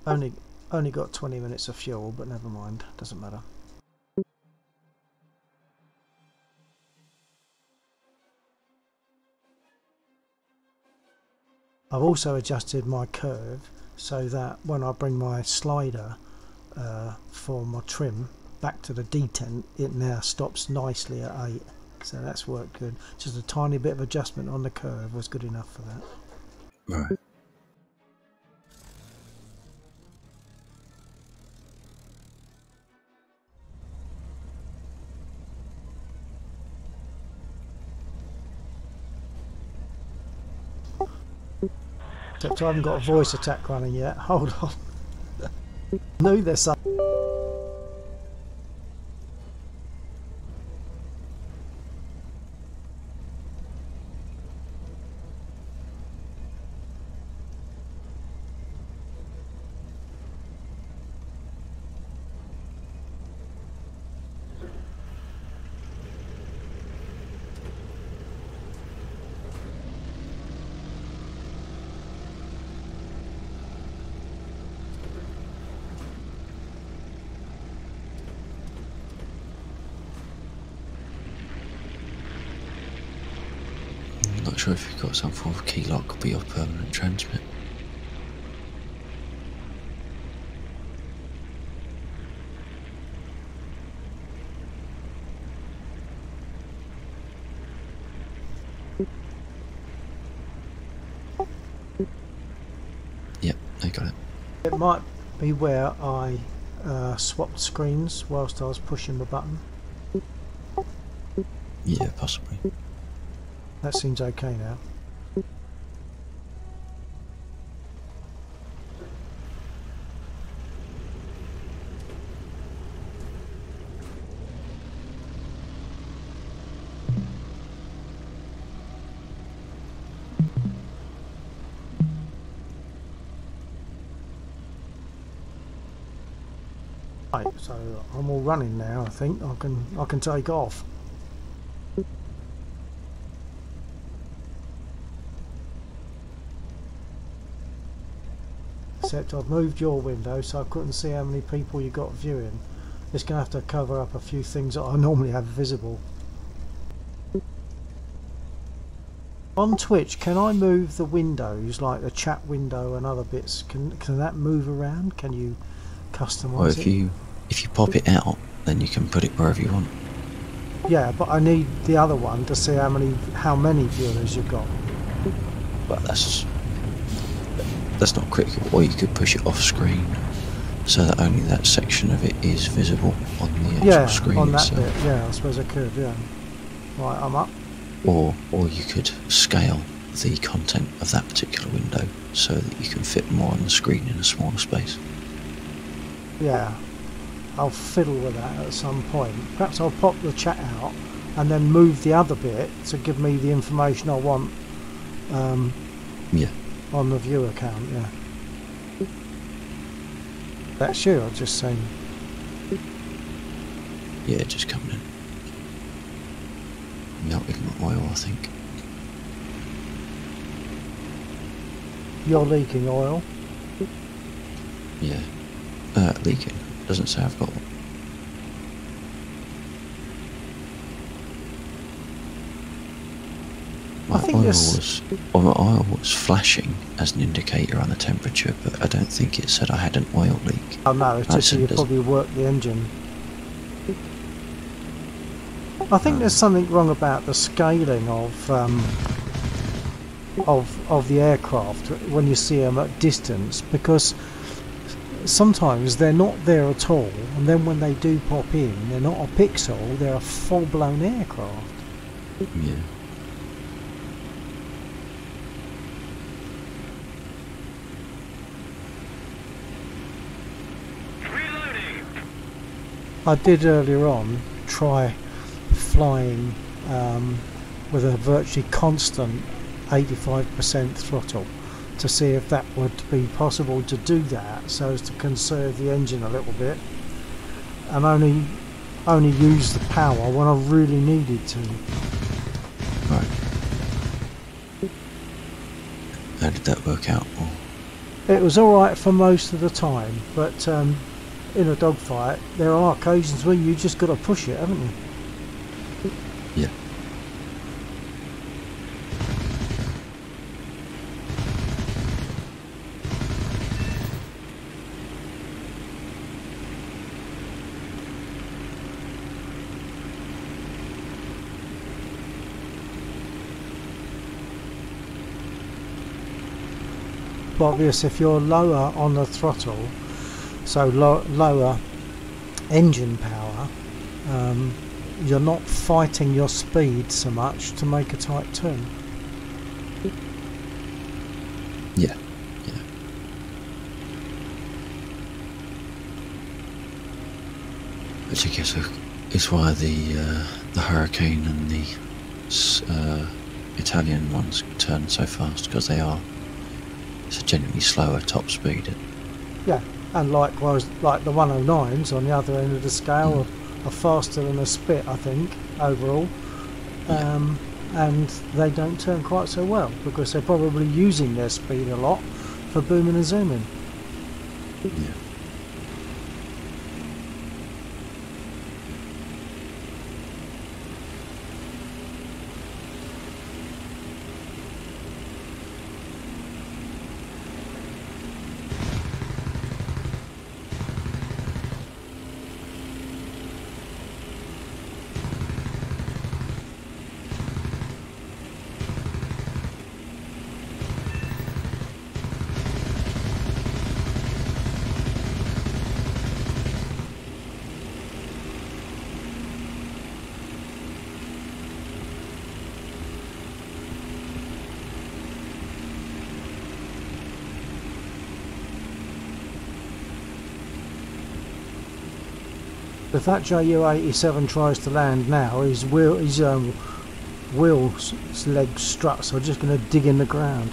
Only got 20 minutes of fuel, but never mind, doesn't matter. I've also adjusted my curve so that when I bring my slider for my trim back to the detent, it now stops nicely at 8. So that's worked good. Just a tiny bit of adjustment on the curve was good enough for that. Right. Except I haven't got a voice attack running yet. Hold on. I knew there's something. I'm not sure if you've got some form of key lock be your permanent transmit. Yep, I got it. It might be where I swapped screens whilst I was pushing the button. Yeah, possibly. That seems okay now. Right, so I'm all running now. I think I can take off. Except I've moved your window so I couldn't see how many people you got viewing. It's going to have to cover up a few things that I normally have visible. On Twitch, can I move the windows, like the chat window and other bits? Can that move around? Can you customise Well, it? if you pop it out, then you can put it wherever you want. Yeah, but I need the other one to see how many viewers you've got. But that's not critical. Or you could push it off screen so that only that section of it is visible on the actual screen on that itself. bit. Yeah, I suppose I could. Yeah. Right, I'm up. Or you could scale the content of that particular window so that you can fit more on the screen in a smaller space. Yeah, I'll fiddle with that at some point. Perhaps I'll pop the chat out and then move the other bit to give me the information I want. Yeah. On the viewer count, yeah. That's you, I've just seen. Yeah, just coming in. Melted my oil, I think. You're leaking oil? Yeah. Leaking. Doesn't say I've got one. My oil was flashing as an indicator on the temperature, but I don't think it said I had an oil leak. Oh no, it's just you probably worked the engine. I think there's something wrong about the scaling of the aircraft when you see them at distance, because sometimes they're not there at all, and then when they do pop in, they're not a pixel, they're a full-blown aircraft. Yeah. I did earlier on try flying with a virtually constant 85% throttle to see if that would be possible to do that so as to conserve the engine a little bit, and only use the power when I really needed to. Right. How did that work out? Or? It was alright for most of the time, but in a dogfight there are occasions where you just got to push it, haven't you? Yeah. Obvious if you're lower on the throttle, so lower engine power, you're not fighting your speed so much to make a tight turn. Yeah, yeah. Which I guess is why the Hurricane and the Italian ones turn so fast, because it's a genuinely slower top speed. Yeah, and likewise, like the 109s on the other end of the scale are faster than a Spit, I think, overall. Yeah. And they don't turn quite so well because they're probably using their speed a lot for booming and zooming. Yeah. If that Ju-87 tries to land now, his wheel leg struts are just going to dig in the ground.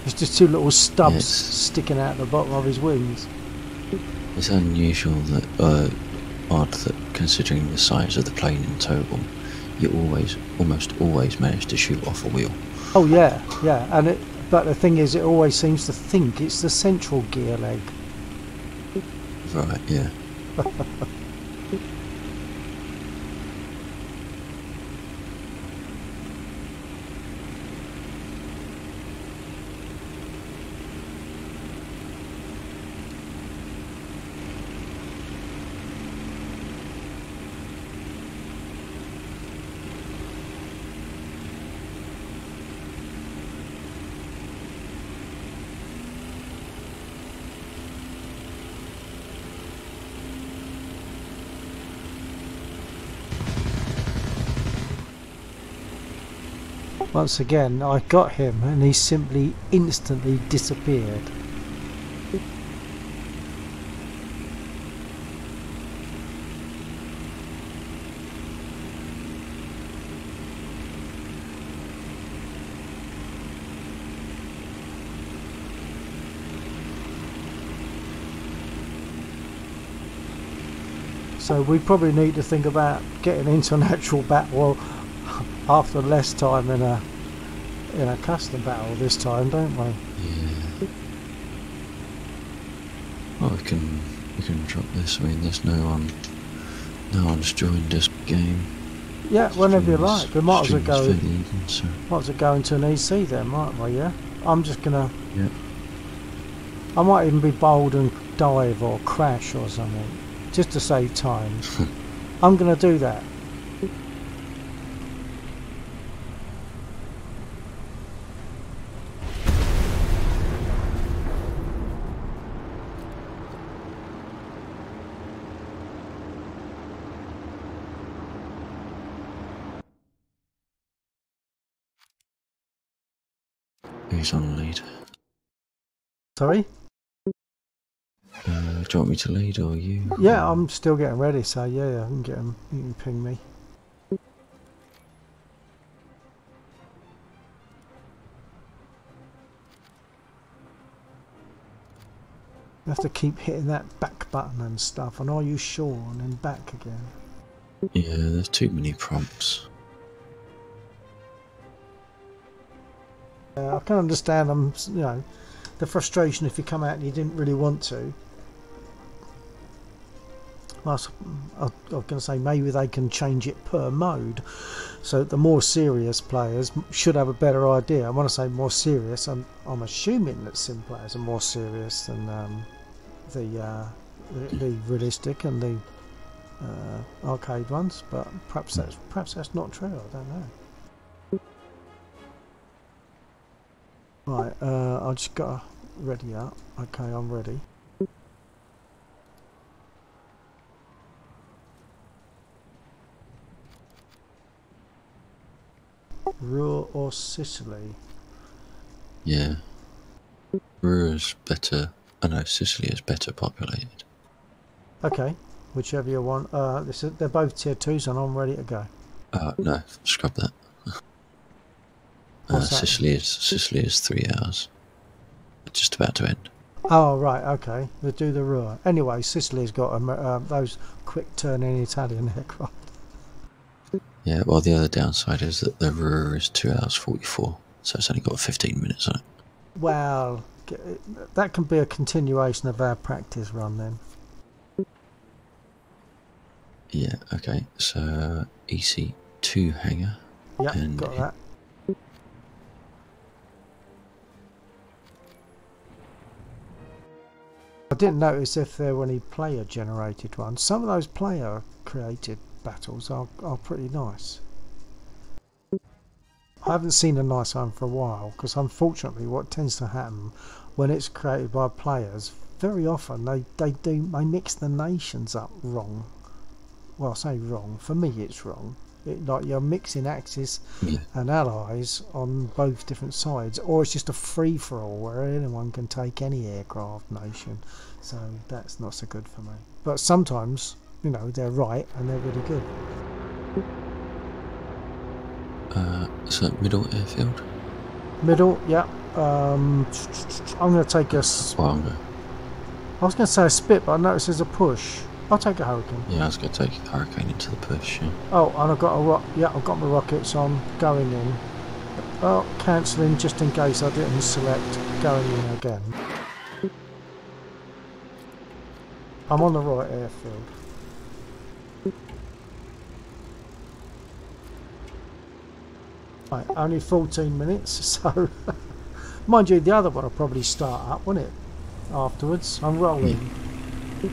It's just two little stubs sticking out the bottom of his wings. It's unusual that, odd that considering the size of the plane in total, you almost always manage to shoot off a wheel. Oh yeah, yeah, but the thing is, it always seems to think it's the central gear leg. Right, yeah. Once again, I got him and he simply instantly disappeared. So we probably need to think about getting into an actual battle after less time in a custom battle this time, don't we? Yeah. Well, we can drop this. I mean, there's no one's joined this game. Yeah, whenever you like. We might as well go. Even, so. Might as well go into an EC then, might we? Yeah. I'm just gonna. Yeah. I might even be bold and dive or crash or something, just to save time. I'm gonna do that. Who's on lead? Sorry? Do you want me to lead or you? Yeah, I'm still getting ready, so yeah, I can get him. You can ping me. You have to keep hitting that back button and stuff, and are you sure? And then back again. Yeah, there's too many prompts. I can understand them, you know, the frustration if you come out and you didn't really want to. I was going to say maybe they can change it per mode, so the more serious players should have a better idea. I want to say more serious. I'm assuming that sim players are more serious than the realistic and the arcade ones, but perhaps that's not true. I don't know. Right, I just got ready up. Okay, I'm ready. Ruhr or Sicily? Yeah. Ruhr is better. I know Sicily is better populated. Okay, whichever you want. They're both tier 2s and I'm ready to go. No, scrub that. Sicily is 3 hours. It's just about to end. Oh right, okay. We'll do the Ruhr. Anyway, Sicily's got those quick turning Italian aircraft. Yeah, well the other downside is that the Ruhr is 2 hours 44, so it's only got 15 minutes on it. Well, that can be a continuation of our practice run then. Yeah, okay, so EC2 hangar. Yeah, got that. I didn't notice if there were any player generated ones. Some of those player created battles are pretty nice. I haven't seen a nice one for a while, because unfortunately what tends to happen when it's created by players, very often they mix the nations up wrong. Well, I say wrong, for me it's wrong. Like you're mixing Axis and Allies on both different sides, or it's just a free-for-all where anyone can take any aircraft nation, so that's not so good for me. But sometimes, you know, they're right and they're really good. Is that middle airfield? Middle, yeah. I'm going to take a... Well, I was going to say a Spit, but I noticed there's a push. I'll take a Hurricane. Yeah, I was going to take the Hurricane into the push. Yeah. Oh, and I've got my rockets on, going in. Oh, cancelling just in case I didn't select going in again. I'm on the right airfield. Right, only 14 minutes, so... Mind you, the other one will probably start up, won't it? Afterwards. I'm rolling. Yeah.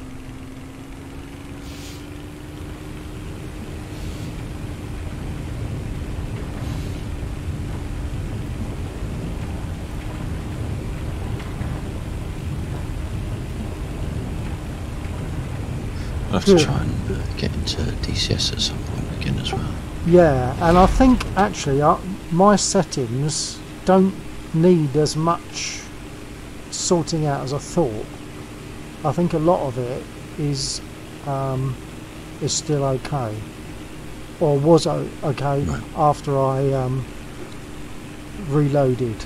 I'll have to try and get into DCS at some point again as well. Yeah, and I think actually my settings don't need as much sorting out as I thought. I think a lot of it is still okay, or was okay right. After I reloaded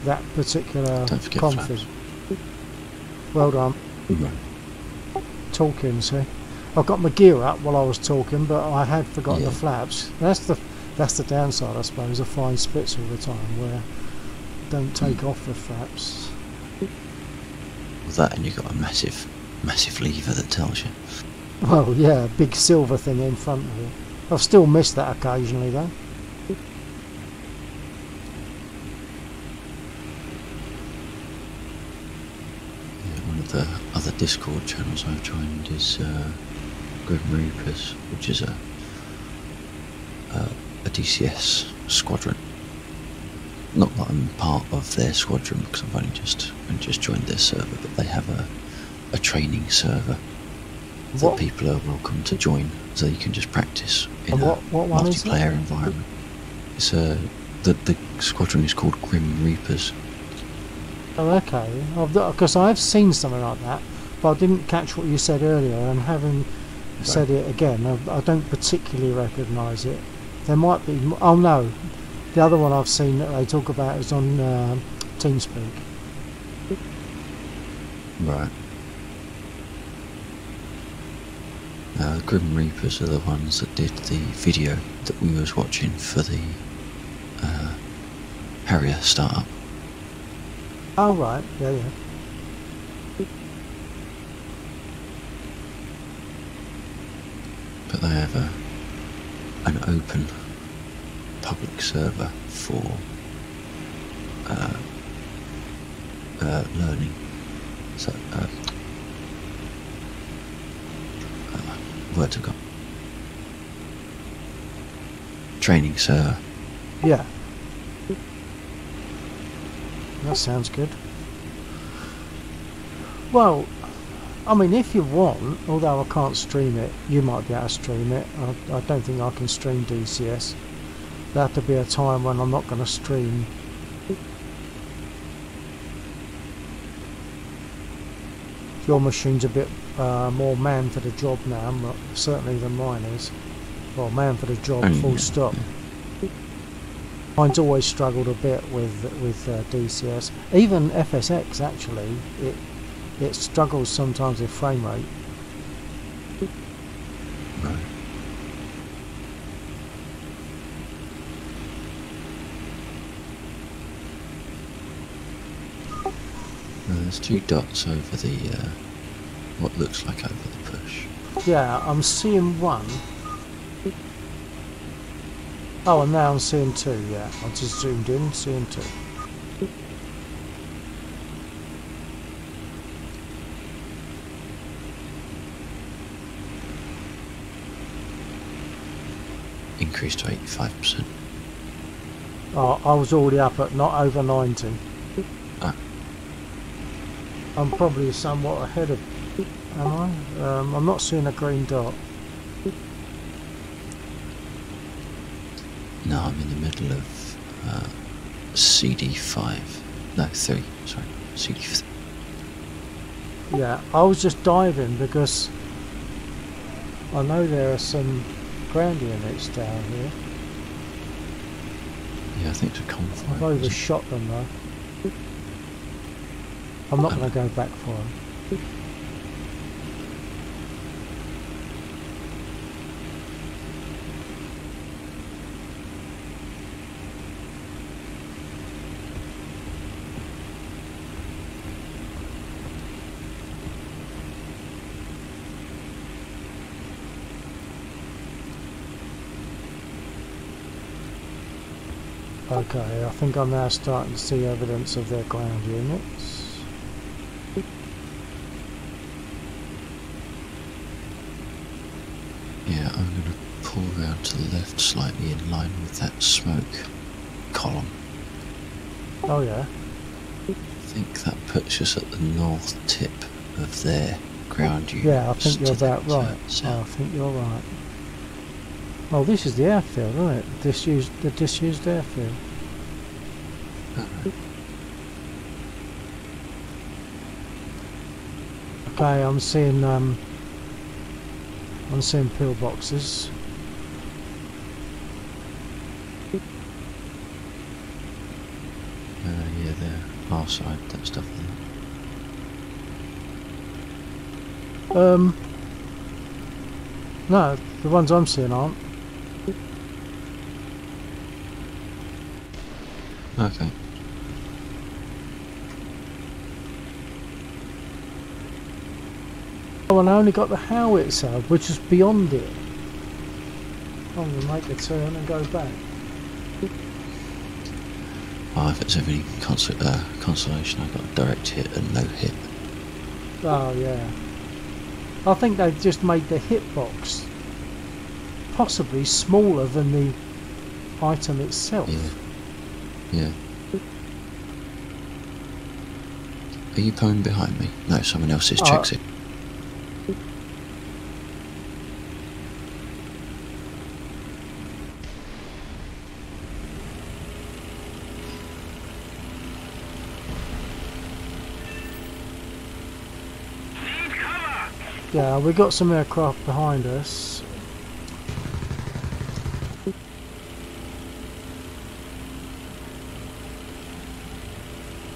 that particular config. Well done. Right. Talking, see, I've got my gear up while I was talking, but I had forgotten the flaps. That's the downside, I suppose, of flying splits all the time, where don't take off the flaps. With that, and you've got a massive lever that tells you. Well, yeah, a big silver thing in front of you. I've still missed that occasionally, though. The other Discord channels I've joined is Grim Reapers, which is a DCS squadron. Not that I'm part of their squadron because I've only just joined their server, but they have a training server that people are welcome to join, so you can just practice in a multiplayer environment. It's the squadron is called Grim Reapers. Oh, okay. Because I've seen something like that, but I didn't catch what you said earlier, and having said it again, I don't particularly recognise it. There might be... Oh no, the other one I've seen that they talk about is on TeamSpeak. Right. Grim Reapers are the ones that did the video that we was watching for the Harrier startup. Oh right, yeah, yeah. But they have an open public server for learning. So, words have got training server. Yeah. That sounds good. Well, I mean, if you want, although I can't stream it, you might be able to stream it. I don't think I can stream DCS. There'll have to be a time when I'm not going to stream. Your machine's a bit more man for the job now, certainly than mine is. Well, man for the job, full stop. Mine's always struggled a bit with DCS. Even FSX actually, it struggles sometimes with frame rate. Right. There's two dots over the what looks like over the push. Yeah, I'm seeing one. Oh, and now I'm seeing two, yeah. I just zoomed in, seeing two. Increased to 85%. Oh, I was already up at not over 90. Ah. I'm probably somewhat ahead of... Am I? I'm not seeing a green dot. No, I'm in the middle of CD5. No, 3. Sorry, CD3. Yeah, I was just diving because I know there are some ground units down here. Yeah, I think it's a convoy. I've overshot them though. I'm not going to go back for them. Okay, I think I'm now starting to see evidence of their ground units. Yeah, I'm going to pull round to the left slightly in line with that smoke column. Oh yeah? I think that puts us at the north tip of their ground units. Yeah, I think you're about right. South. I think you're right. Oh, this is the airfield, isn't it? The disused airfield. Right. Okay, I'm seeing pillboxes. Yeah, they're our side, that stuff there. No, the ones I'm seeing aren't. Okay. Oh, and I only got the howitzer, which is beyond it. I'm going to make a turn and go back. Oh, if it's of any consolation, I got a direct hit and no hit. Oh, yeah. I think they've just made the hitbox possibly smaller than the item itself. Yeah. Are you pulling behind me? No, someone else's checks it. Yeah, we got some aircraft behind us.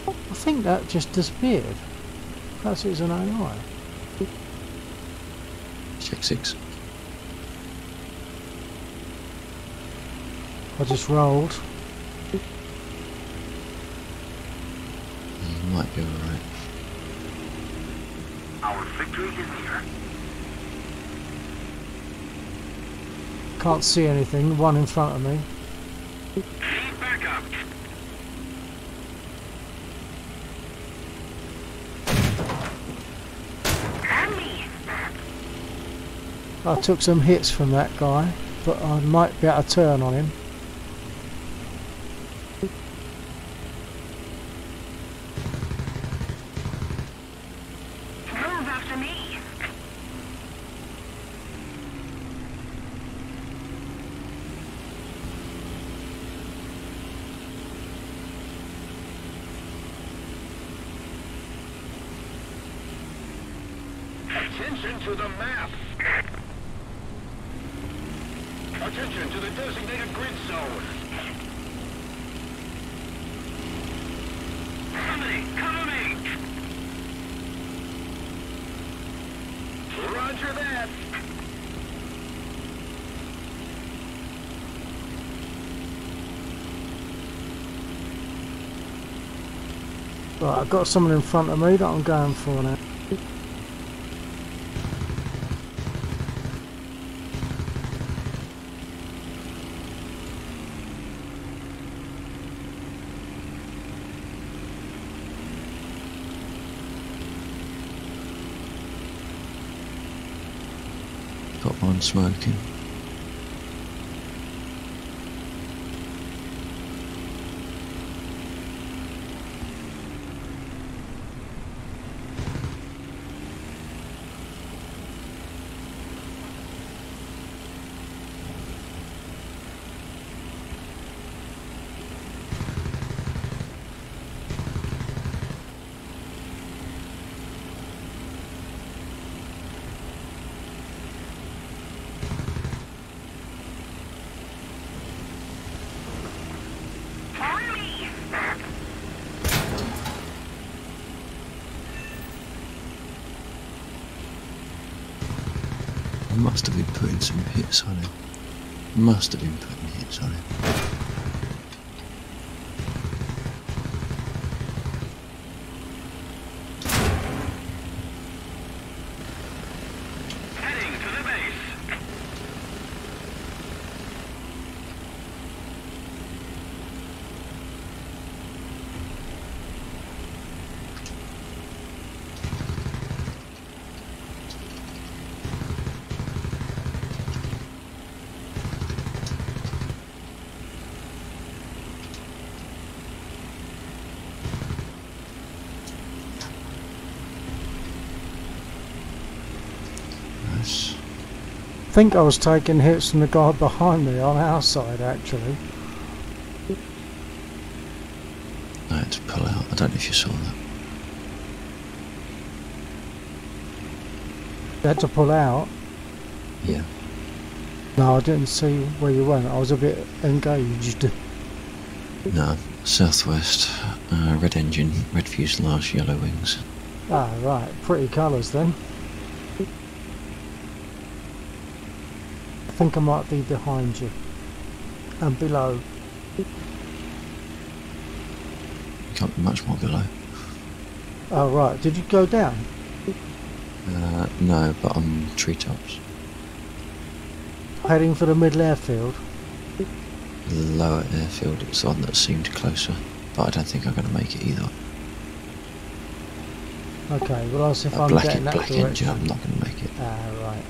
I think that just disappeared. Perhaps it was an AI. Check 6. I just rolled. might be alright. Our victory is near. Can't see anything. One in front of me. Need backup. Enemy. I took some hits from that guy, but I might be able to turn on him. Move after me. Attention to the map. Attention to the designated grid zone. Somebody, cover me! Roger that! Right, I've got someone in front of me that I'm going for now. Got one smoking. I must have been putting some hits on him. Must have been putting hits on him. Heading to the base. Nice. I think I was taking hits from the guy behind me on our side actually. I had to pull out. I don't know if you saw that. You had to pull out. Yeah. No, I didn't see where you went. I was a bit engaged. No, southwest. Red engine, red fuselage, yellow wings. Ah, right. Pretty colours then. I think I might be behind you. And below. Can't be much more below. Oh, right. Did you go down? No, but on treetops. Heading for the middle airfield? The lower airfield, it's the one that seemed closer, but I don't think I'm going to make it either. Okay, well I'll see if I'm Black getting that engine, direction. I'm not going to make it. Ah, right.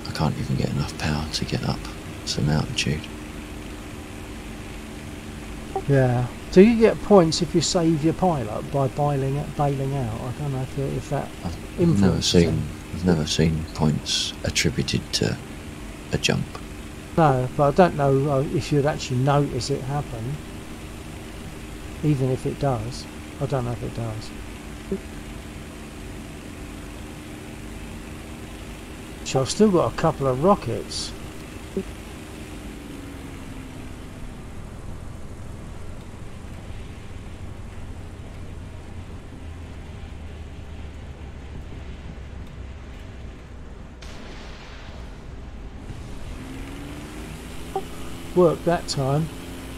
I can't even get enough power to get up some altitude. Yeah. Do you get points if you save your pilot by bailing out? I don't know if that I've influences it. I've never seen points attributed to a jump. No, but I don't know if you'd actually notice it happen. Even if it does. I don't know if it does. So I've still got a couple of rockets. Worked that time.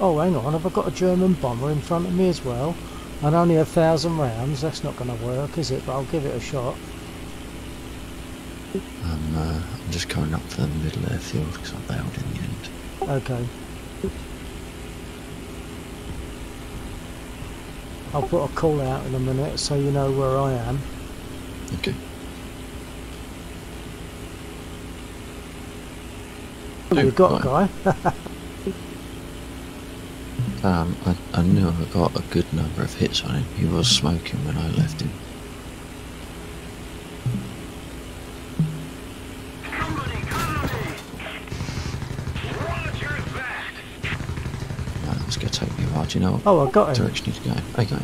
Oh, hang on, have I got a German bomber in front of me as well? And only 1,000 rounds. That's not going to work, is it? But I'll give it a shot. I'm just coming up to the middle airfield because I bailed in the end. Okay. I'll put a call out in a minute so you know where I am. Okay. Oh, you got a guy. I knew I got a good number of hits on him. He was smoking when I left him. Right, that's going to take me a while. Do you know what Oh, I got him. direction he's going? Okay.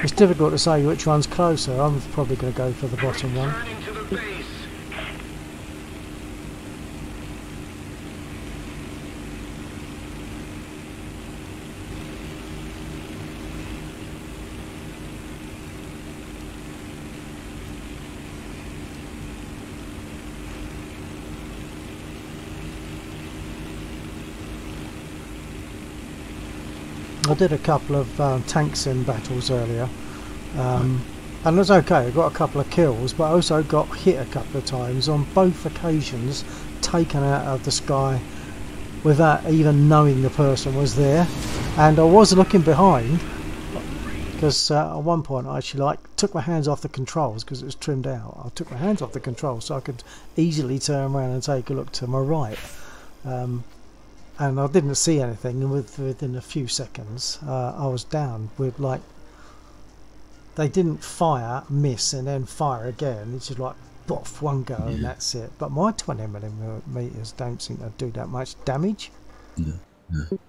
It's difficult to say which one's closer. I'm probably going to go for the bottom one. Returning to the base. I did a couple of tank sim battles earlier, and it was okay. I got a couple of kills, but I also got hit a couple of times on both occasions, taken out of the sky without even knowing the person was there. And I was looking behind because at one point I actually took my hands off the controls because it was trimmed out. I took my hands off the controls so I could easily turn around and take a look to my right. And I didn't see anything, and within a few seconds I was down with they didn't fire, miss and then fire again. It's just like boff, one go and that's it. But my 20mm don't seem to do that much damage. No, no.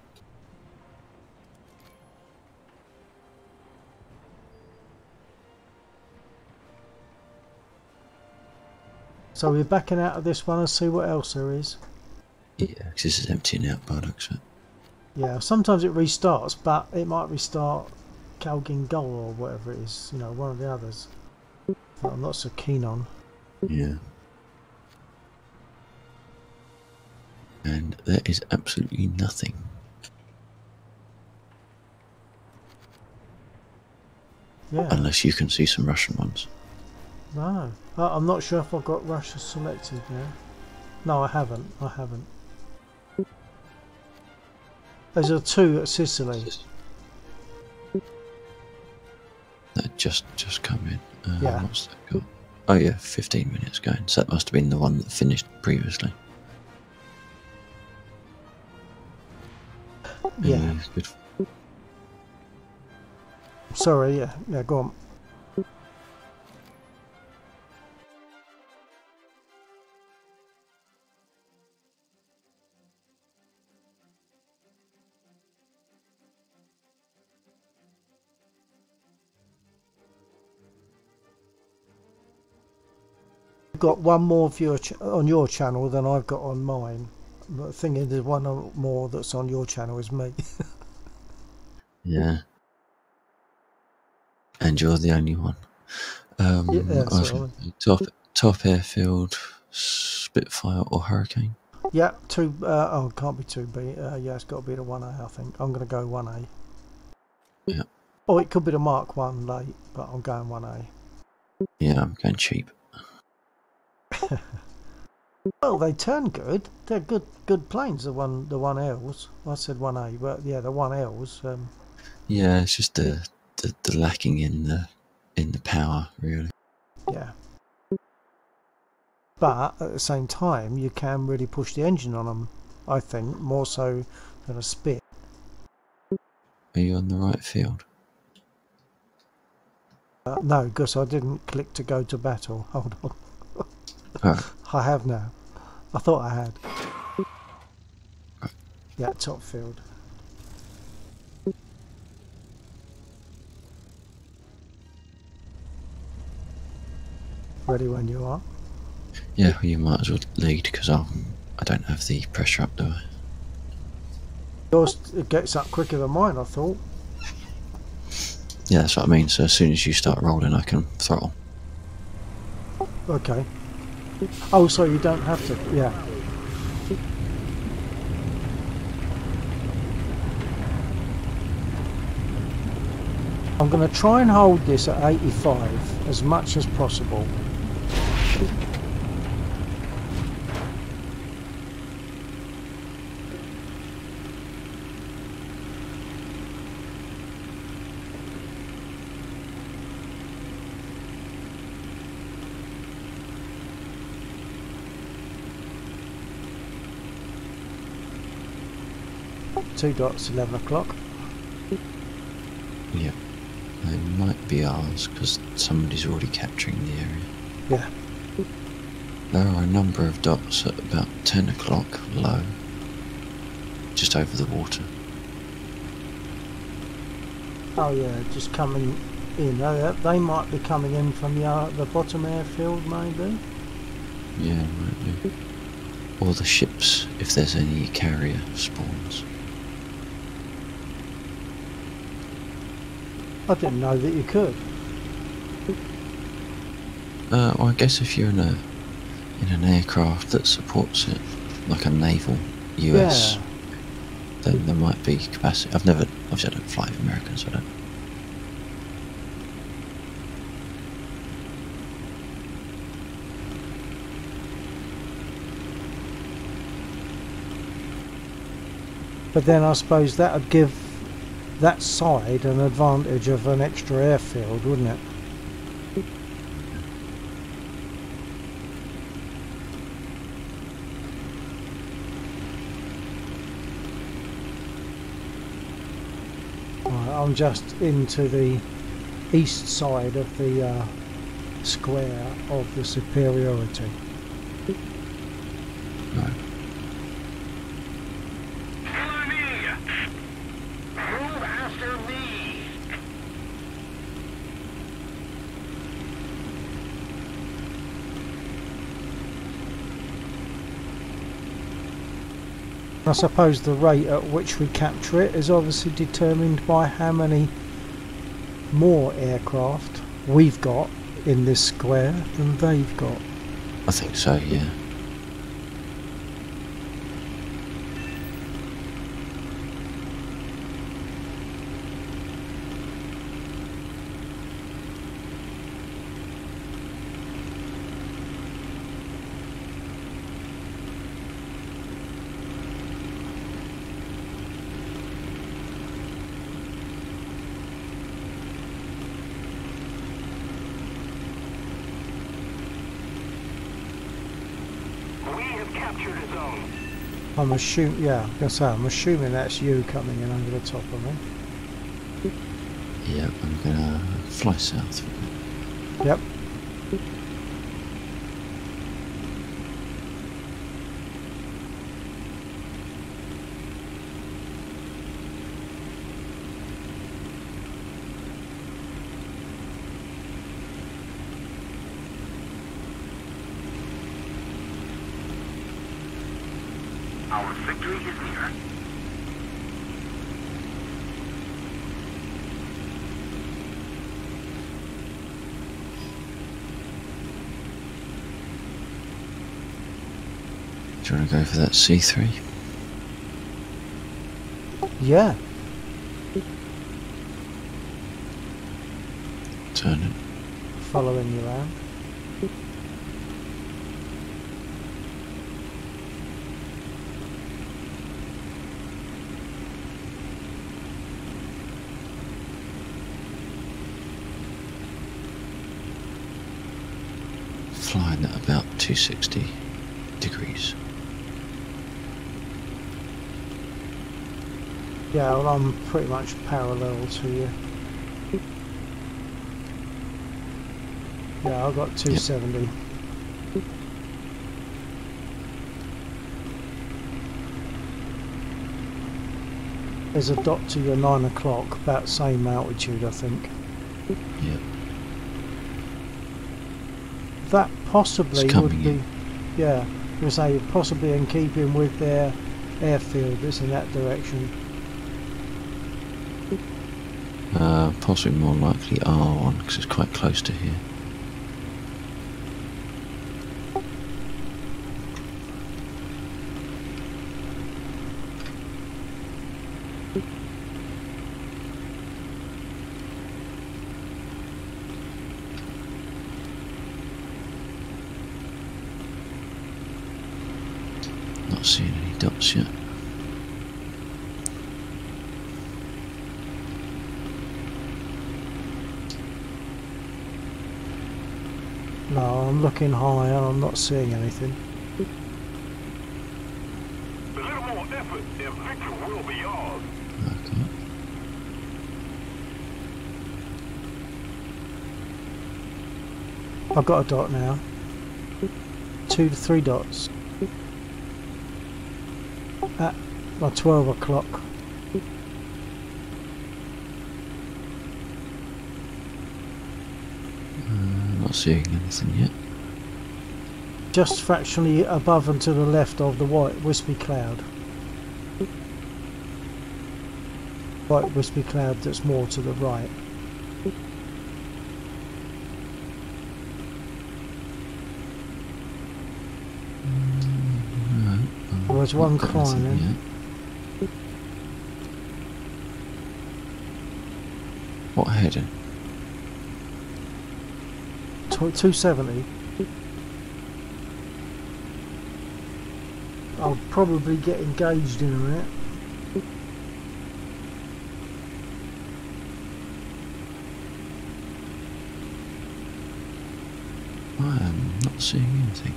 So we're backing out of this one and see what else there is. Yeah, because this is emptying out by the looks of it. Yeah, sometimes it restarts, but it might restart Calgin Goal or whatever it is, you know, one of the others that I'm not so keen on. Yeah. And there is absolutely nothing. Yeah. Unless you can see some Russian ones. No. I'm not sure if I've got Russia selected now. No, I haven't. I haven't. There's a 2 at Sicily. That just come in. Yeah. What's that got? Oh yeah, 15 minutes going. So that must have been the one that finished previously. Yeah. Good. Sorry, yeah, go on. Got one more viewer on your channel than I've got on mine. But the thing is, there's one more that's on your channel is me. Yeah. And you're the only one. Yeah, top airfield, Spitfire or Hurricane? Yeah, 2. Oh, it can't be 2B. Yeah, it's got to be the 1A, I think. I'm going to go 1A. Yeah. Oh, it could be the Mark 1 late, but I'm going 1A. Yeah, I'm going cheap. Well, they turn good. They're good planes. The 1Ls. I said 1A, but yeah, the 1Ls. Yeah, it's just the lacking in the power, really. Yeah. But at the same time, you can really push the engine on them. I think more so than a Spit. Are you on the right field? No, because I didn't click to go to battle. Hold on. Oh. I have now. I thought I had. Yeah, top field. Ready when you are. Yeah, well, you might as well lead because I don't have the pressure up, do I? Yours it gets up quicker than mine, I thought. Yeah, that's what I mean. So as soon as you start rolling, I can throttle. Okay. Oh, so you don't have to. Yeah. I'm going to try and hold this at 85 as much as possible. Two dots, 11 o'clock. Yep. They might be ours because somebody's already capturing the area. Yeah. There are a number of dots at about 10 o'clock low, just over the water. Oh yeah, just coming in. They might be coming in from the bottom airfield, maybe. Yeah, might be. Or the ships, if there's any carrier spawns. I didn't know that you could. Well, I guess if you're in an aircraft that supports it, like a naval US, Yeah. then there might be capacity. Obviously I don't fly with Americans, so I don't. But then I suppose that would give that side an advantage of an extra airfield, wouldn't it? Right, I'm just into the east side of the square of the superiority. Right. Follow me! Move after me! I suppose the rate at which we capture it is obviously determined by how many more aircraft we've got in this square than they've got. I think so, yeah. We have captured a zone. I'm assuming, yeah, I'm assuming that's you coming in over the top of me. Yeah, I'm gonna fly south. Yep. Our victory is near. Do you want to go for that C3? Yeah. Turn it. Following you around. Flying at about 260 degrees. Yeah, well, I'm pretty much parallel to you. Yeah, I've got 270. There's a dot to your 9 o'clock, about same altitude, I think. Yep. That possibly It's would coming be, in. yeah, we say possibly in keeping with their airfield that's in that direction. Possibly more likely R1 because it's quite close to here. Not seeing any dots yet. No, I'm looking high and I'm not seeing anything. A little more effort and victory will be ours. Okay. I've got a dot now. 2 to 3 dots. At 12 o'clock. Not seeing anything yet. Just fractionally above and to the left of the white wispy cloud. White wispy cloud that's more to the right. There was one Not got anything climbing. yet. What heading? 270. I'll probably get engaged in a minute. I am not seeing anything.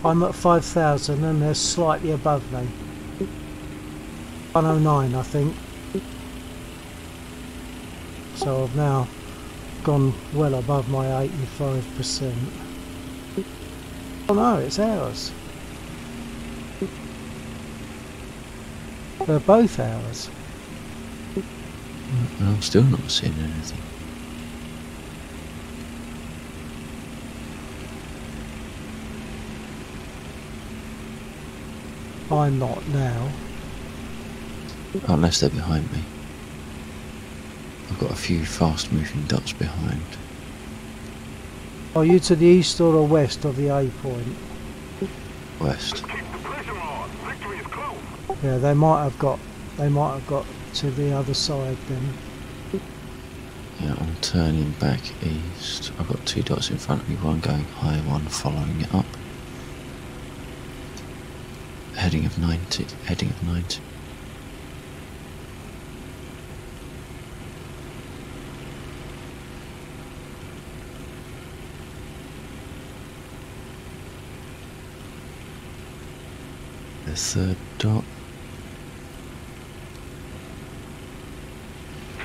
I'm at 5,000 and they're slightly above me. 109 I think. So I've now gone well above my 85%. Oh no, it's ours. They're both ours. And I'm still not seeing anything. I'm not now. Unless they're behind me. I've got a few fast moving dots behind. Are you to the east or the west of the A point? West. Keep the pressure on. Victory is close. Yeah, they might have got to the other side then. Yeah, I'm turning back east. I've got 2 dots in front of me, one going high, one following it up. Heading of 90. Heading of 90. The 3rd dot.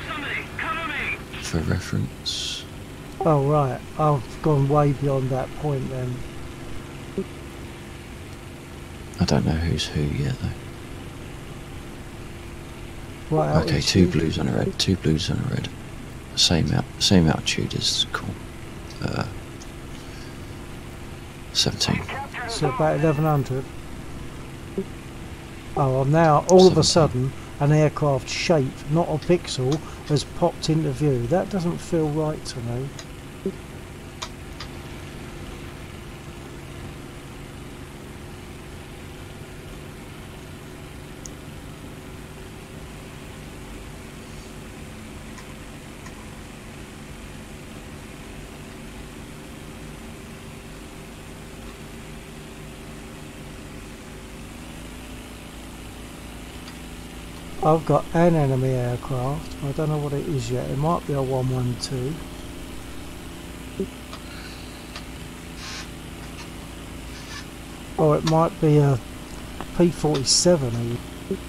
Somebody, cover me! For reference. Oh right, I've gone way beyond that point then. I don't know who's who yet though. Right, Okay, 2 blues and a red. 2 blues and a red. Same altitude as cool. 17. So about 1100. Oh, I'm now all of a 17. sudden an aircraft shape, not a pixel, has popped into view. That doesn't feel right to me. I've got an enemy aircraft. I don't know what it is yet. It might be a 112. Or it might be a P-47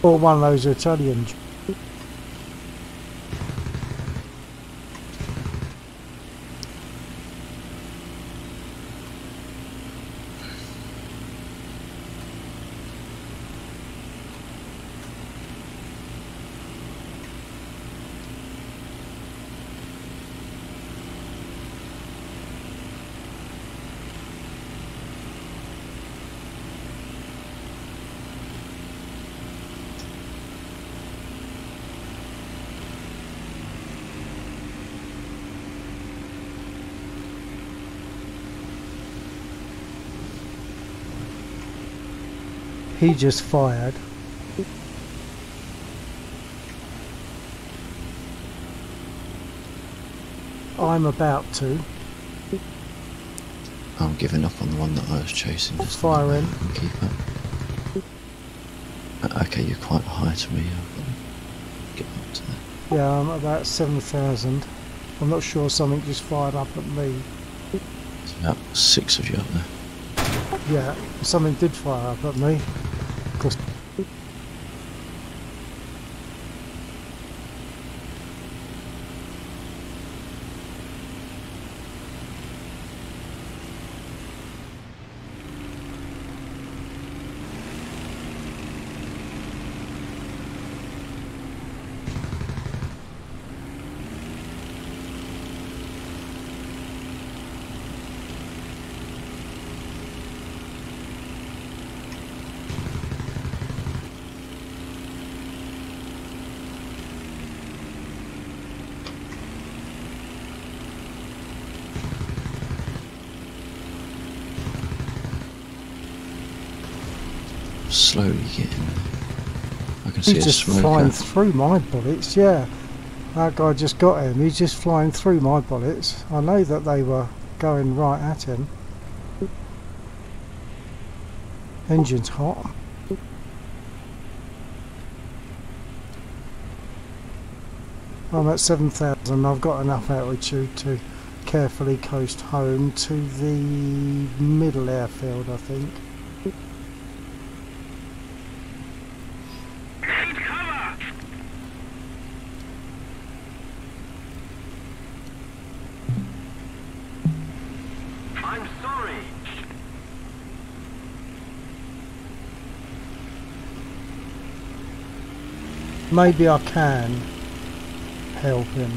or one of those Italian. He just fired. I'm about to. I'm giving up on the one that I was chasing. Just Firing. Keep up. Okay, you're quite high to me. I've got to get up to that. Yeah, I'm about 7,000. I'm not sure, something just fired up at me. There's about 6 of you up there. Yeah, something did fire up at me. 'Cause Slowly getting. I can see he's a just smoke flying out. through my bullets, yeah. That guy just got him, he's just flying through my bullets. I know that they were going right at him. Engine's hot. I'm at 7,000, I've got enough altitude to carefully coast home to the middle airfield, I think. Need cover! I'm sorry. Maybe I can help him.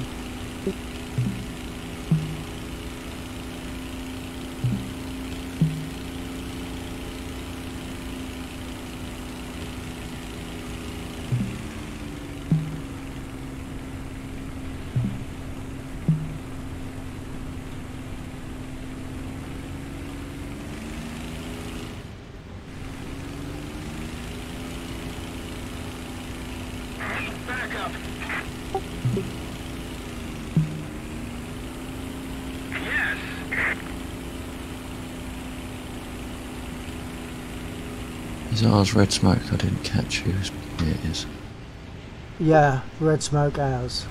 Need backup. Yes. Is ours red smoke? I didn't catch whose. Yeah, it is. Yeah, red smoke ours.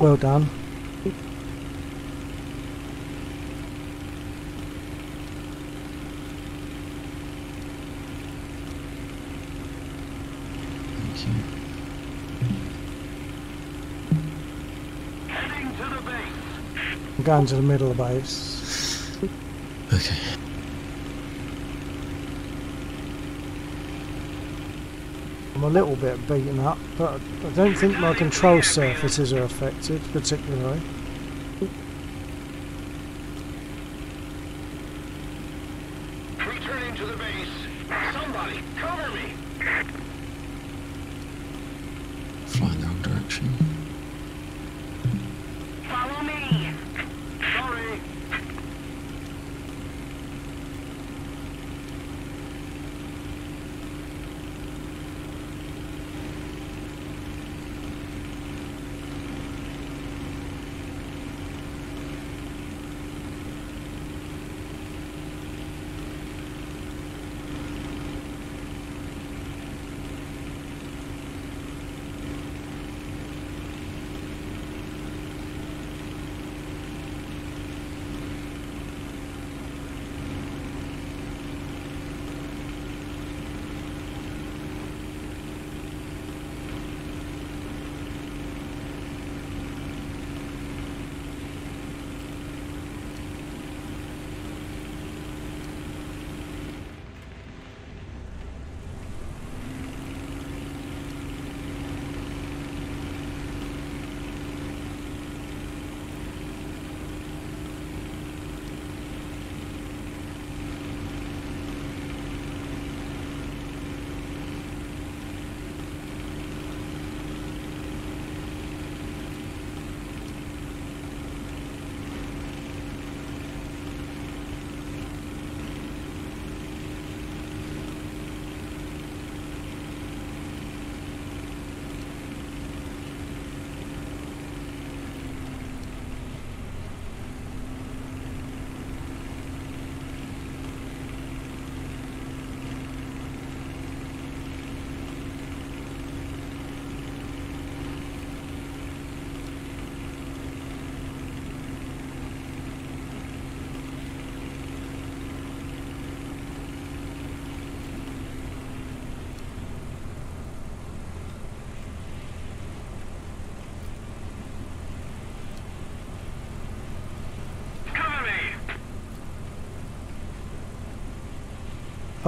Well done. Thank you. Heading to the base. I'm going to the middle of the base. Okay. I'm a little bit beaten up, but I don't think my control surfaces are affected particularly. Returning to the base. Somebody, cover me. Flying the wrong direction. Follow me. Sorry.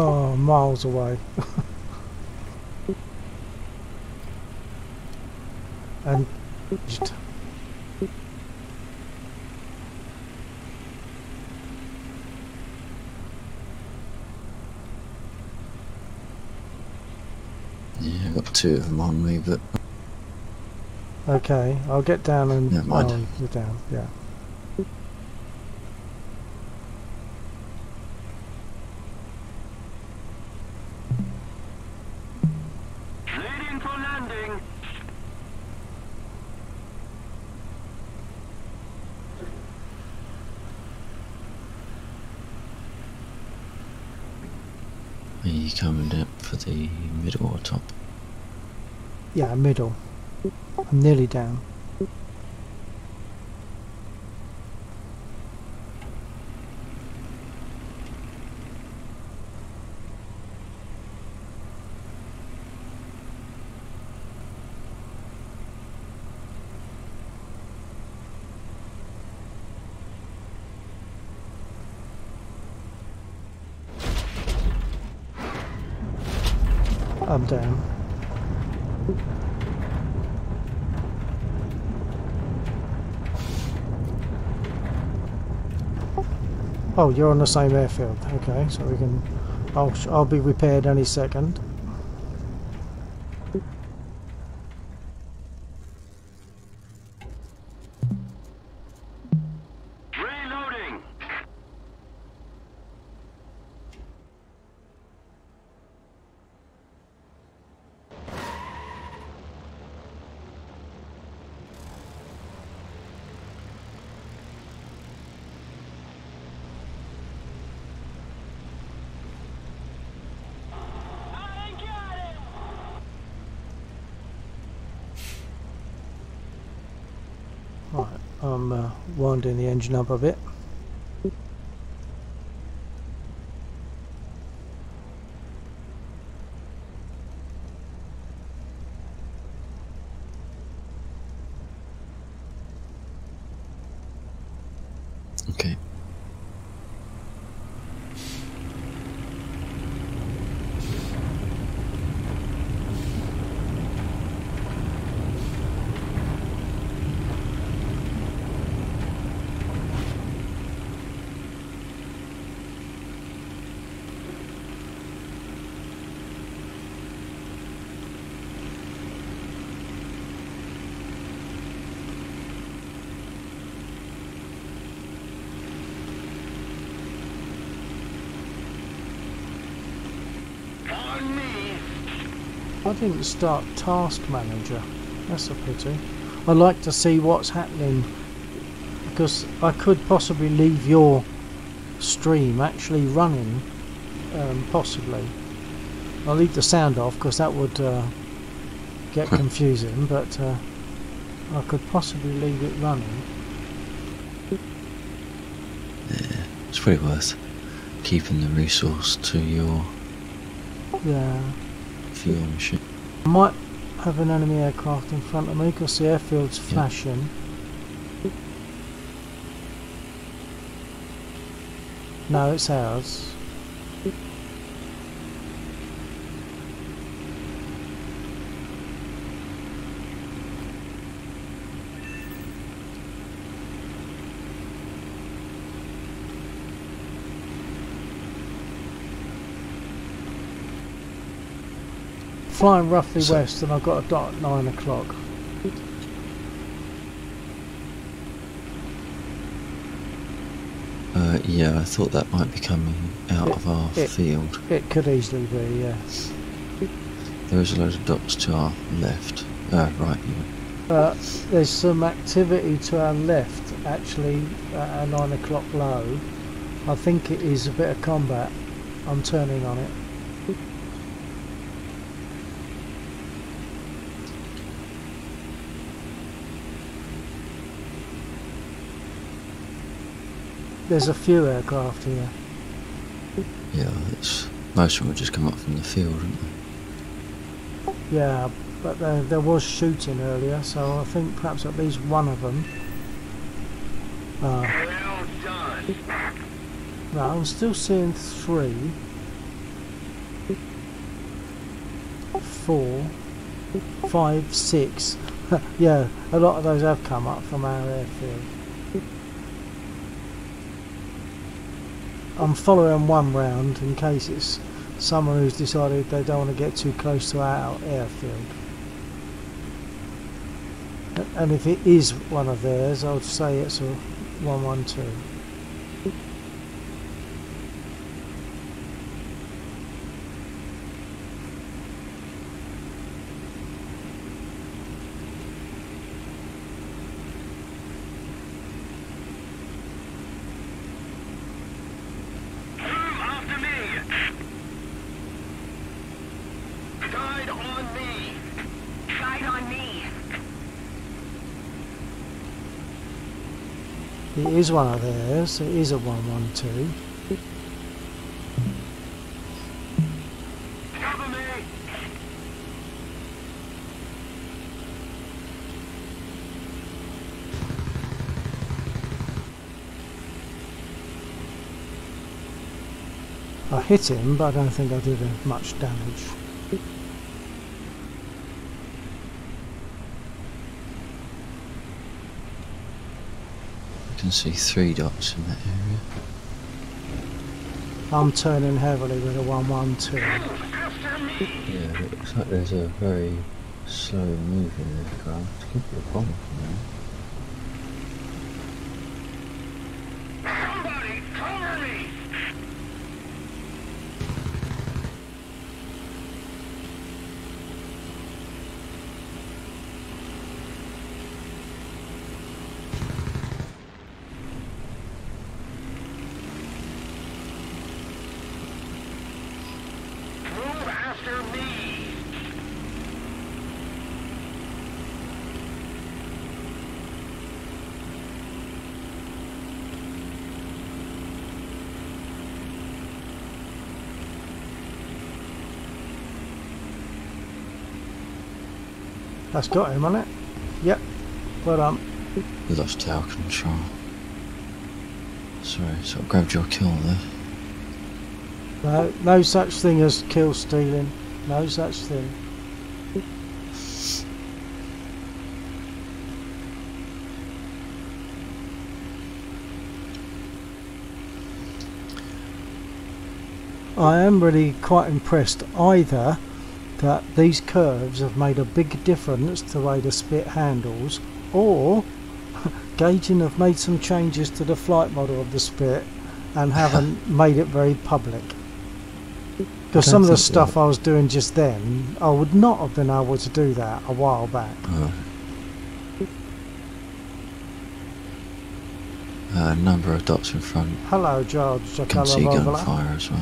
Oh, miles away. And just Yeah, I've got two of them on me, but okay, I'll get down and never mind. oh, you're down, yeah. Leading for landing. Are you coming up for the middle or top? Yeah, middle. I'm nearly down. I'm down. Oh, you're on the same airfield. Okay, so we can. I'll be repaired any second. Reloading. Right, I'm winding the engine up a bit. Okay. On me. I didn't start Task Manager. That's a pity. I'd like to see what's happening because I could possibly leave your stream actually running, possibly. I'll leave the sound off because that would get confusing, but I could possibly leave it running. Yeah, it's probably worth keeping the resource to your Yeah. fuel machine. I might have an enemy aircraft in front of me because the airfield's flashing. No, it's ours. Flying roughly west, and I've got a dot at 9 o'clock. Yeah, I thought that might be coming out of our field. It could easily be, yes. There is a load of dots to our left. Right, even. There's some activity to our left, actually, at a 9 o'clock low. I think it is a bit of combat. I'm turning on it. There's a few aircraft here. Yeah, most of them have just come up from the field, haven't they? Yeah, but there was shooting earlier, so I think perhaps at least one of them. Well done. No, I'm still seeing 3. 4, 5, 6. Yeah, a lot of those have come up from our airfield. I'm following one round in case it's someone who's decided they don't want to get too close to our airfield. And if it is one of theirs, I would say it's a 112. It is one of theirs, it is a 112. Cover me! I hit him, but I don't think I did much damage. I can see 3 dots in that area. I'm turning heavily with a 112. After me! Yeah, it looks like there's a very slow moving aircraft. Could be a bomber from there. Somebody cover me! Move after me! That's got him on it. Yep. Well done. We lost tower control. Sorry, sort of grabbed your kill there. No, no such thing as kill stealing. No such thing. I am really quite impressed either that these curves have made a big difference to the way the Spit handles, or Gauging have made some changes to the flight model of the Spit and haven't made it very public. Because some of the stuff I was doing just then, I would not have been able to do that a while back. A number of dots in front. Hello, George. Can see gunfire as well.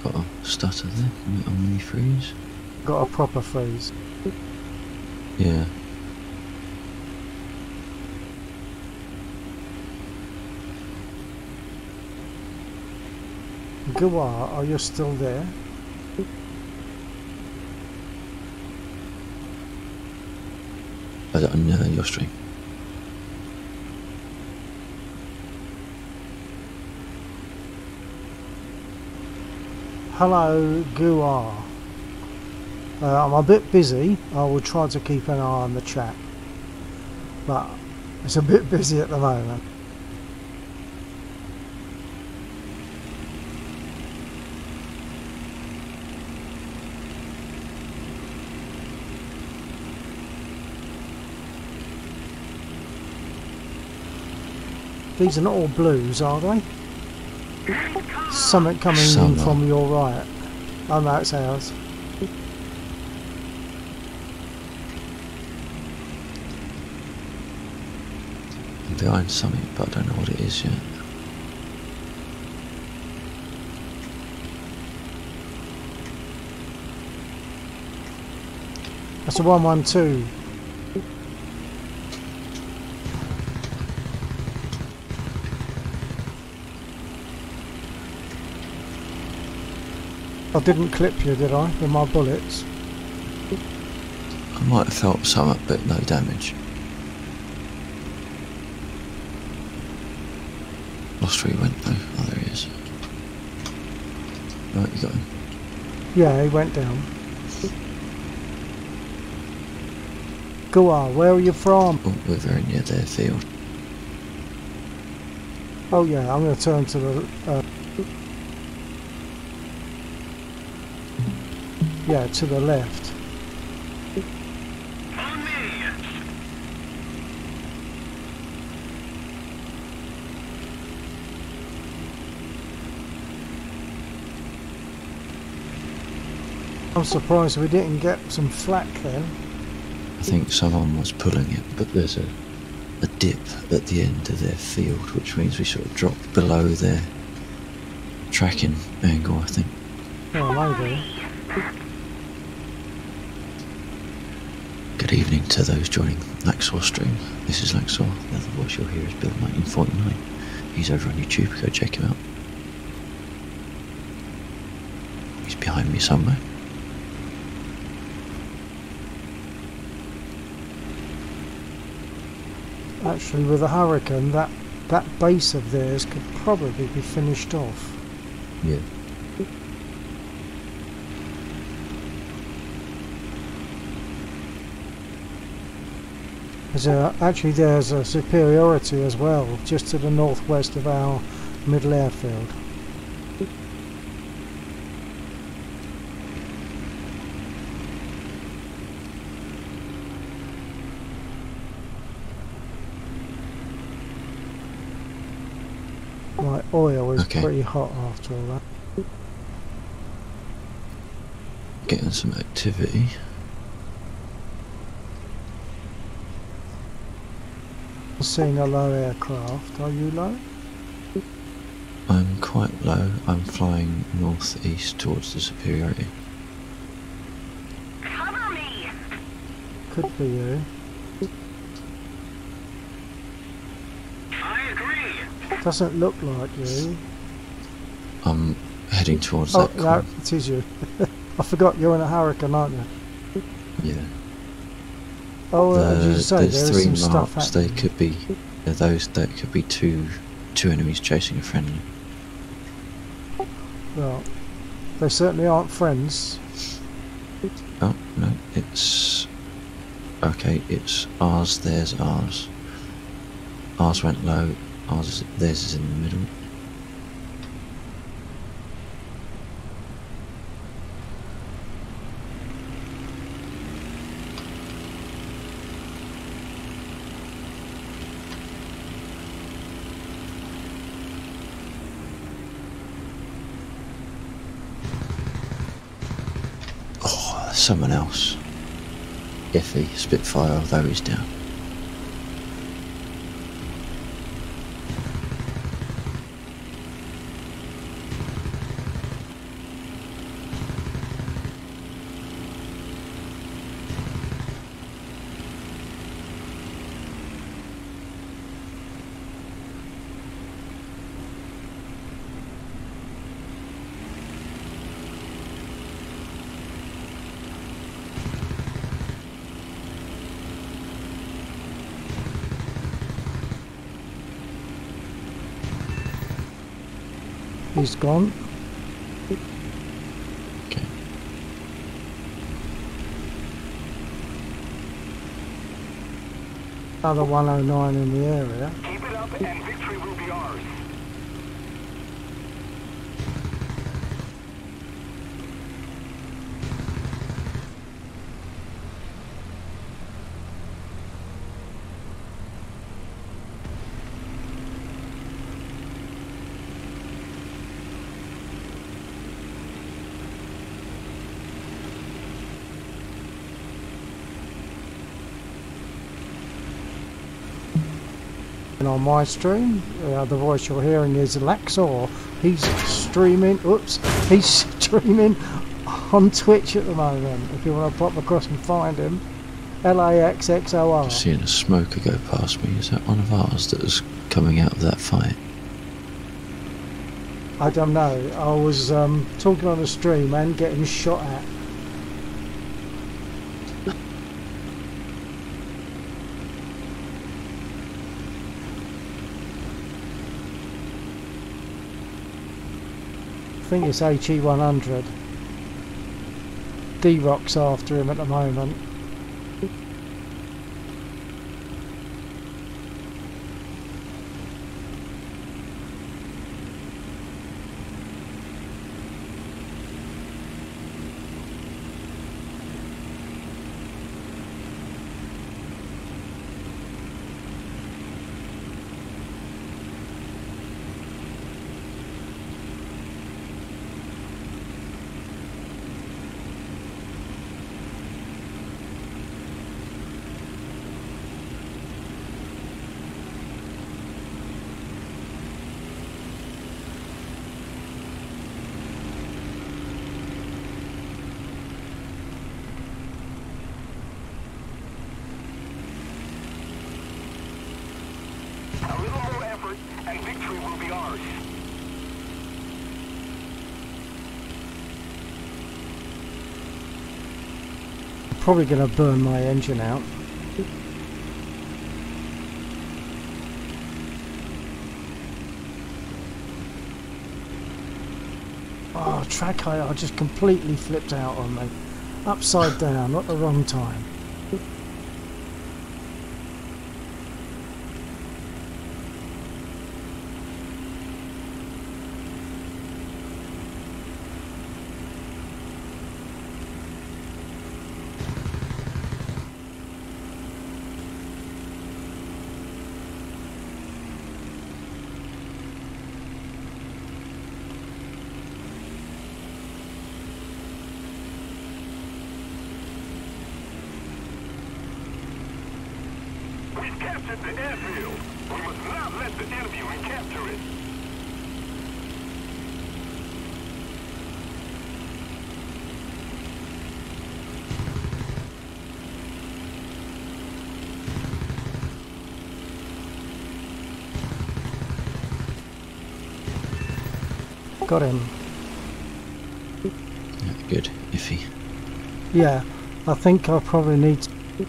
Got a stutter there. A mini freeze. Got a proper freeze. Yeah. Gua, are you still there? On your stream. Hello, Gua. I'm a bit busy. I will try to keep an eye on the chat, but it's a bit busy at the moment. These are not all blues, are they? Something coming in from your right. Oh no, it's ours. I'm behind something, but I don't know what it is yet. That's a 112. I didn't clip you, did I, with my bullets? I might have felt something, but no damage. Lost where he went though. Oh, there he is. Right, you got him. Yeah, he went down. Go on, where are you from? Oh, we're very near their field. Oh yeah, I'm going to turn to the... yeah, to the left. On me! I'm surprised we didn't get some flak then. I think someone was pulling it, but there's a dip at the end of their field, which means we sort of dropped below their tracking angle, I think. Oh, maybe. Good evening to those joining Laxor stream. This is Laxor. The other voice you'll hear is Bill1949. He's over on YouTube, go check him out. He's behind me somewhere. Actually, with a hurricane, that base of theirs could probably be finished off. Yeah. Actually, there's a superiority as well, just to the northwest of our middle airfield. My oil is pretty hot after all that. Getting some activity. Seeing a low aircraft. Are you low? I'm quite low. I'm flying northeast towards the superiority. Cover me! Could be you. I agree! Doesn't look like you. I'm heading towards Oh, that no, corner. it is you. I forgot you're in a hurricane, aren't you? Yeah. Oh, as you say, there's there is three some marks. stuff They happening. could be that could be two enemies chasing a friendly. Well, they certainly aren't friends. Oh no, it's okay. It's ours. Theirs. Ours. Ours went low. Theirs is in the middle. Someone else. Iffy, Spitfire, although he's down. He's gone. Okay. Another 109 in the area. Keep it up and victory will be ours. And on my stream, the voice you're hearing is Laxor. He's streaming. Oops, he's streaming on Twitch at the moment. If you want to pop across and find him, LAXXOR. Just seeing a smoker go past me. Is that one of ours that was coming out of that fight? I don't know. I was talking on the stream and getting shot at. think it's HE100. D-Rock's after him at the moment. A little more effort, and victory will be ours. Probably going to burn my engine out. Oh, track I just completely flipped out on me. Upside down at the wrong time. We've captured the airfield. We must not let the enemy recapture it. Got him. Yeah, good. Iffy. Yeah, I think I probably need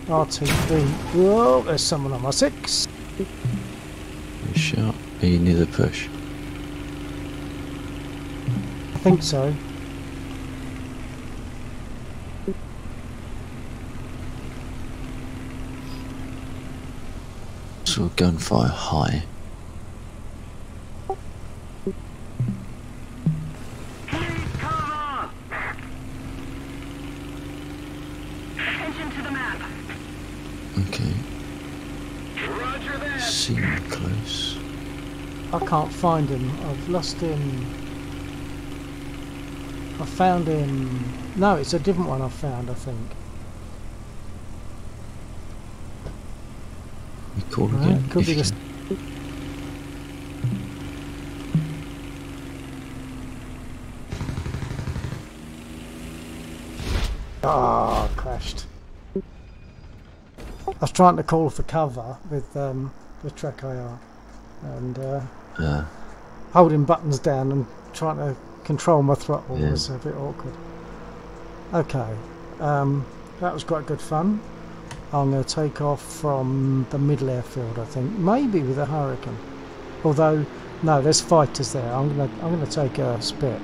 RTB. Whoa, there's someone on my 6. Very sharp. Are you near the push? I think so. Sort of gunfire high. Please cover! Attention to the map. Okay. Roger that. Seem close. I can't find him. I've lost him. I found him. No, it's a different one I found, I think. You call Right, again? could if be you this. can. Ah, crashed. I was trying to call for cover with track IR and holding buttons down and trying to control my throttle was a bit awkward. Okay, that was quite good fun. I'm going to take off from the middle airfield, I think, maybe with a Hurricane. Although, no, there's fighters there. I'm going to take a Spit,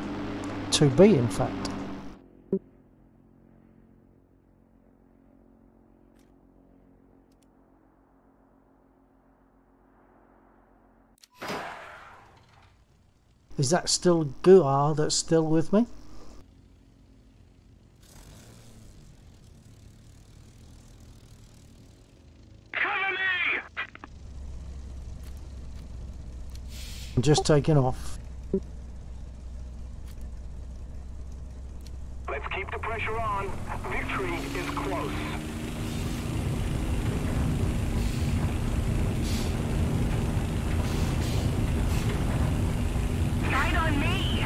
2B in fact. Is that still Guar that's still with me? Cover me! I'm just taking off. Let's keep the pressure on. Victory is close. Sight on me!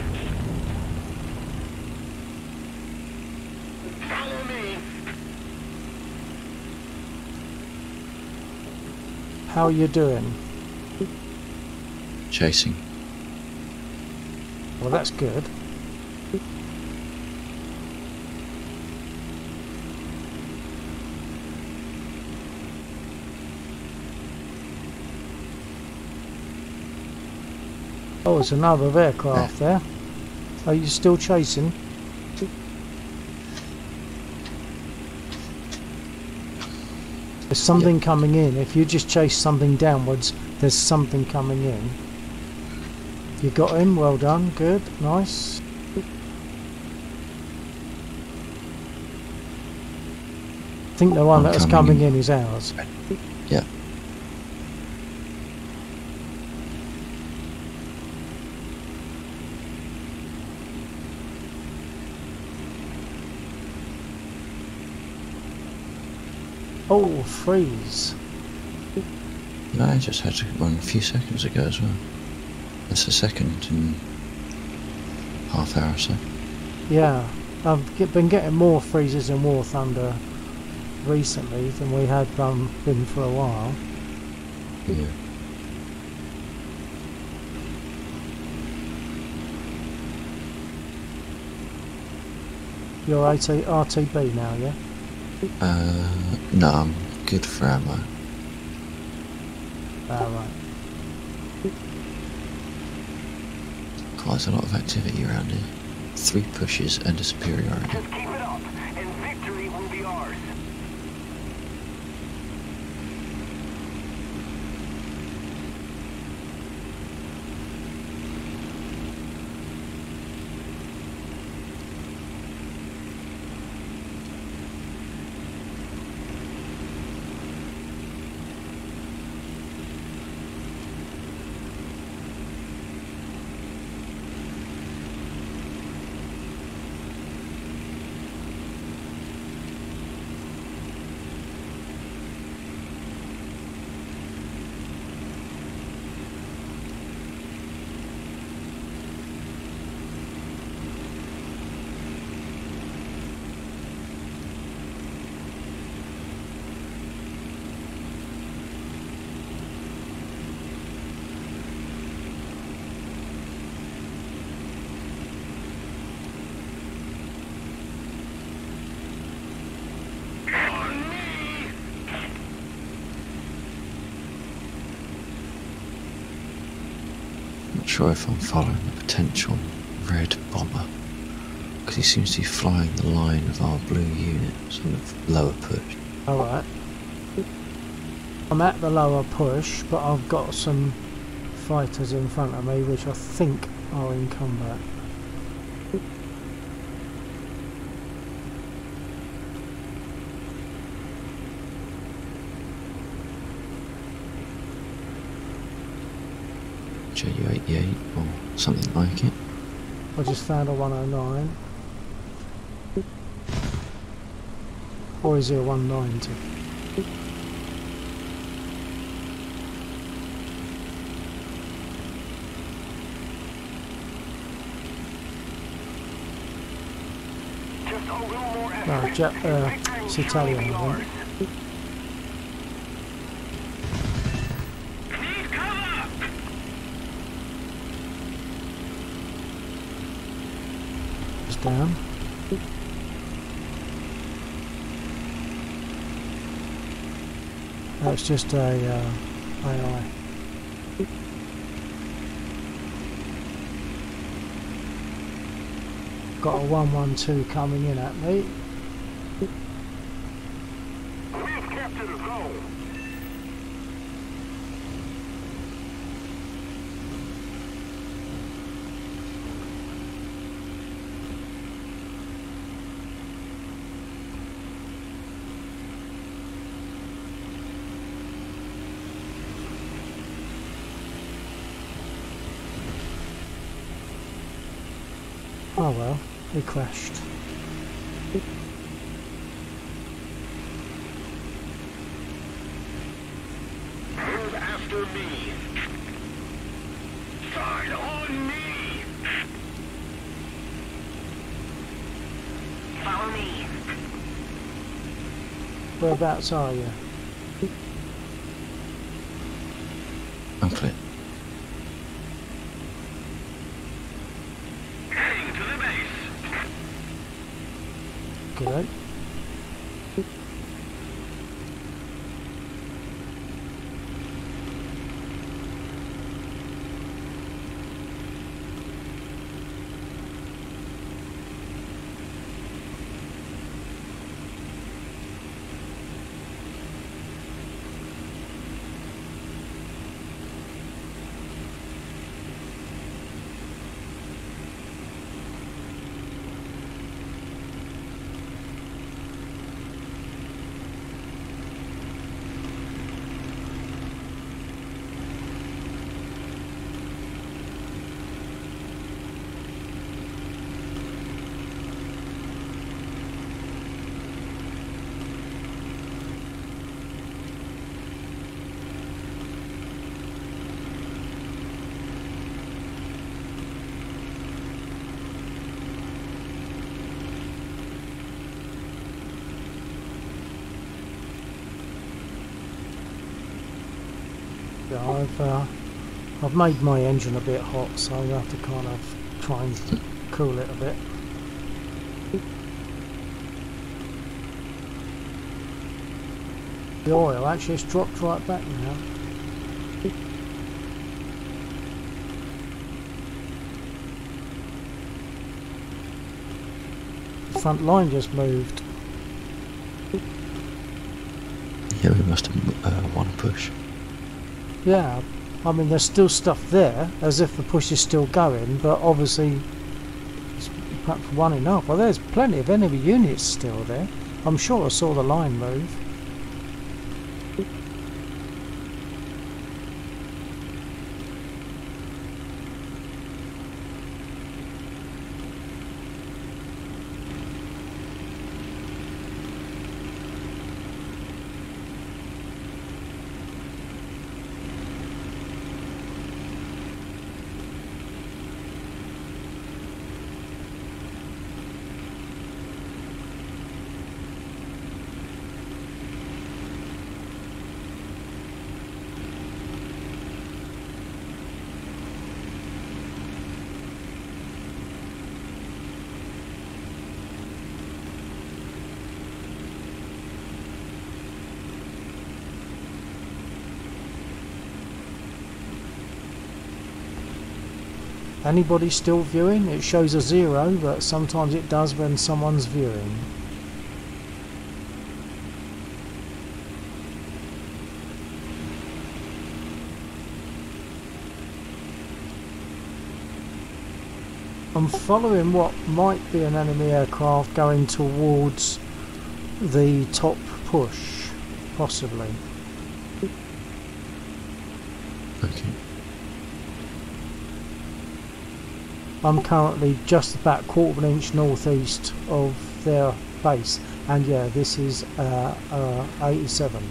Follow me! How are you doing? Chasing. Well, that's good. Oh, there's another aircraft there. Are you still chasing? There's something coming in. If you just chase something downwards, there's something coming in. You got him. Well done. Good. Nice. I think the one that was coming in is ours. Yeah. Oh, freeze. No, I just had one a few seconds ago as well. That's a second in half hour or so. Yeah, I've been getting more freezes and War Thunder recently than we had been for a while. Yeah. You're RTB now, yeah? No, I'm good for ammo. Right. Quite a lot of activity around here. 3 pushes and a superiority. Just keep it up, and victory will be ours. Not sure if I'm following a potential red bomber, because he seems to be flying the line of our blue unit, sort of lower push. Alright. I'm at the lower push, but I've got some fighters in front of me which I think are in combat. JU-88 or something like it. I just found a 109. Or is it a 190? Just a little more effort. No, it's Italian, I think. Need cover! It's down. That's just a AI. Got a 112 coming in at me. We've captured a zone. Oh well, he crashed. Move after me. Sign on me. Follow me. Whereabouts are you? I'm clear. Heading to the base. Good. Yeah, I've made my engine a bit hot, so I have to kind of try and cool it a bit. The oil actually has dropped right back now. The front line just moved. Yeah, we must have won a push. Yeah, I mean there's still stuff there, as if the push is still going, but obviously it's perhaps one enough. Well, there's plenty of enemy units still there. I'm sure I saw the line move. Anybody still viewing? It shows a 0, but sometimes it does when someone's viewing. I'm following what might be an enemy aircraft going towards the top push, possibly. Okay. I'm currently just about 1/4 inch northeast of their base, and yeah, this is 87.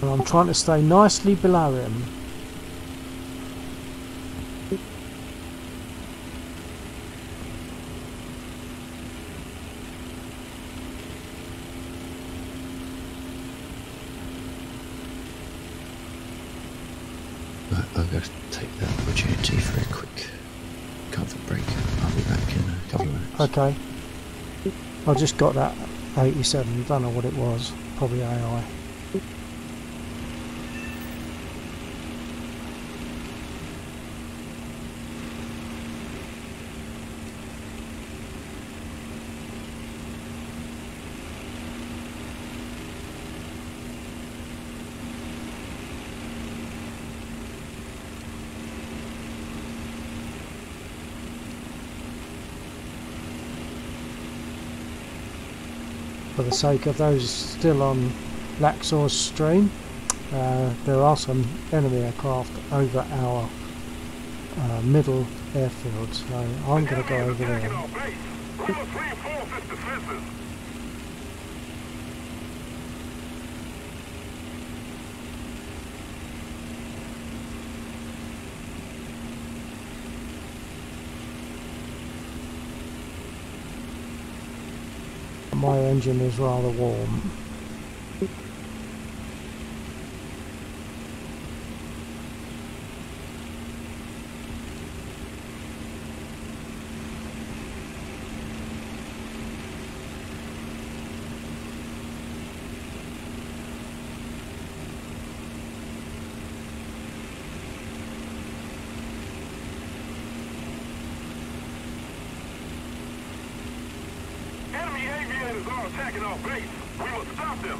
And I'm trying to stay nicely below him. I'm going to take that opportunity for a quick comfort break. I'll be back in a couple of minutes. Okay. I just got that 87, don't know what it was, probably AI. For the sake of those still on Laxor's stream, there are some enemy aircraft over our middle airfield, so I'm going to go over there. We must reinforce its defenses. My engine is rather warm. Enemy aviators are attacking our base. We must stop them.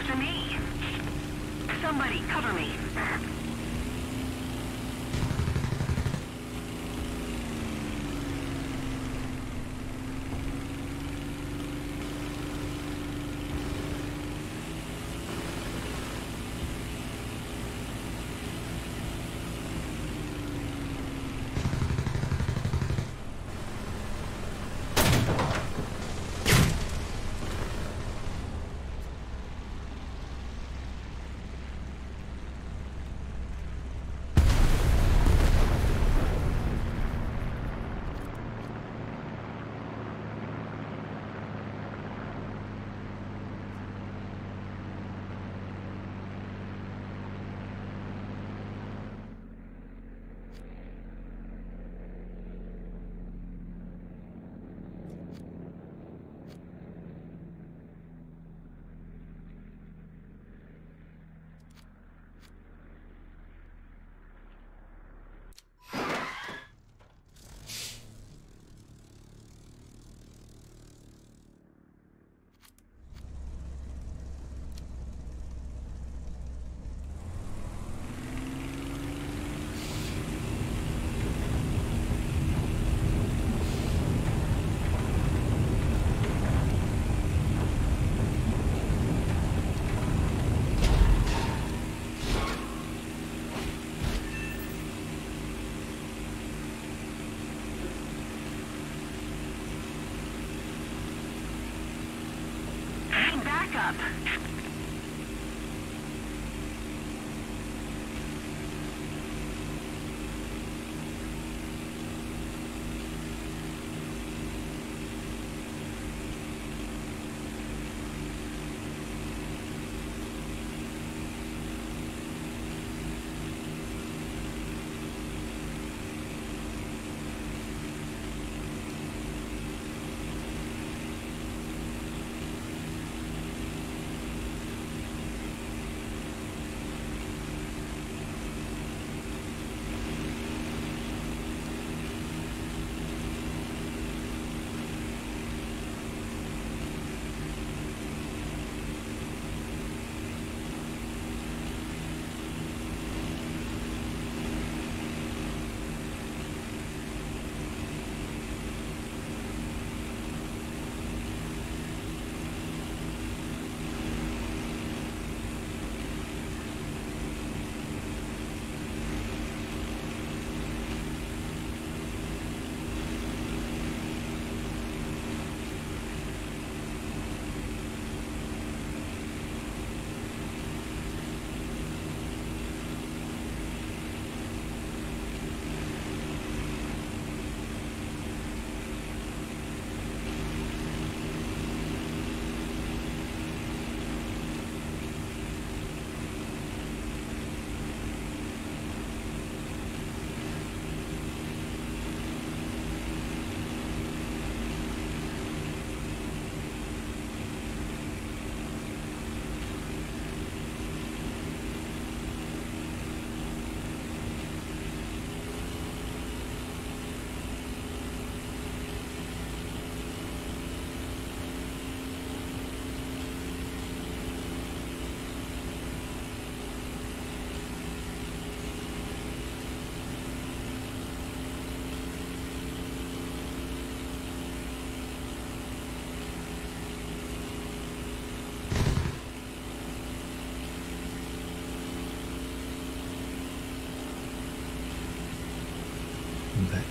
after me. Somebody cover me. Up. I'm back.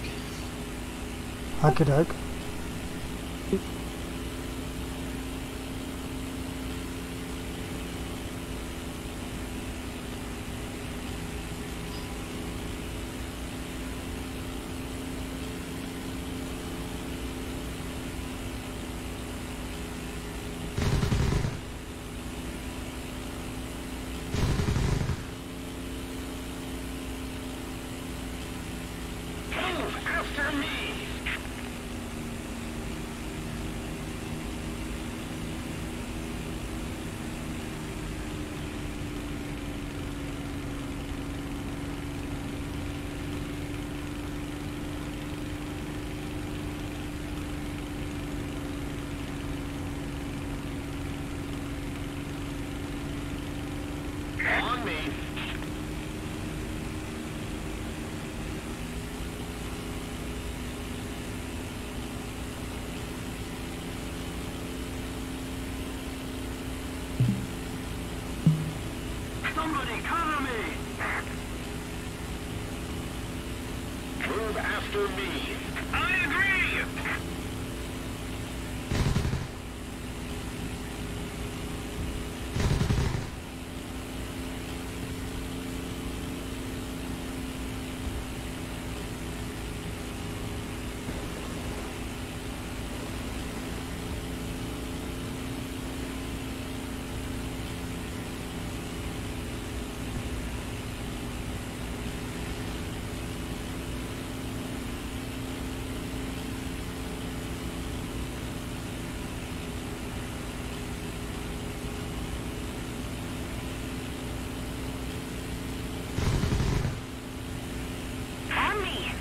Okey-doke. After me! Somebody cover me! Move after me. I agree! On me.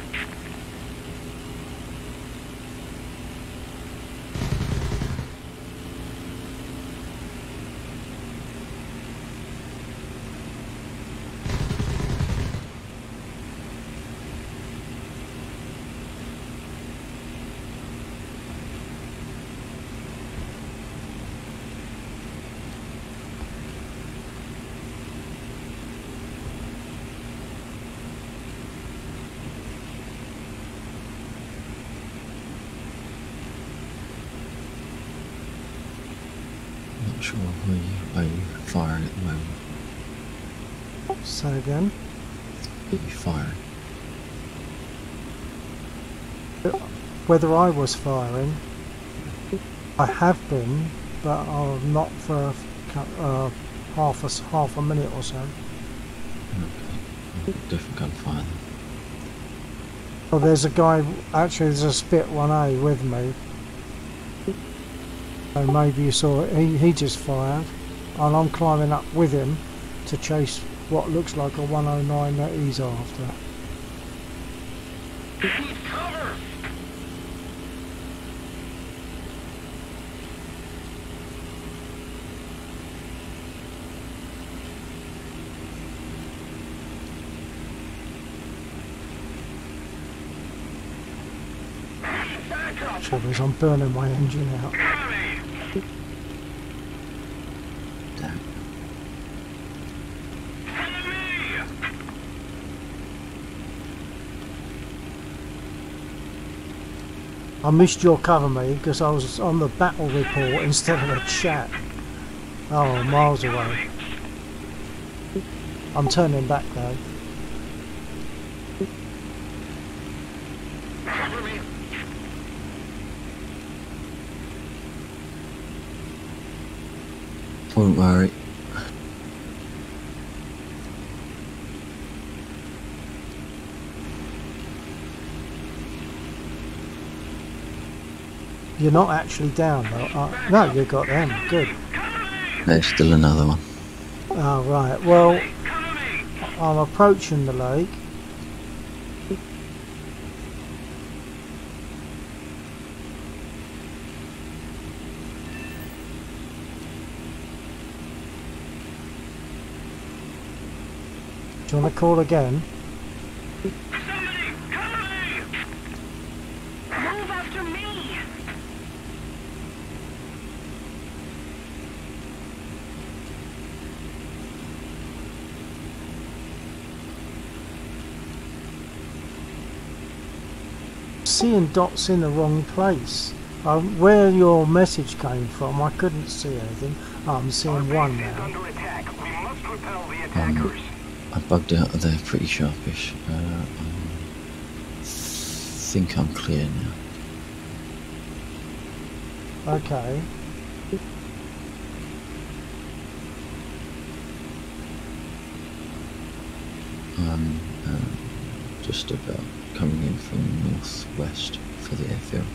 Not sure where you firing at the moment. Say again. Are you firing? Whether I was firing, I have been, but not for half a minute or so. Okay. Different gunfire then. Well, there's a guy. Actually, there's a Spit 1A with me. So maybe you saw it. He just fired, and I'm climbing up with him to chase what looks like a 109 that he's after. Need cover! Back up! Trouble is, I'm burning my engine out. Cover me! Damn. Cover me! I missed your cover me because I was on the battle report instead of a chat. Oh, miles away. I'm turning back though. Cover me! Won't worry. You're not actually down though. No, you got them. Good. There's still another one. Oh, right. Well, Cover me! I'm approaching the lake. Do you want to call again? Somebody cover me! Move after me. Seeing dots in the wrong place. Where your message came from, I couldn't see anything. Oh, I'm seeing one Base is now. under attack. We must repel the attackers. I bugged out of there pretty sharpish. I think I'm clear now. Okay. I'm just about coming in from northwest for the airfield.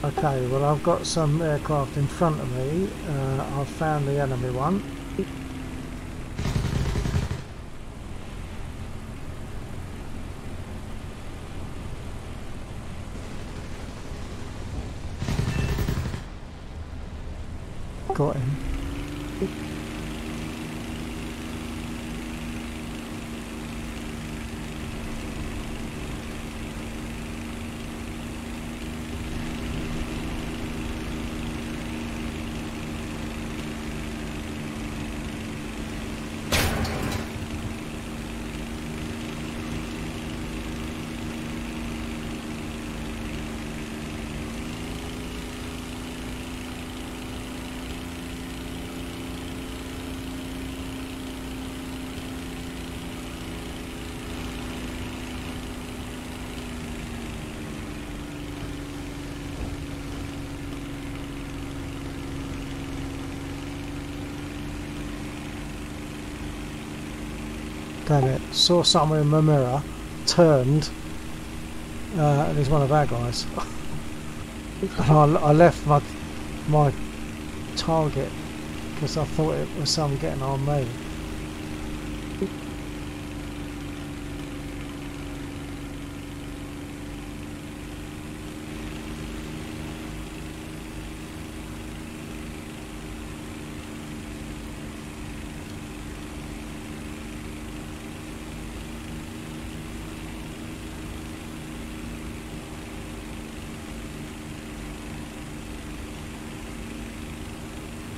Okay, well I've got some aircraft in front of me. I've found the enemy one. Got him. Damn it. Saw someone in my mirror, turned, and he's one of our guys. And I left my target because I thought it was someone getting on me.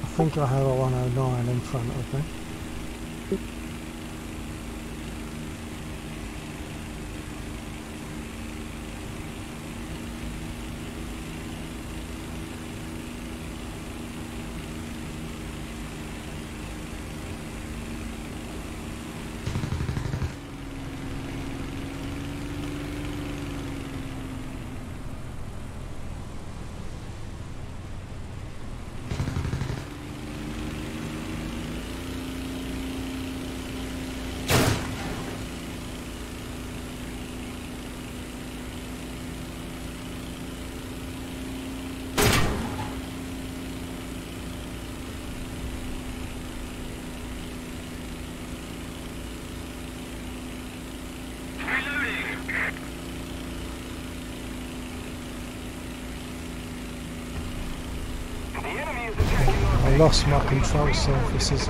I think I have a 109 in front of me. I lost my control surfaces.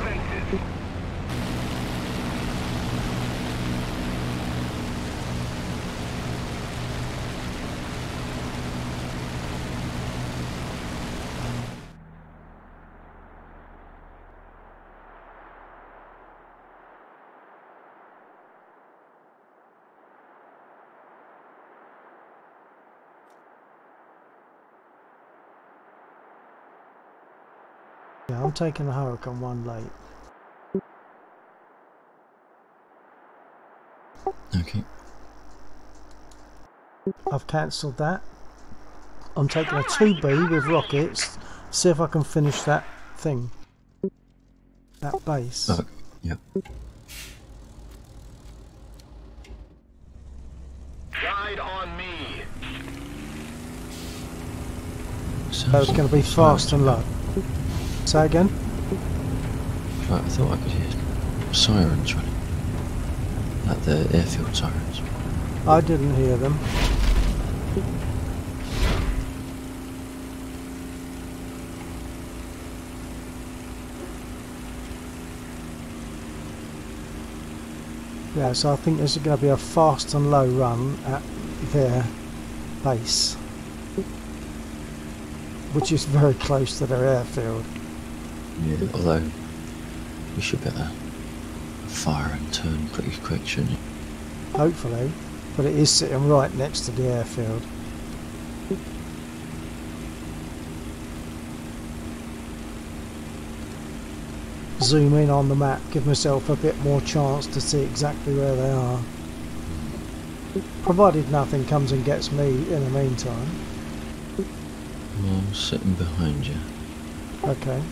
Yeah, I'm taking the Hurricane 1 late. Okay. I've cancelled that. I'm taking a 2B with rockets. See if I can finish that thing. That base. Oh, yep. Guide on me. So it's going to be fast and low. Say again? Right, I thought I could hear sirens running. Like the airfield sirens. I didn't hear them. Yeah, so I think there's going to be a fast and low run at their base, which is very close to their airfield. Yeah, although we should be able to fire and turn pretty quick, shouldn't it? Hopefully, but it is sitting right next to the airfield. Zoom in on the map, give myself a bit more chance to see exactly where they are. Provided nothing comes and gets me in the meantime. Well, I'm sitting behind you. Okay.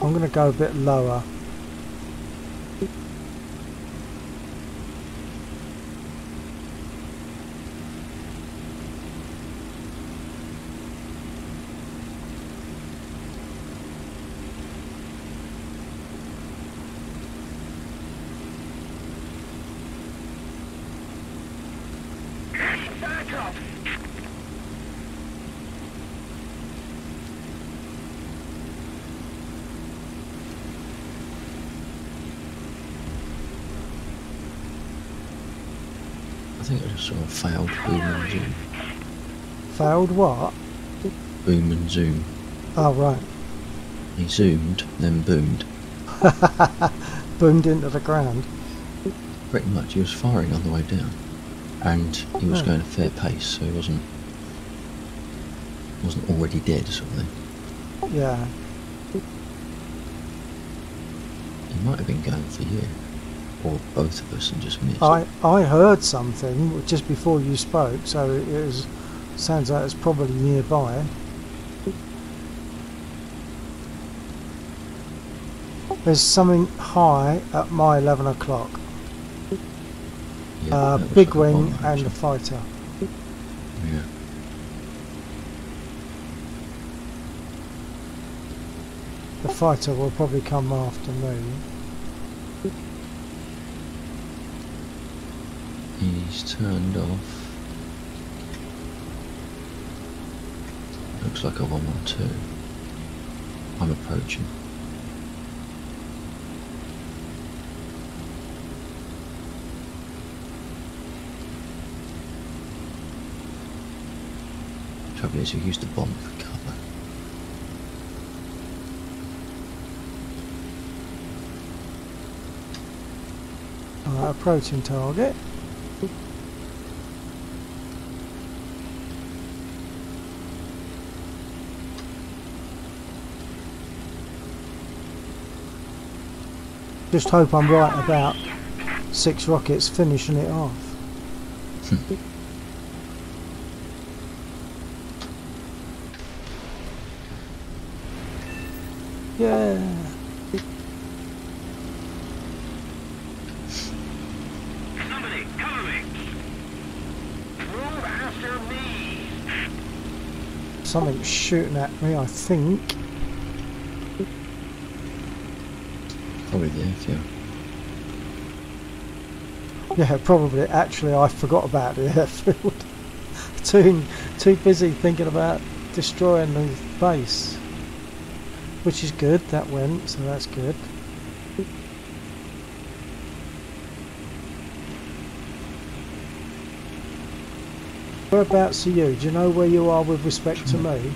I'm going to go a bit lower. Back up. I think I just saw a failed boom and zoom. Failed what? Boom and zoom. Oh, right. He zoomed, then boomed. Boomed into the ground. Pretty much, he was firing on the way down. And he was going at a fair pace, so he wasn't already dead, sort of thing. Yeah. He might have been going for you. Or both of us and just missed. I heard something just before you spoke, so it was, sounds like it's probably nearby. There's something high at my 11 o'clock. Yeah, that looks Big like a wing bomber, and a actually. fighter. Yeah. The fighter will probably come after me. He's turned off. Looks like a 112. I'm approaching. Trouble is, you used the bomb for cover. Approaching target. Just hope I'm right about 6 rockets finishing it off. Yeah. Somebody, cover me! Move after me! Something's shooting at me, I think. Probably the airfield. Yeah, probably. Actually, I forgot about the airfield. too busy thinking about destroying the base. Which is good, that went, so that's good. Whereabouts are you? Do you know where you are with respect to me?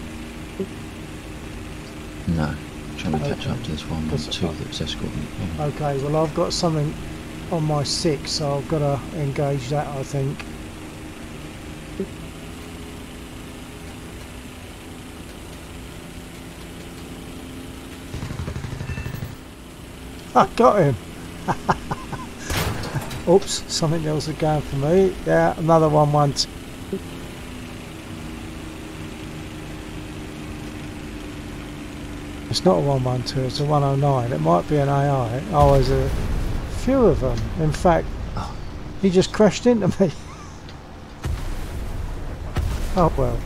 No. Trying to catch Okay. up to this 112 that's escorting the bomb. Okay, well I've got something on my 6, so I've got to engage that, I think. I got him! Oops, something else is going for me. Yeah, another 112. It's not a 112, it's a 109. It might be an AI. Oh, there's a few of them. In fact, Oh, he just crashed into me. Oh well.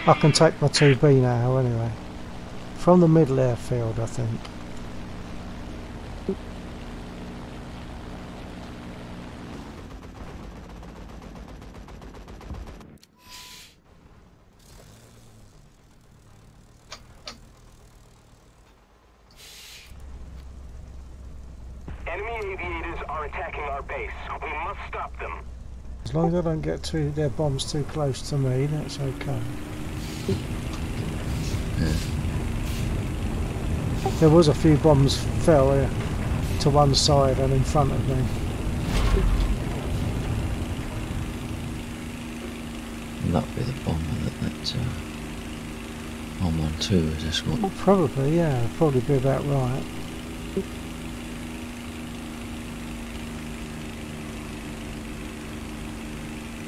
I can take my 2B now anyway. From the middle airfield, I think. Enemy aviators are attacking our base. We must stop them. As long as I don't get their bombs too close to me, that's okay. yeah. There was a few bombs fell here to one side and in front of me. That'll be the bomber that 112 is escorting. Probably, yeah, probably be about right.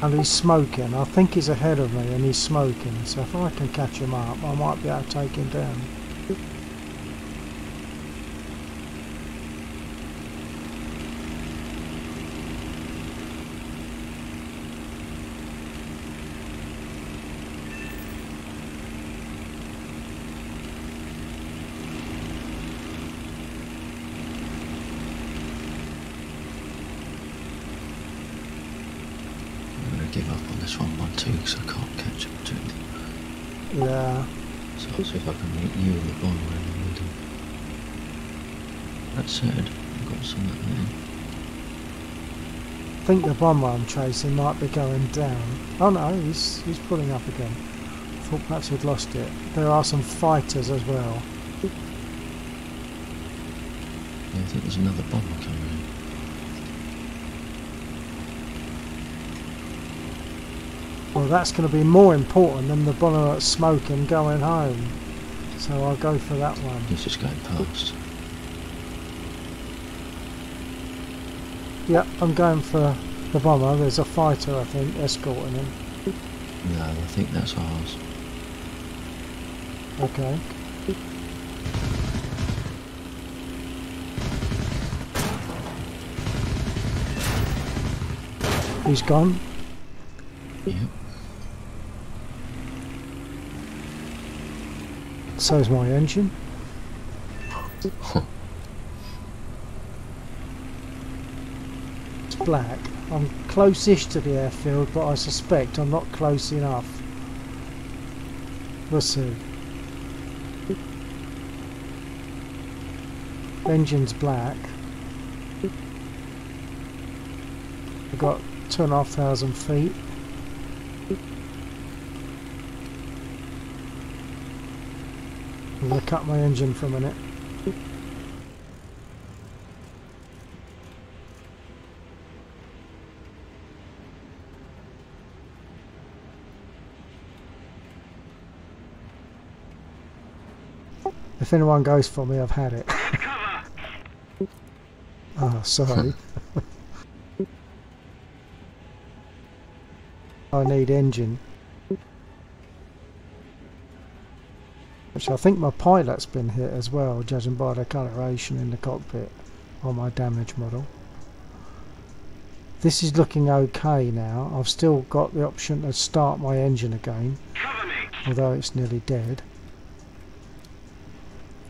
And he's smoking. I think he's ahead of me and he's smoking. So if I can catch him up, I might be able to take him down. I'm going to give up on this 112 because I can't catch up to him. Yeah. So I'll see if I can meet you and the bomber in the middle. That said, I've got some at there. I think the bomber I'm chasing might be going down. Oh no, he's pulling up again. I thought perhaps we'd lost it. There are some fighters as well. Yeah, I think there's another bomber coming in. Well, Well, that's going to be more important than the bomber that's smoking going home. So I'll go for that one. He's just going past. Yep, I'm going for the bomber. There's a fighter, I think, escorting him. No, I think that's ours. Okay. He's gone. Yep. So's my engine. It's black. I'm close-ish to the airfield, but I suspect I'm not close enough. We'll see. Engine's black. I've got 2,500 feet. I'm going to cut my engine for a minute. If anyone goes for me, I've had it. Oh, sorry. I need engine. Which I think my pilot's been hit as well, judging by the coloration in the cockpit on my damage model. This is looking okay now. I've still got the option to start my engine again, although it's nearly dead.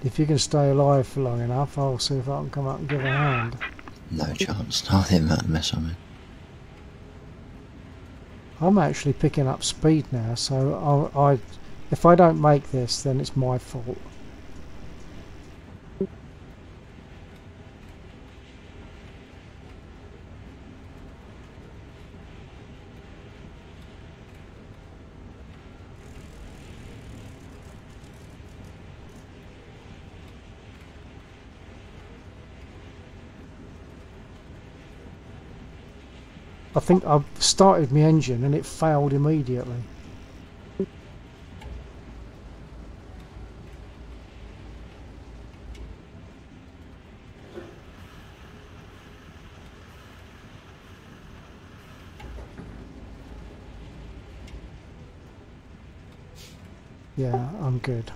If you can stay alive for long enough, I'll see if I can come up and give a hand. No chance. Not the amount of mess I'm in. I'm actually picking up speed now, so if I don't make this, then it's my fault. I think I've started my engine and it failed immediately. Yeah, I'm good.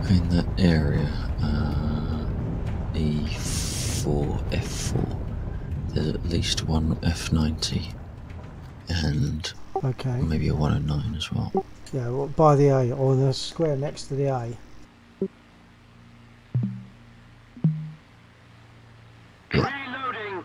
In that area, E4, F4, there's at least one F90 and Okay. maybe a 109 as well. Yeah, well, by the A, or the square next to the A. Reloading.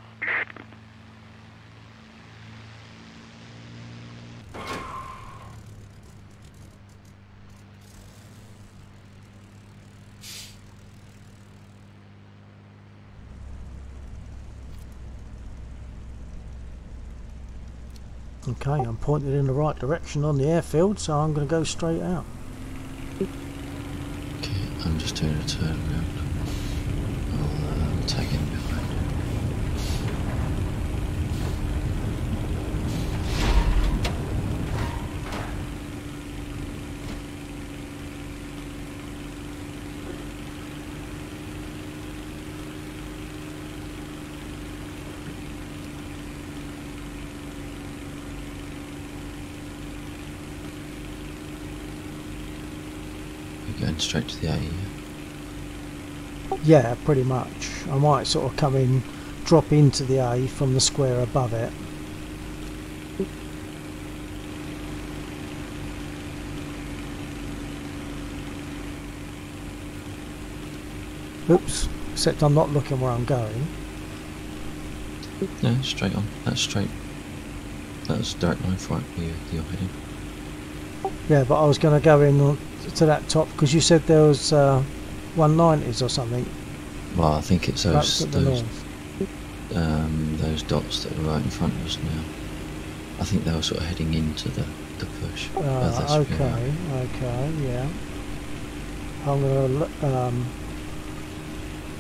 Okay, I'm pointed in the right direction on the airfield, so I'm going to go straight out. Okay, I'm just doing a turn around. I'll tag in behind. We're going straight to the A. Yeah, pretty much. I might sort of come in, drop into the A from the square above it. Oops, except I'm not looking where I'm going. No, straight on. That's straight. That's direct line for it. You're heading. Yeah, but I was going to go in to that top because you said there was 190s or something. Well, I think it's That's those at the north. those dots that are right in front of us now. I think they were sort of heading into the the push. That's okay, yeah. I'm gonna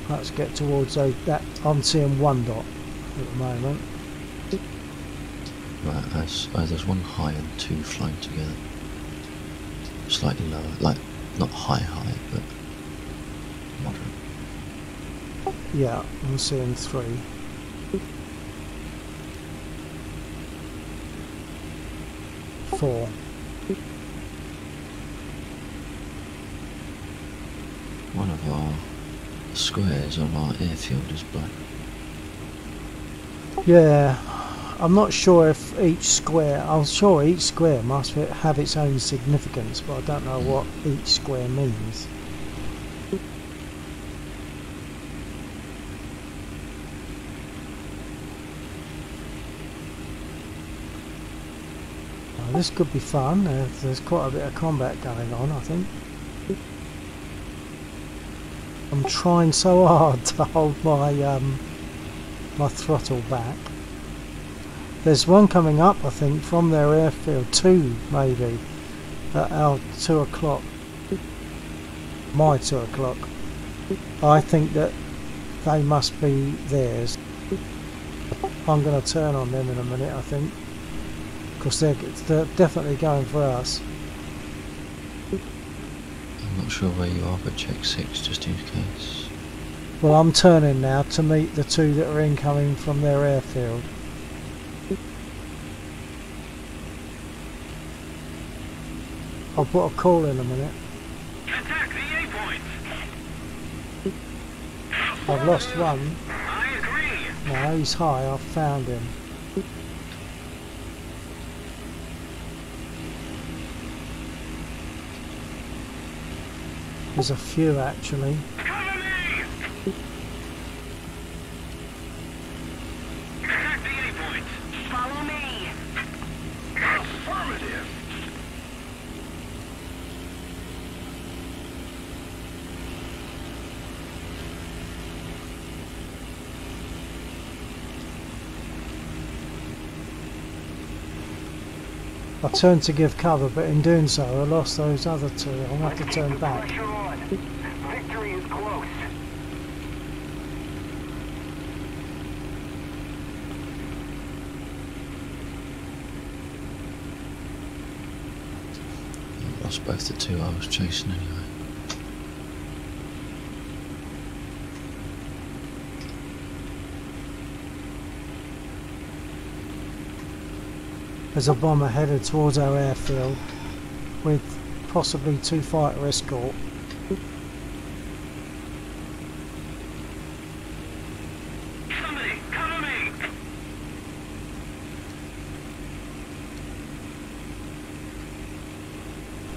let's get towards that. I'm seeing one dot at the moment. Right, there's one high and two flying together. Slightly lower, like not high, but moderate. Yeah, I'm seeing 3. Four. One of our squares on our airfield is black. Yeah, I'm not sure if each square. I'm sure each square must have its own significance, but I don't know what each square means. This could be fun. There's quite a bit of combat going on, I think. I'm trying so hard to hold my my throttle back. There's one coming up, I think, from their airfield. 2 maybe at our 2 o'clock. My 2 o'clock. I think that they must be theirs. I'm going to turn on them in a minute, I think. Because they're definitely going for us. I'm not sure where you are, but check 6 just in case. Well, I'm turning now to meet the 2 that are incoming from their airfield. I'll put a call in a minute. Attack the A point. I've lost one. I agree. No, he's high. I've found him. There's a few actually. Cover me. Attack the A point. Follow me. Affirmative. I turned to give cover, but in doing so I lost those other 2. I'll have to turn back. Pressure on. Victory is close. I lost both the 2 I was chasing anyway. There's a bomber headed towards our airfield with possibly 2 fighter escort. Somebody, cover me.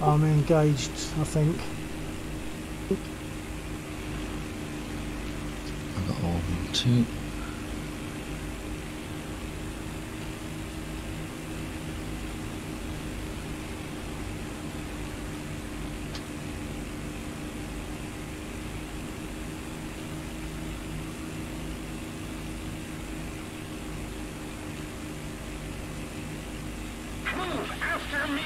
I'm engaged, I think. I've got all of them 2. Move after me.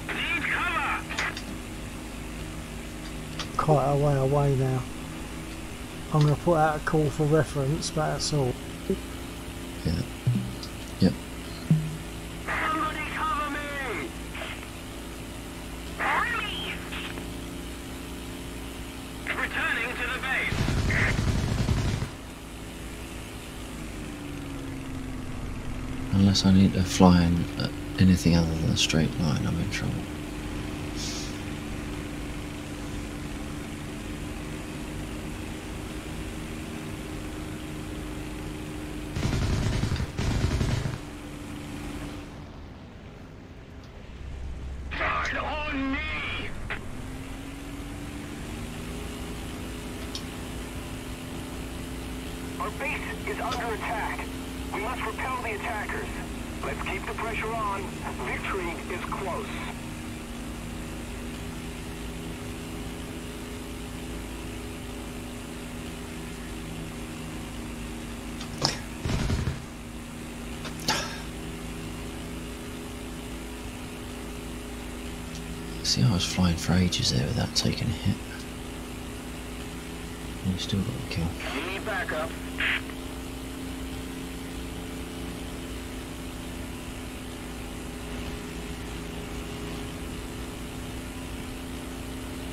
Need cover. Quite a way away now. I'm going to put out a call for reference, but that's all. Yeah. Yep. Somebody cover me. On me. Returning to the base. Unless I need to fly in anything other than a straight line, I'm in trouble. Guard on me. Our base is under attack. We must repel the attackers. Let's keep the pressure on. Victory is close. See, I was flying for ages there without taking a hit. And you still got the kill. We need backup.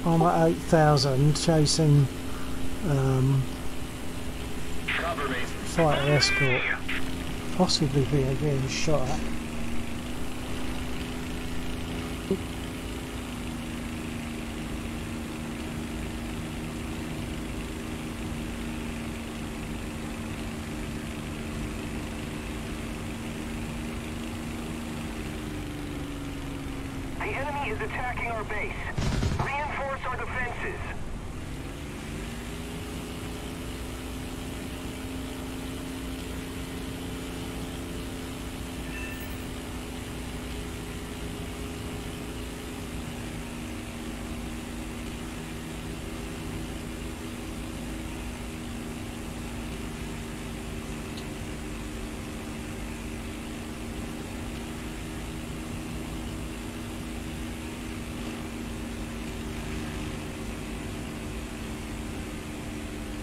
I'm at 8,000 chasing Cover me. fighter escort, possibly being shot at. The enemy is attacking our base. Reinforce our defenses.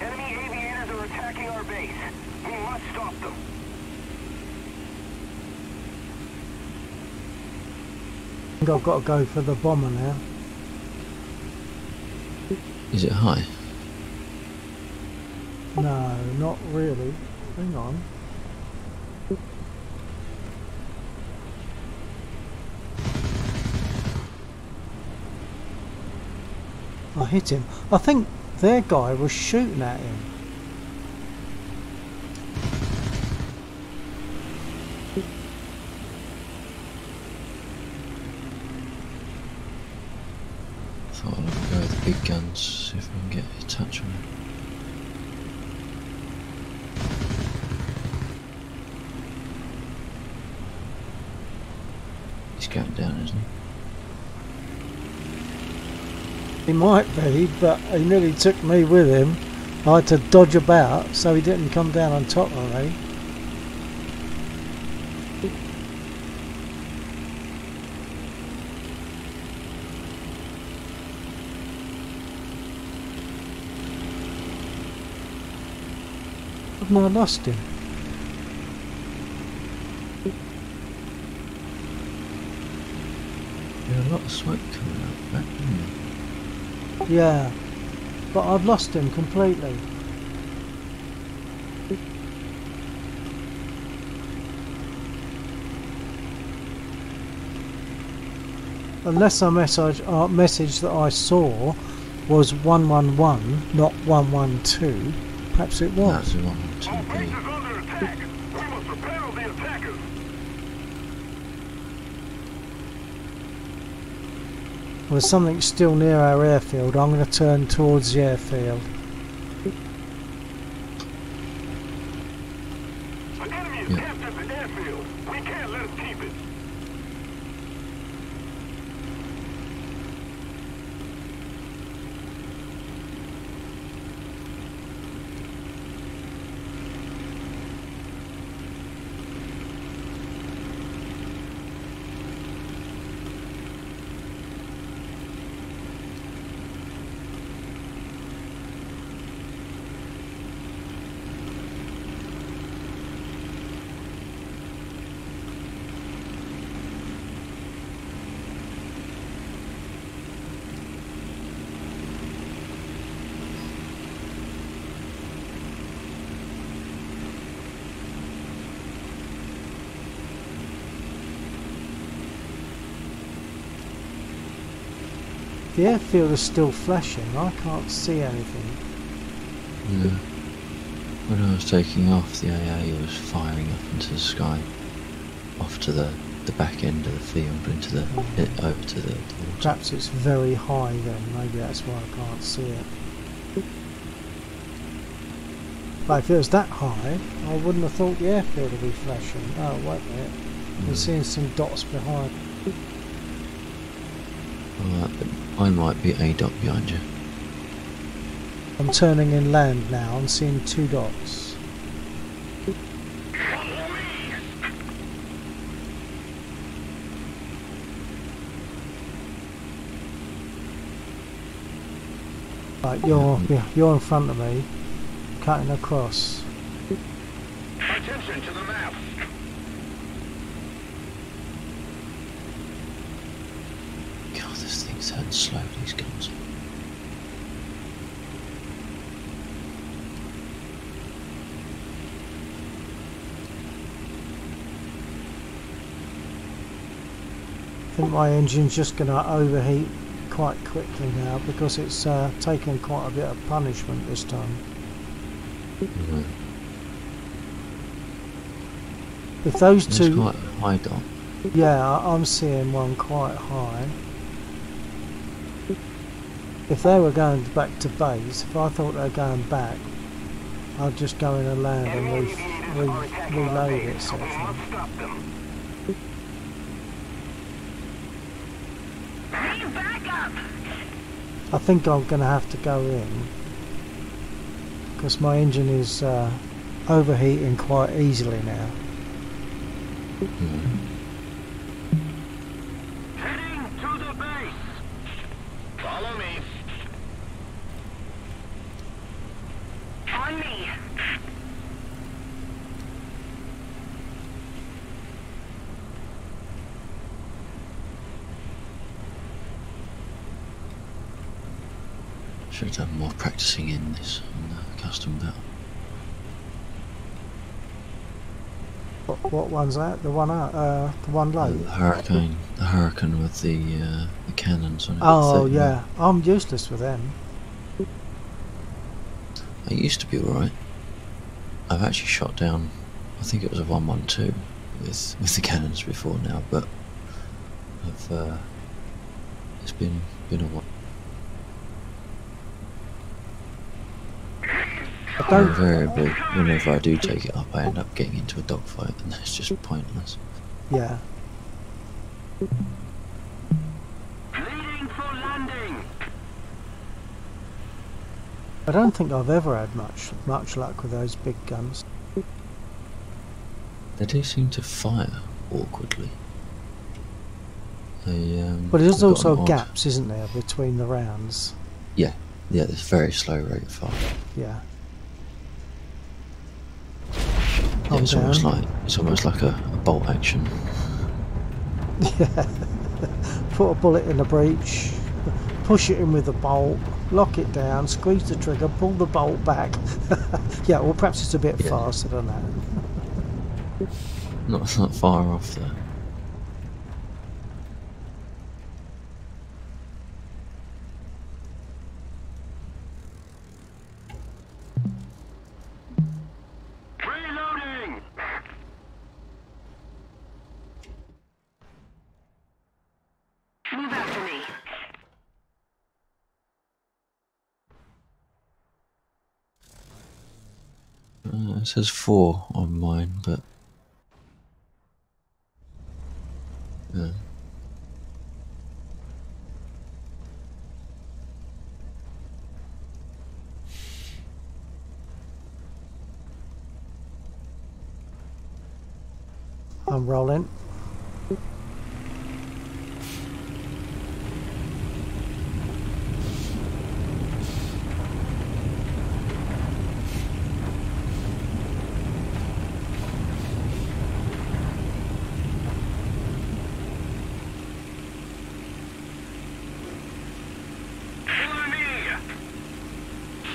Enemy aviators are attacking our base. We must stop them. I think I've got to go for the bomber now. Is it high? No, not really. Hang on. I hit him. I think their guy was shooting at him. Thought I'd go with the big guns, see if I can get a touch on it. He's going down, isn't he? He might be, but he nearly took me with him. I had to dodge about so he didn't come down on top of me. Haven't I lost him? There's a lot of smoke coming out back, isn't there? Yeah, but I've lost him completely. Unless our message that I saw was 111, not 112. Perhaps it was. That's the one, Our base 2B. is under attack. We must repel the attackers. There's something still near our airfield. I'm going to turn towards the airfield. The enemy has captured the airfield. We can't let them keep it. The airfield is still flashing. I can't see anything. Yeah. When I was taking off, the AA was firing up into the sky, off to the back end of the field, into the over to the water. Perhaps it's very high then. Maybe that's why I can't see it. But if it was that high, I wouldn't have thought the airfield would be flashing. Oh, wait a minute. I'm seeing some dots behind. I might be a dot behind you. I'm turning inland now. I'm seeing 2 dots. Right, you're in front of me, cutting across. Attention to the map. God, this thing's heading slow, these guns. I think my engine's just going to overheat quite quickly now because it's taken quite a bit of punishment this time. Mm-hmm. If those There's two, quite a high dot. yeah, I'm seeing one quite high. If they were going back to base, if I thought they were going back, I'd just go in and land and reload it, sort of thing. Stop them. Need backup. I think I'm going to have to go in because my engine is overheating quite easily now. Mm. Heading to the base. Follow me. On me. Should have done more practicing in this on the custom battle. What one's that? The one out? The one low? The Hurricane with the cannons on it. Oh 30 yeah, I'm useless with them. It used to be alright. I've actually shot down, I think it was a 112 with the cannons before now, but it's been a while. I don't. Invariably, whenever I do take it up, I end up getting into a dogfight, and that's just pointless. Yeah. Leading for landing. I don't think I've ever had much luck with those big guns. They do seem to fire awkwardly. But there's they've got also an odd- gaps, isn't there, between the rounds? Yeah, there's very slow rate of fire. Yeah. Yeah, I'm down. it's almost like a bolt action. Yeah. Put a bullet in the breech, push it in with the bolt, lock it down, squeeze the trigger, pull the bolt back. Yeah, well perhaps it's a bit faster than that. Not far off there. Reloading. Move after me. It says 4 on mine, but yeah. I'm rolling. Follow me.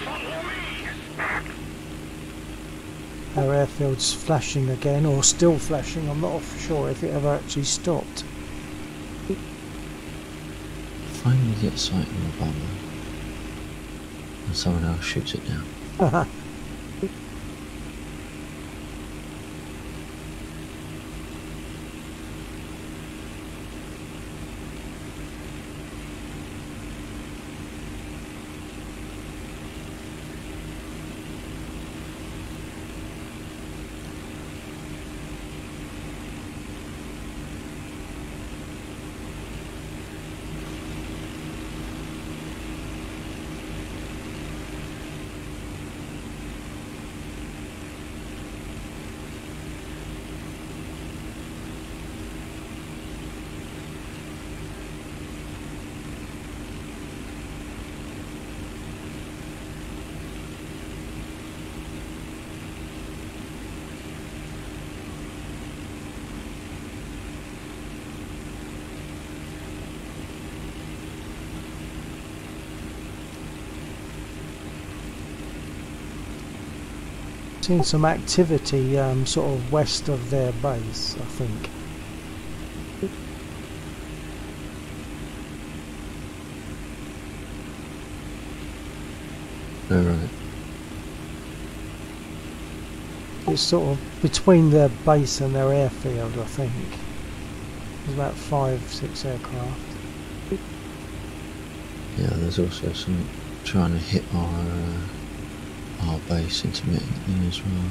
Follow me. Our airfield's flashing again, or still flashing. I'm not sure if it ever actually stopped. Finally get sight of a bomber, and someone else shoots it down. Seen some activity sort of west of their base, I think. Oh, right. It's sort of between their base and their airfield, I think. There's about 5-6 aircraft. Yeah, there's also some trying to hit our base intermittently as well.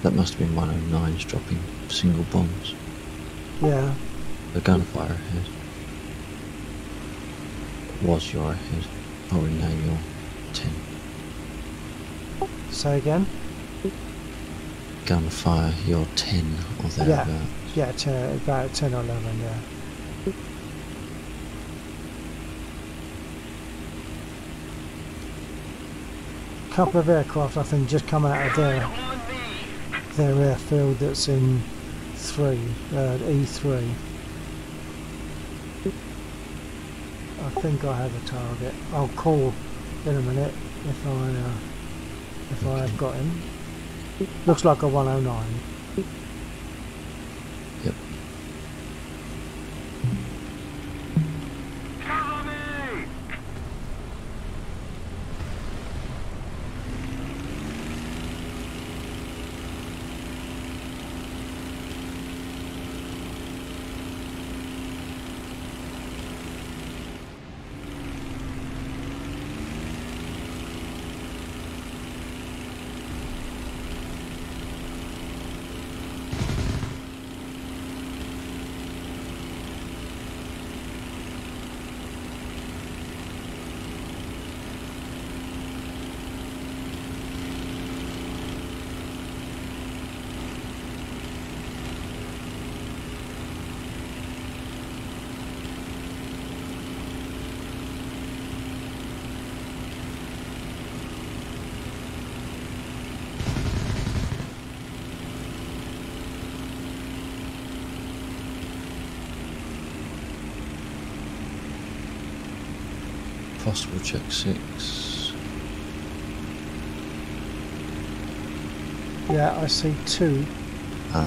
That must have been 109's dropping single bombs. Yeah. The gunfire ahead. Was your ahead. Probably now you're 10. Say again? Gunfire, you're 10 or thereabouts. Yeah, about 10 or 11, yeah. Couple of aircraft, I think, just come out of their airfield that's in E3. I think I have a target. I'll call in a minute if I have got him. Looks like a 109. Yep. Cover me! Possible check 6. Yeah, I see 2.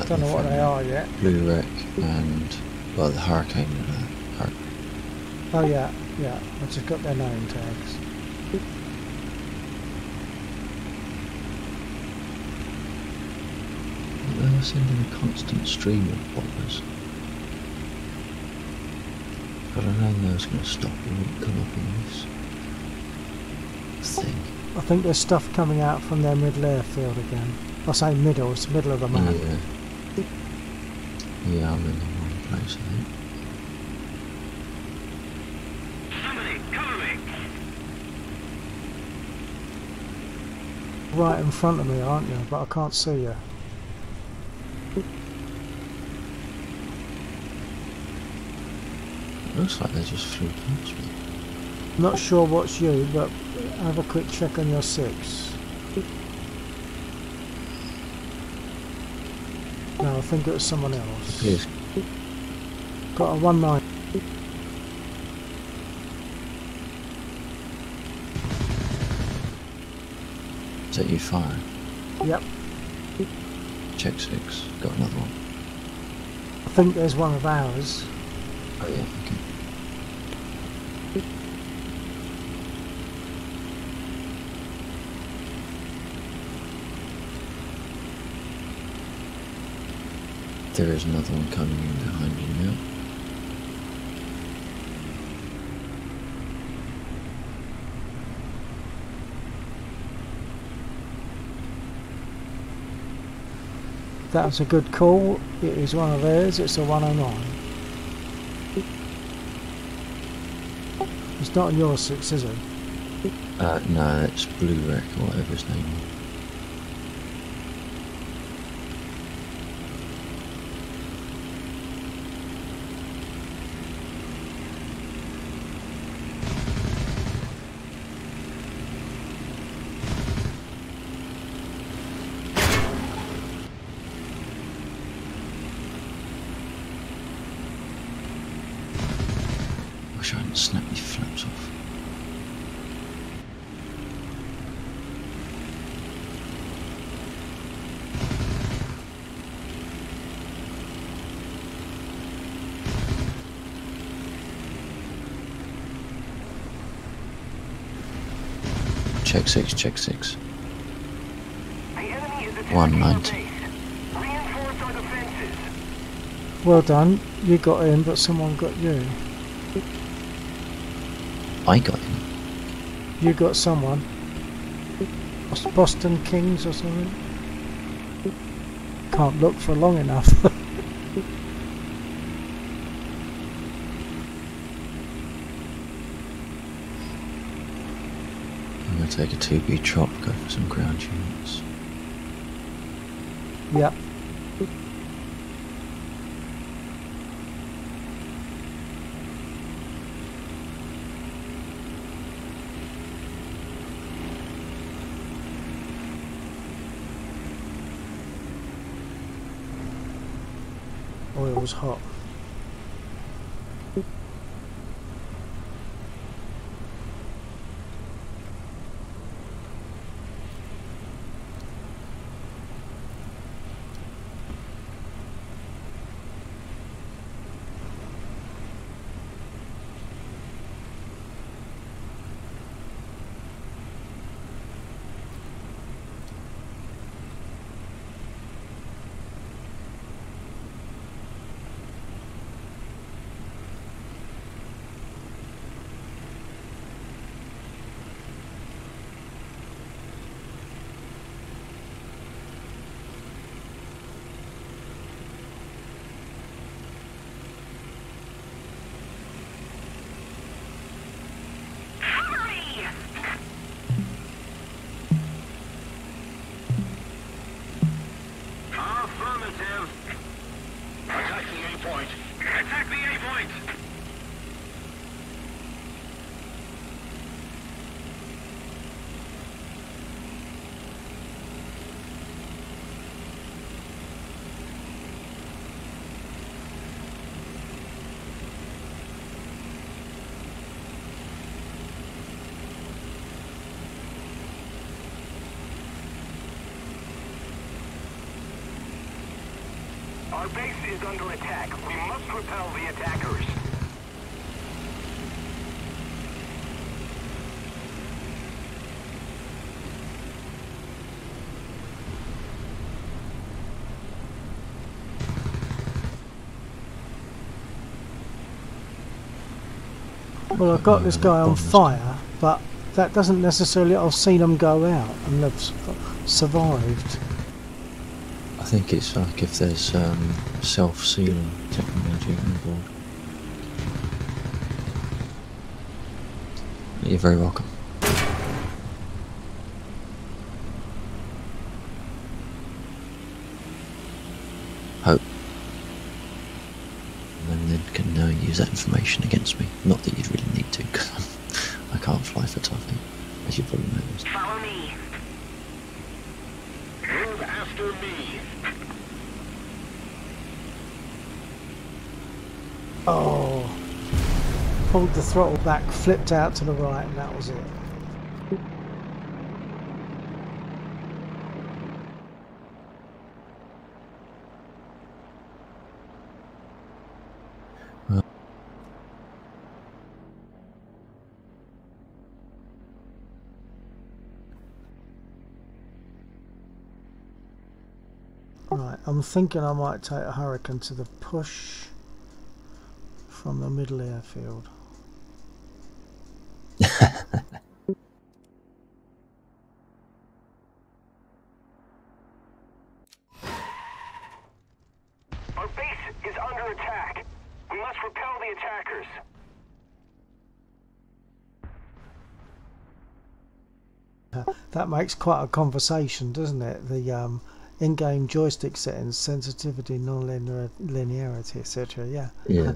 Don't know what they are yet. Blue Wreck and, well, the Hurricane. Oh yeah, I just got their name tags. They were sending a constant stream of bombers. But I know those going to stop and wouldn't come up in this thing. I think there's stuff coming out from their middle airfield again. I say middle, it's the middle of the map. Yeah, I'm in the wrong place, I think. Somebody, cover me! Right in front of me, aren't you? But I can't see you. Looks like they just flew past me. Not sure what's you, but have a quick check on your 6. No, I think it was someone else. Yes. Got a 19. Is that you firing? Yep. Check 6. Got another one. I think there's one of ours. Oh yeah, okay. There is another one coming in behind you now. That was a good call. It is one of theirs. It's a 109. It's not on your 6, is it? No, it's Blue Wreck or whatever his name is. Wish I hadn't snapped these flaps off. Check 6, check 6. The enemy is attacking 190. our base. Reinforce our defenses. Well done. You got in, but someone got you. I got him. You got someone. Boston Kings or something. Can't look for long enough. I'm going to take a 2B chop, go for some ground units. Yep. Oil's hot. Affirmative. Attack the A point. Attack the A point. Our base is under attack. We must repel the attackers. Well, I've got this guy on fire, but that doesn't necessarily. I've seen them go out and they've survived. I think it's like if there's self-sealing technology on board. You're very welcome. Hope. And then can use that information against me. Not that you'd really need to, because I can't fly for Tuffy, as you probably noticed. Follow me. Move after me. Oh, pulled the throttle back, flipped out to the right, and that was it. Right, I'm thinking I might take a Hurricane to the push from the middle airfield. Our base is under attack. We must repel the attackers. That makes quite a conversation, doesn't it? The in-game joystick settings, sensitivity, non-linearity, etc. Yeah. Yeah.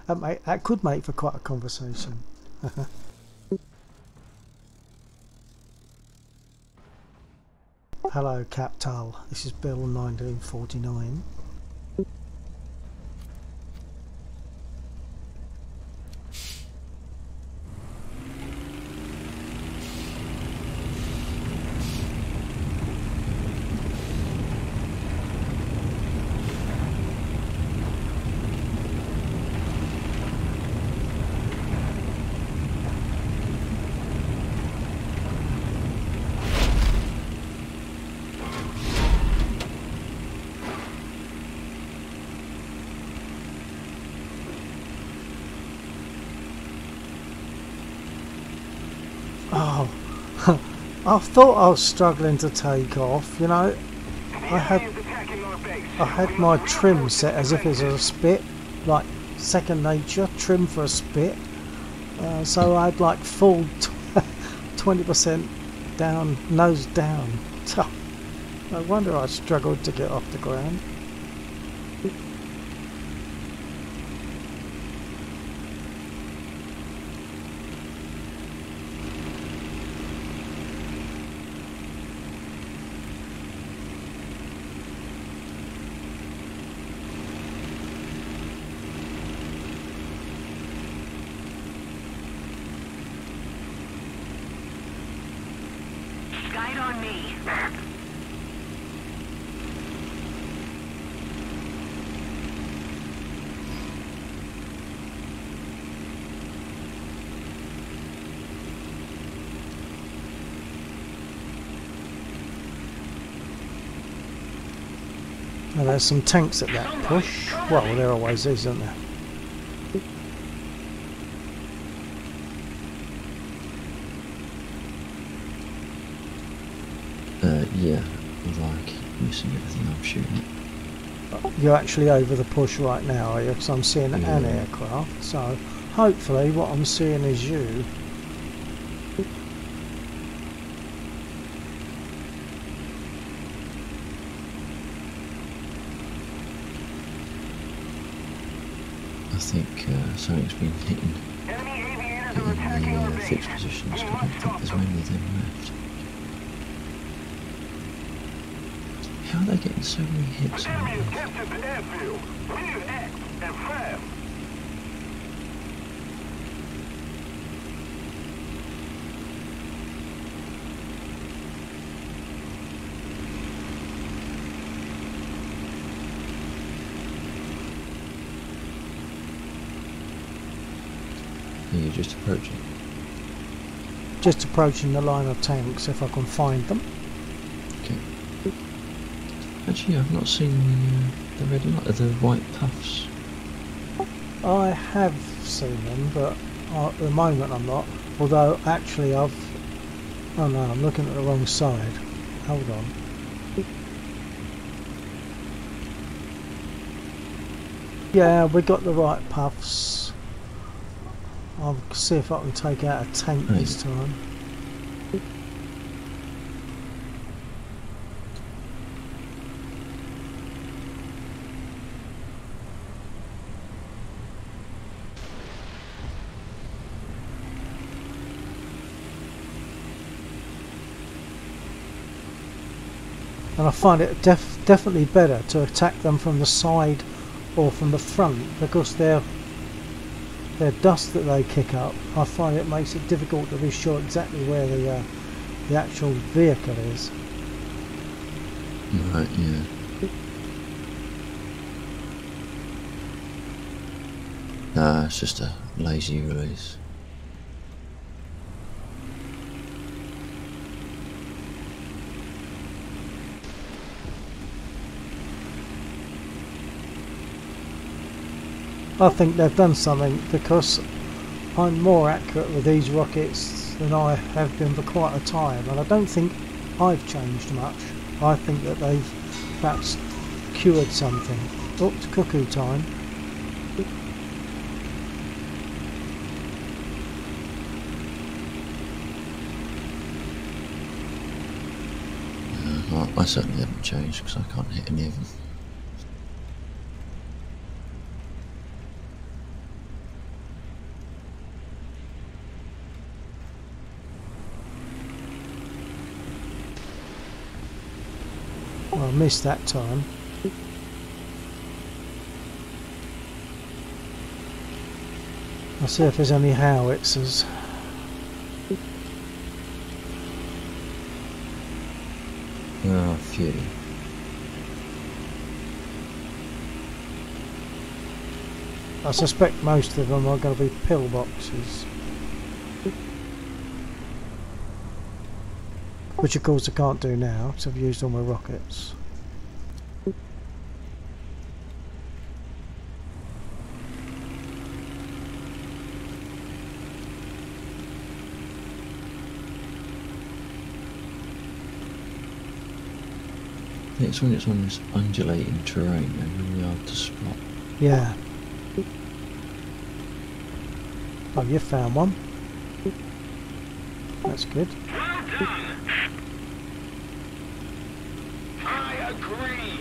That could make for quite a conversation. Hello, Captal. This is Bill1949. Oh, I thought I was struggling to take off. You know, The I had enemy is attacking our base. I had We my must trim reinforce set the as if it was a defenses. spit, like second nature, trim for a spit. So I had like full 20% down, nose down. No wonder I struggled to get off the ground. Guide on me. And there's some tanks at that push. Well, there always is, isn't there? Yeah, although I keep missing everything I'm shooting at. You're actually over the push right now, are you? Because I'm seeing an Yeah. aircraft. So hopefully what I'm seeing is you. I think something's been hitting Enemy aviators are attacking our the base. fixed positions, We because I don't must think stop there's them. many of them left. How are they getting so many hits The on enemy has me? captured the airfield. We need to act and fast. Are you just approaching? Just approaching the line of tanks if I can find them. Okay. Actually, I've not seen the red light, the white puffs. I have seen them, but at the moment I'm not. Although actually I've... Oh no, I'm looking at the wrong side. Hold on. Yeah, we got the right puffs. I'll see if I can take out a tank this time. And I find it definitely better to attack them from the side or from the front, because their dust that they kick up, I find it makes it difficult to be sure exactly where the actual vehicle is. Right, yeah. Nah, it's just a lazy release. I think they've done something, because I'm more accurate with these rockets than I have been for quite a time, and I don't think I've changed much. I think that they've perhaps cured something. Oh, it's cuckoo time. I certainly haven't changed because I can't hit any of them. Well, I missed that time. I'll see if there's any howitzers. There are a few. I suspect most of them are going to be pillboxes. Which of course I can't do now, because I've used all my rockets. It's when it's on this undulating terrain, they're really hard to spot. Yeah. Oh, you found one. That's good. Well done! I agree!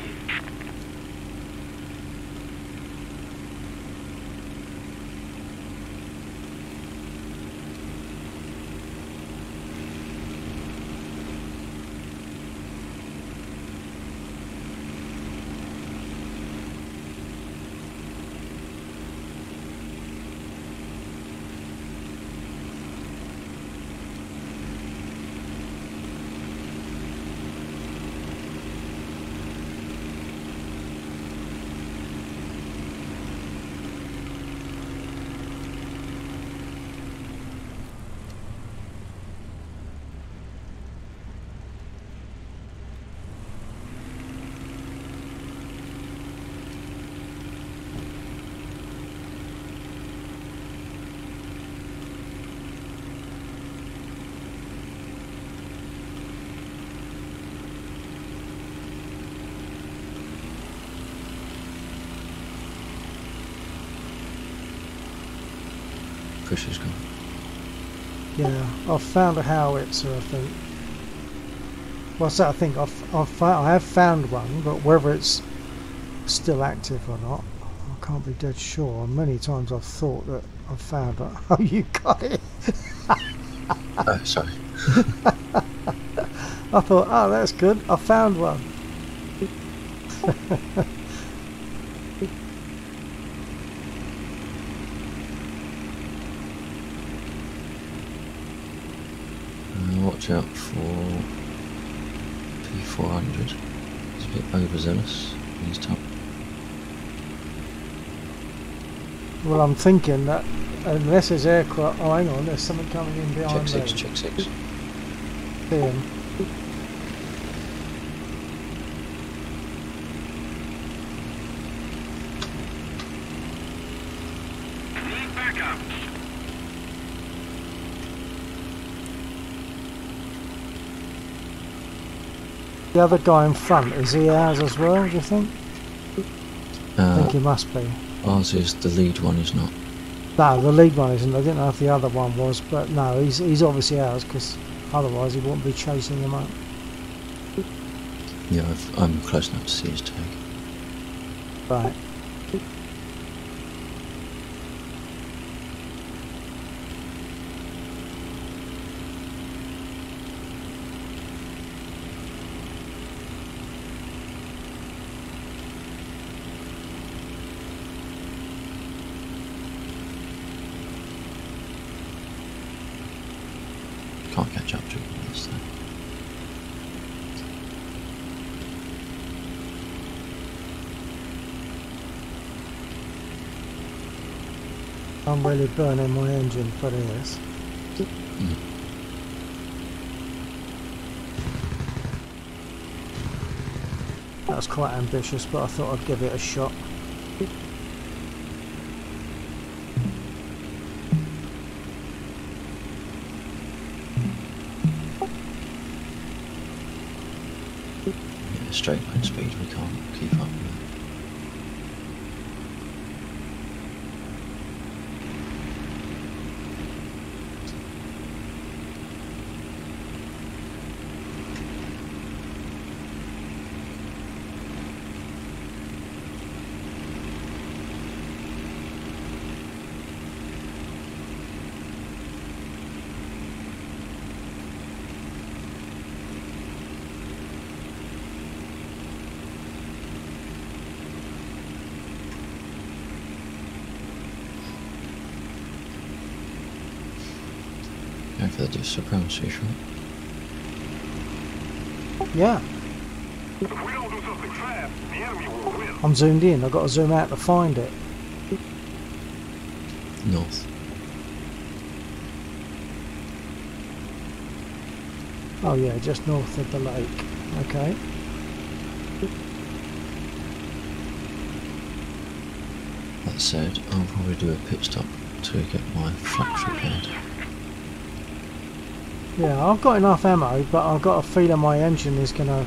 Pusher's gone. Yeah, I've found a howitzer, I think. What's that? I think I have found one, but whether it's still active or not, I can't be dead sure. Many times I've thought that I've found it. Oh, you got it! Oh, sorry. I thought, oh, that's good. I found one. Watch out for P400. He's a bit overzealous in his time. Well, I'm thinking that unless there's aircraft... Oh, hang on, there's something coming in behind Check me. 6, check 6. See him. Need backup! The other guy in front, is he ours as well, do you think? I think he Uh, must be. ours is, the lead one is not. No, the lead one isn't. I didn't know if the other one was, but no, he's obviously ours, because otherwise he wouldn't be chasing him up. Yeah, I'm close enough to see his tag. Right. Can't catch up to him on this thing. I'm really burning my engine for this. That was quite ambitious, but I thought I'd give it a shot. Yeah, straight line speed, we can't keep up with it. Going for the supremacy shot. Yeah, If we don't do something fast, the enemy will win. I'm zoomed in. I've got to zoom out to find it. North. Oh yeah, just north of the lake. Okay. That said, I'll probably do a pit stop to get my flaps repaired. Yeah, I've got enough ammo, but I've got a feeling my engine is going to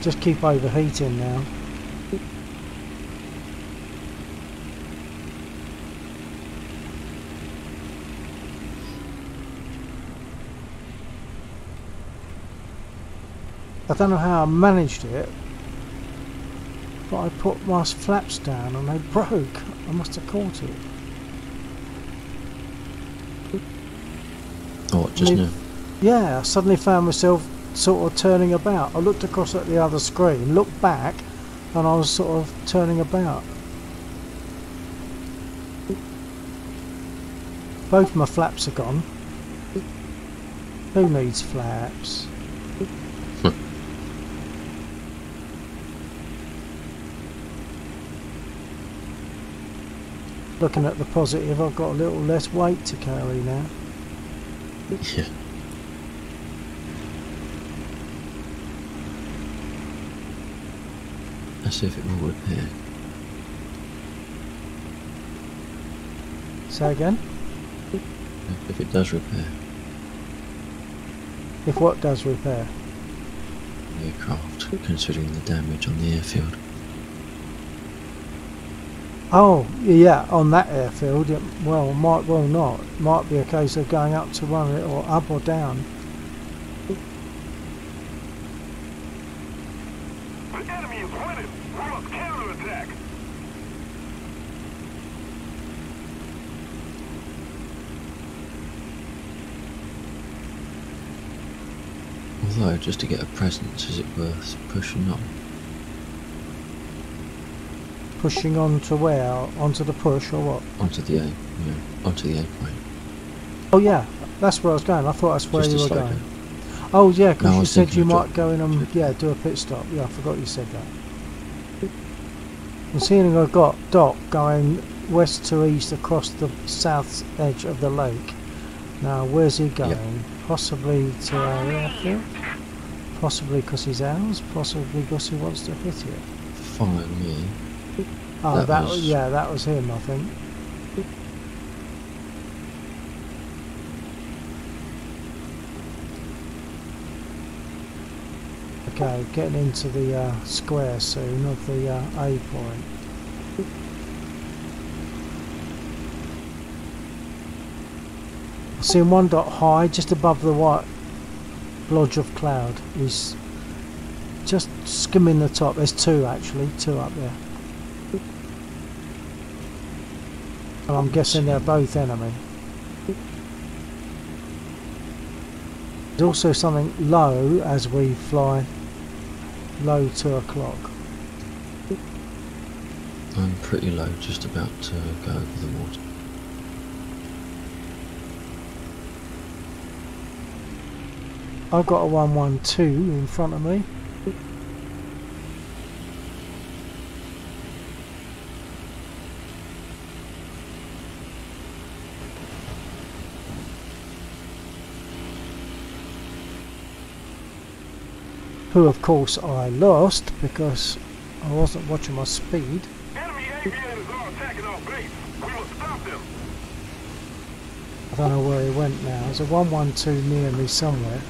just keep overheating now. I don't know how I managed it, but I put my flaps down and they broke. I must have caught it. Oh, what, just now? Yeah, I suddenly found myself sort of turning about. I looked across at the other screen, looked back, and I was sort of turning about. Both my flaps are gone. Who needs flaps? Looking at the positive, I've got a little less weight to carry now. Yeah. Let's see if it will repair. Say again? If it does repair. If what does repair? The aircraft, considering the damage on the airfield. Oh, yeah, on that airfield, well, might well not. Might be a case of going up to run it, or up or down. The enemy is winning. We must counterattack. Although, just to get a presence, is it worth pushing on? Pushing on to where? Onto the push, or what? Onto the A, yeah, onto the A point. Oh yeah, that's where I was going. I thought that's where Just you to were slow going. down. Oh yeah, because No, I you was said thinking you of might go in and do a pit stop. Yeah, I forgot you said that. I'm seeing I've got Doc going west to east across the south edge of the lake. Now, where's he going? Yep. Possibly to our airfield? Possibly because he's ours? Possibly because he wants to hit it? Follow me. Oh, That was- yeah, that was him, I think. Okay, getting into the square soon of the A point. Seeing one dot high just above the white blotch of cloud. He's just skimming the top. There's two actually, two up there. And I'm guessing they're both enemy. There's also something low as we fly low 2 o'clock. I'm pretty low, just about to go over the water. I've got a 112 in front of me. Who of course I lost because I wasn't watching my speed. Enemy aviators are attacking our base. We must stop them. I don't know where he went now. There's a 112 near me somewhere.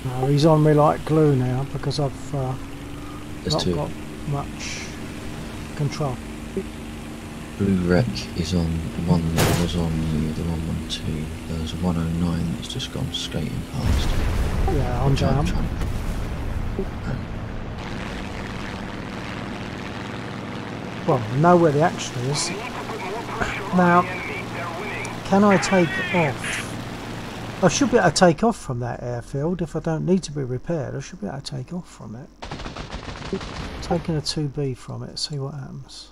No, he's on me like glue now because I've There's not two. got much control. Blue wreck is on one that was on the 112. There's a 109 that's just gone skating past. Yeah, I'm Which I'm down. Well, I know where the action is. We need to put more pressure on Now, the enemy. They're winning. can I take off? I should be able to take off from that airfield if I don't need to be repaired. I should be able to take off from it. Taking a 2B from it, see what happens.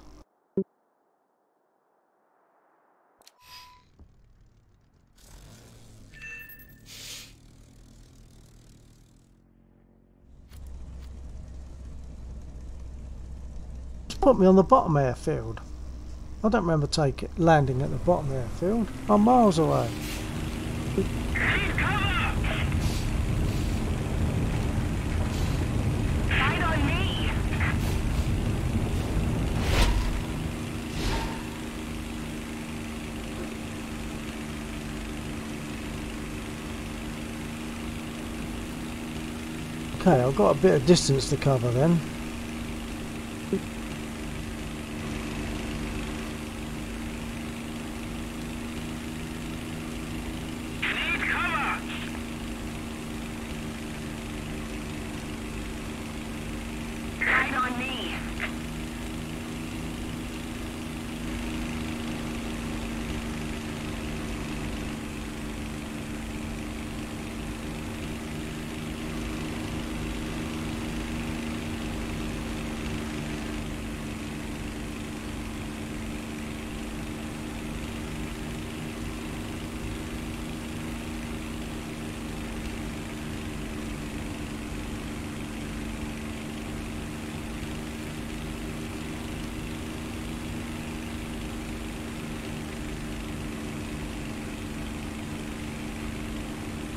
put me on the bottom airfield. I don't remember landing at the bottom airfield. I'm miles away. Sight on me. Okay, I've got a bit of distance to cover then. Sight on me.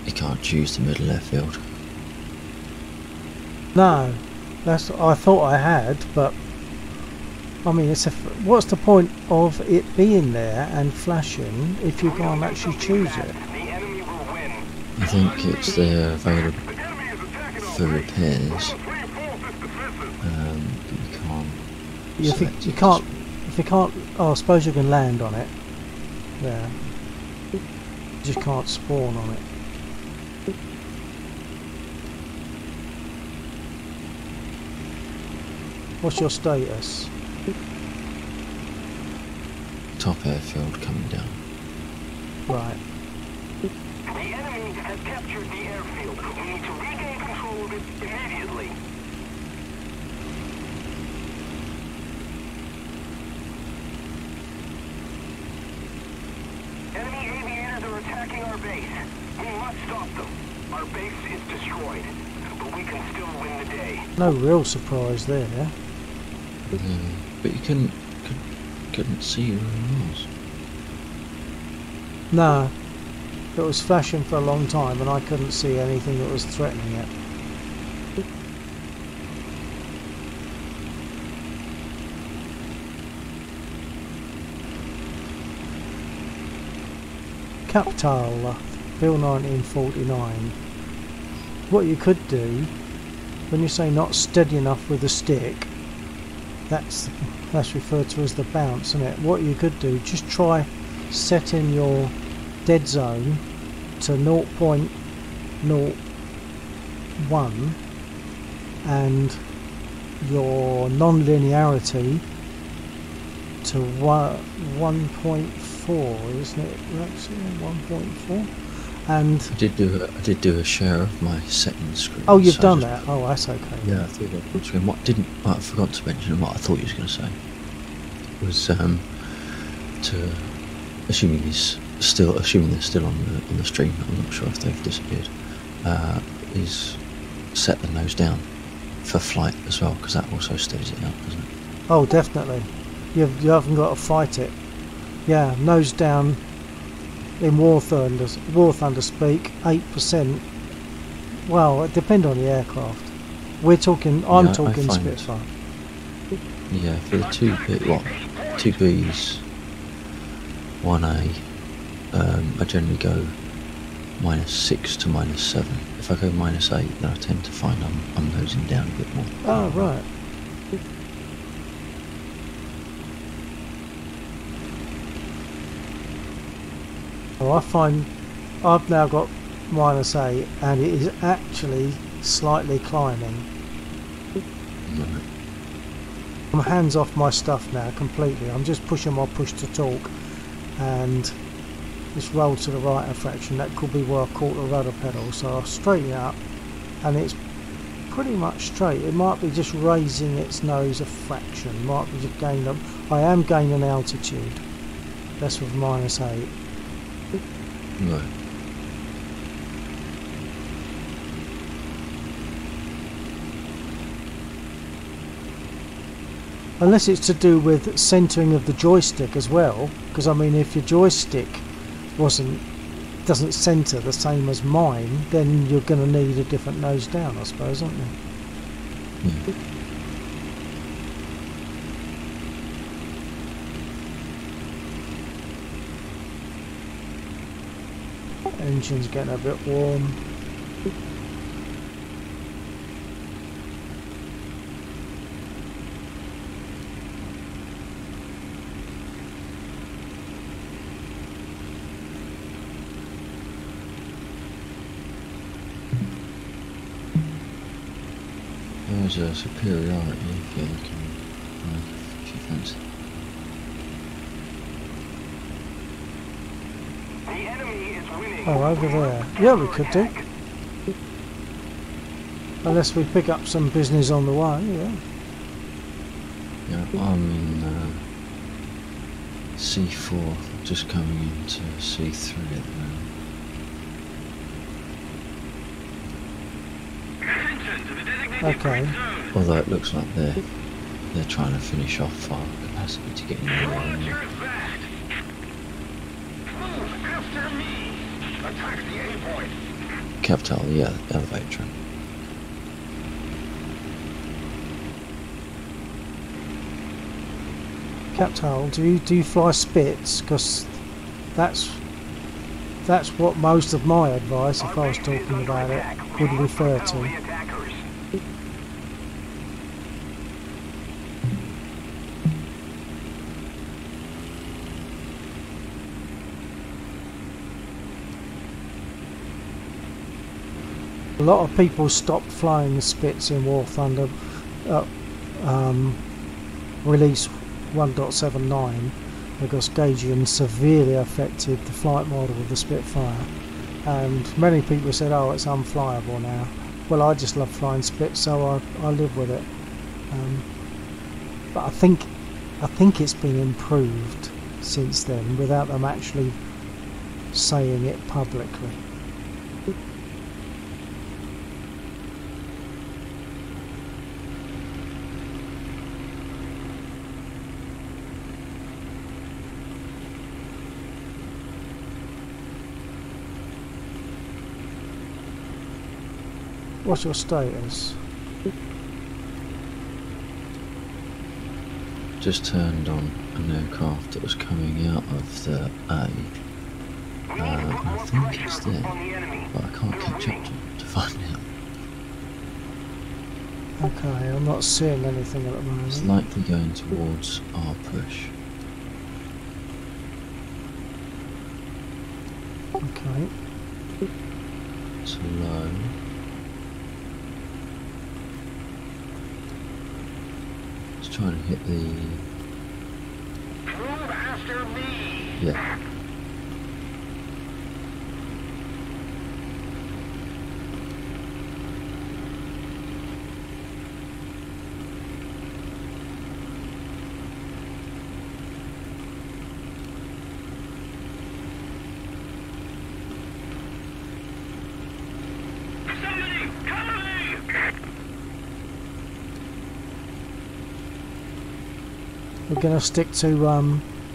You can't choose the middle airfield. No, that's I thought I had, but I mean, what's the point of it being there and flashing if you can't actually choose it? The enemy will win. I think it's there available The enemy is attacking for our base. repairs. Reinforce its defenses. But you can't. If select you it. can't, if you can't, oh, I suppose you can land on it. Yeah, you just can't spawn on it. What's your status? Top airfield coming down. Right. The enemy has captured the airfield. We need to regain control of it immediately. Enemy aviators are attacking our base. We must stop them. Our base is destroyed, but we can still win the day. No real surprise there. But you couldn't see where it was. No, it was flashing for a long time and I couldn't see anything that was threatening it. Capital, Bill1949. What you could do, when you say not steady enough with the stick, that's referred to as the bounce, isn't it? What you could do, just try setting your dead zone to 0.01 and your non-linearity to 1.4, isn't it? That's 1.4. And I did do a share of my settings screen. oh, you've so done just- that. Oh, that's okay. Yeah, I thought that screen. What I forgot to mention, what I thought you was going to say was to assuming they're still on the stream. I'm not sure if they've disappeared. Is set the nose down for flight as well, because that also steadies it out, doesn't it? Oh, definitely. You haven't got to fight it. Yeah, nose down. In War Thunder speak, 8%. Well, it depends on the aircraft. I'm I talking find- Spitfire. Yeah, for the two Bs, 1A, I generally go -6 to -7. If I go -8, then I tend to find I'm nosing down a bit more. Oh, right. Well, I find I've now got -8 and it is actually slightly climbing. Right. I'm hands off my stuff now completely. I'm just pushing my push to talk and just roll to the right a fraction. That could be where I caught the rudder pedal, so I'll straighten it up and it's pretty much straight. It might be just raising its nose a fraction, might be just gaining up. I am gaining altitude. That's with -8. Right. Unless it's to do with centering of the joystick as well, because I mean, if your joystick doesn't center the same as mine, then you're going to need a different nose down, I suppose, aren't you? Yeah. Engine's getting a bit warm. There's a superiority if you're looking, if you fancy. The enemy is winning. Oh, over there. Yeah, we could do. Unless we pick up some business on the way, yeah. Yeah, I'm in C4, just coming into C3 at the moment. Okay. Although it looks like they're trying to finish off our capacity to get in the area. Move after me. Attack the A point. Capital, yeah, elevator train. Captal, do you fly Spits? Because that's what most of my advice, if I was talking about it, would refer to. A lot of people stopped flying the Spits in War Thunder release 1.79 because Gagian severely affected the flight model of the Spitfire, and many people said, oh, it's unflyable now. Well, I just love flying Spits, so I live with it. But I think it's been improved since then without them actually saying it publicly. What's your status? Just turned on an aircraft that was coming out of the A. I think it's there, but I can't catch up to find out. Okay, I'm not seeing anything at the moment. It's likely going towards our push. Okay. It's low. It's trying to hit the... Move after me. Yeah. We're going to stick to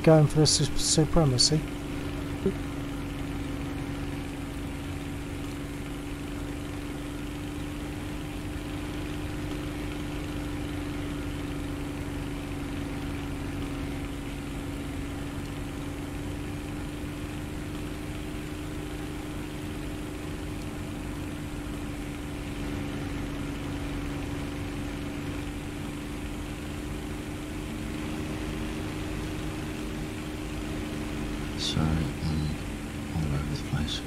going for the supremacy. Sorry, I'm all over the place.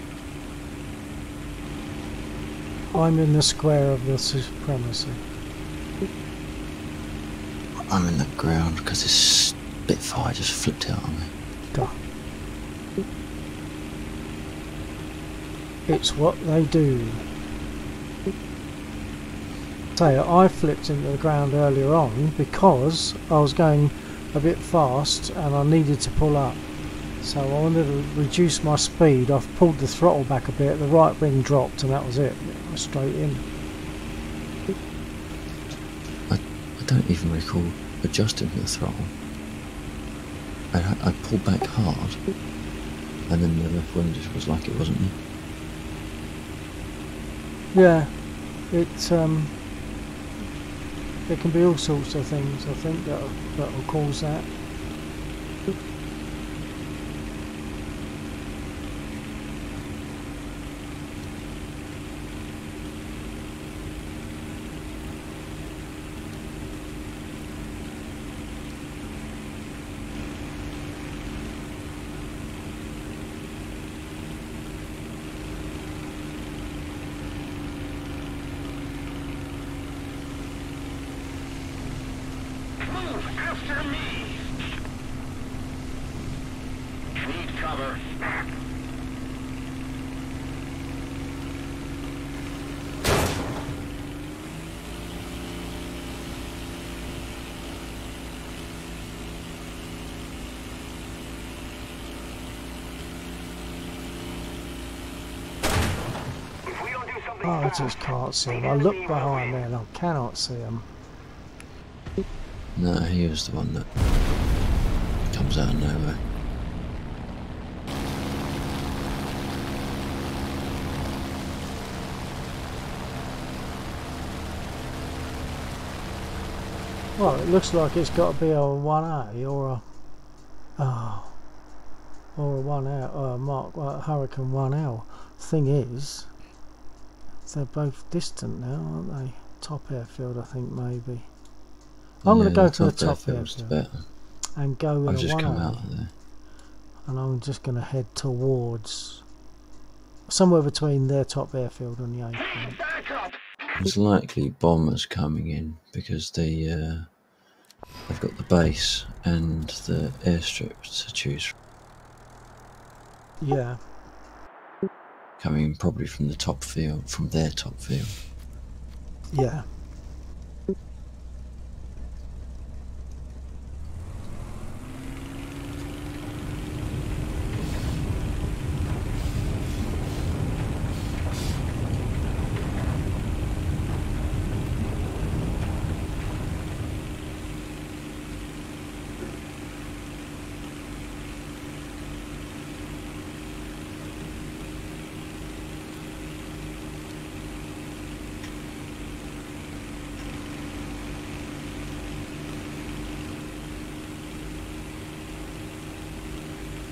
I'm in the square of the supremacy. I'm in the ground because this Spitfire just flipped out on me. Duh. It's what they do. So I flipped into the ground earlier on because I was going a bit fast and I needed to pull up. So I wanted to reduce my speed. I've pulled the throttle back a bit, the right wing dropped, and that was it. It was straight in. I don't even recall adjusting the throttle, I pulled back hard, and then the left wing just was like it wasn't there. Yeah, it there can be all sorts of things, I think, that'll cause that. Move after me! Need cover. If we don't do something Oh, I fast, just can't see the him. I look enemy will behind me win. and I cannot see him. No, he was the one that comes out of nowhere. Well, it looks like it's got to be a 1A or a or a 1L, Hurricane 1L. Thing is, they're both distant now, aren't they? Top airfield, I think, maybe. I'm going to go for the top airfield better. and go in I've a just come 1A, out of there. and I'm just going to head towards somewhere between their top airfield and the airfield. Back up! There's likely bombers coming in because they've got the base and the airstrip to choose from. Yeah. Coming probably from the top field, from their top field. Yeah.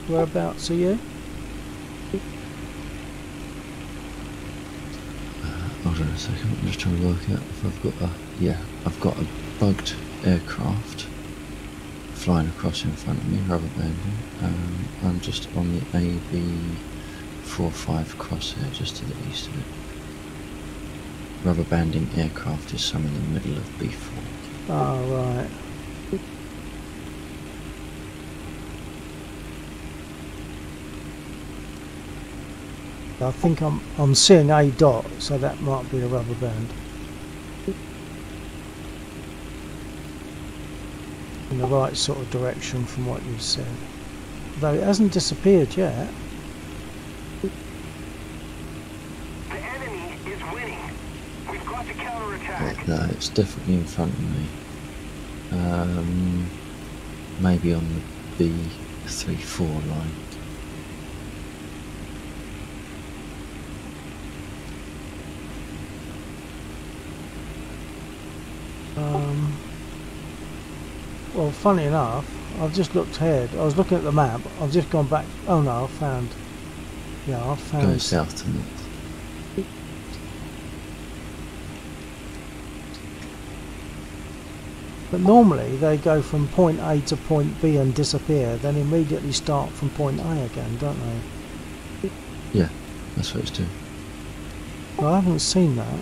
Whereabouts are you? Hold on a second, I'm just trying to work out if I've got I've got a bugged aircraft flying across in front of me, rubber banding. I'm just on the AB45 crosshair just to the east of it. Rubber banding aircraft is some in the middle of B4. Oh, right. I think I'm seeing a dot, so that might be the rubber band. In the right sort of direction from what you said. Though it hasn't disappeared yet. The enemy is winning. We've got to counterattack. No, it's definitely in front of me. Maybe on the B34 line. Well, funny enough, I've just looked ahead. I was looking at the map. I've just gone back. Oh no, I've found. Yeah, I've found. Going south to north. But normally they go from point A to point B and disappear, then immediately start from point A again, don't they? Yeah, that's what it's doing. But I haven't seen that.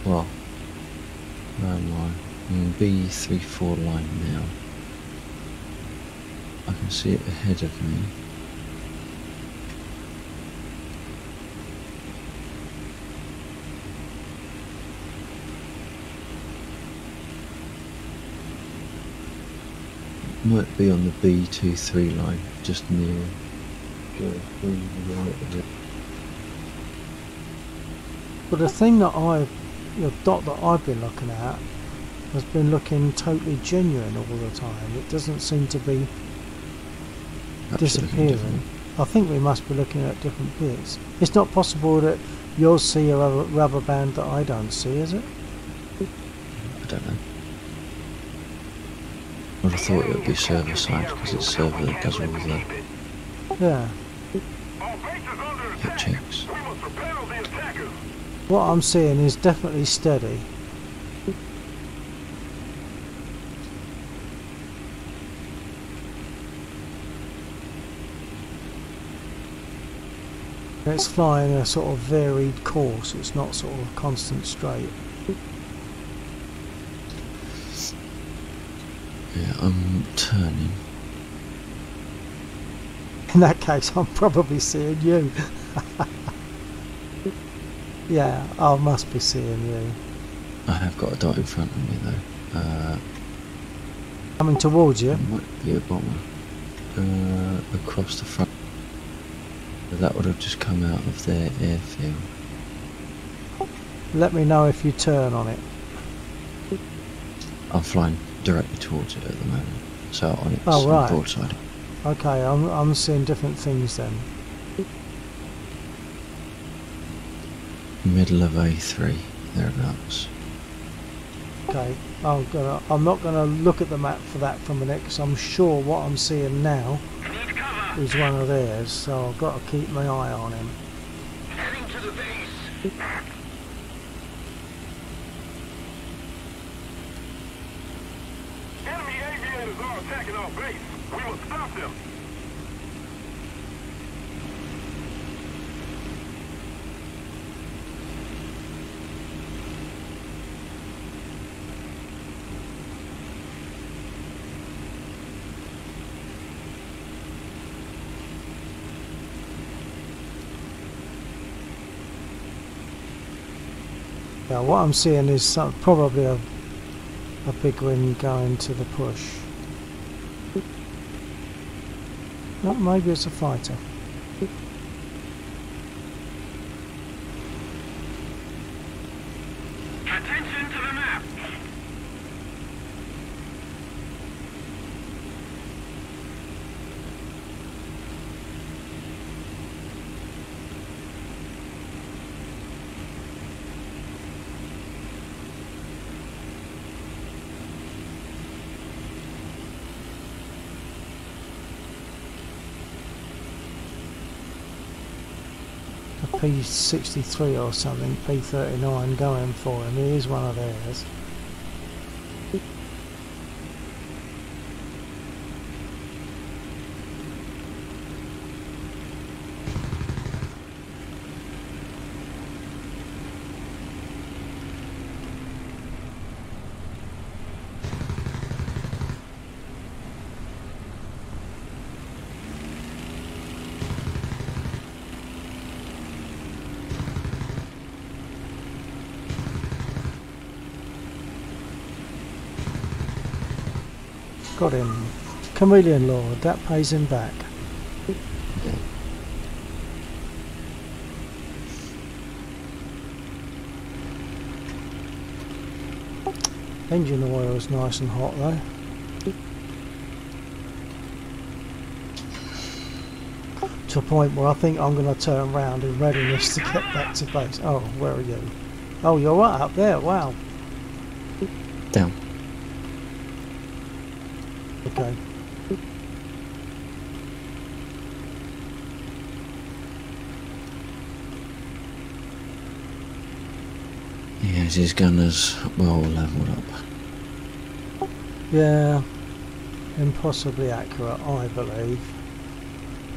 Well, where am I? I'm in B34 line now. I can see it ahead of me. It might be on the B23 line, just near. But the thing that the dot that I've been looking at has been looking totally genuine all the time. It doesn't seem to be Perhaps you're looking disappearing. different. I think we must be looking at different bits. It's not possible that you'll see a rubber band that I don't see, is it? I don't know. I would have thought it would be server side because it's server that does all the Yeah. Our base is under hit attack. checks. We must repel the attackers. What I'm seeing is definitely steady. It's flying a sort of varied course, it's not sort of constant straight. Yeah, I'm turning. In that case, I'm probably seeing you. Yeah, I must be seeing you. I have got a dot in front of me though. Coming towards you. It might be a bomber. Across the front. That would have just come out of their airfield. Let me know if you turn on it. I'm flying directly towards it at the moment. So on its Oh, right. broadside. Okay, I'm seeing different things then. Middle of A3, thereabouts. Okay, I'm not gonna look at the map for that for a minute because I'm sure what I'm seeing now Need cover. is one of theirs, so I've got to keep my eye on him. Heading to the base. Enemy aviators are attacking our base. We must stop them. Yeah, what I'm seeing is probably a big wing going to the push. No, maybe it's a fighter. Attention to the map. A P-63 or something, P-39 going for him. He is one of theirs. Got him. Chameleon Lord, that pays him back. Engine oil is nice and hot though. To a point where I think I'm going to turn round in readiness to get back to base. Oh, where are you? Oh, you're right up there, wow. Down. Okay. Yeah, his gunner's well levelled up. Yeah, impossibly accurate, I believe.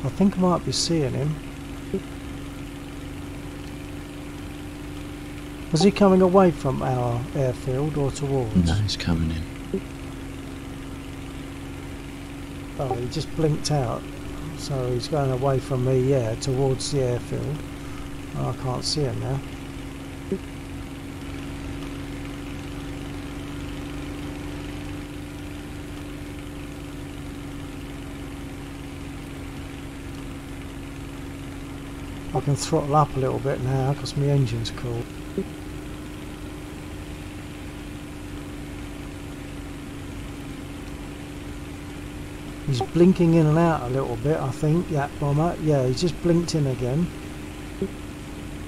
I think I might be seeing him. Was he coming away from our airfield or towards? No, he's coming in. Oh, he just blinked out. So he's going away from me, yeah, towards the airfield. Oh, I can't see him now. I can throttle up a little bit now because my engine's cool. He's blinking in and out a little bit, I think, that bomber. Yeah, he's just blinked in again.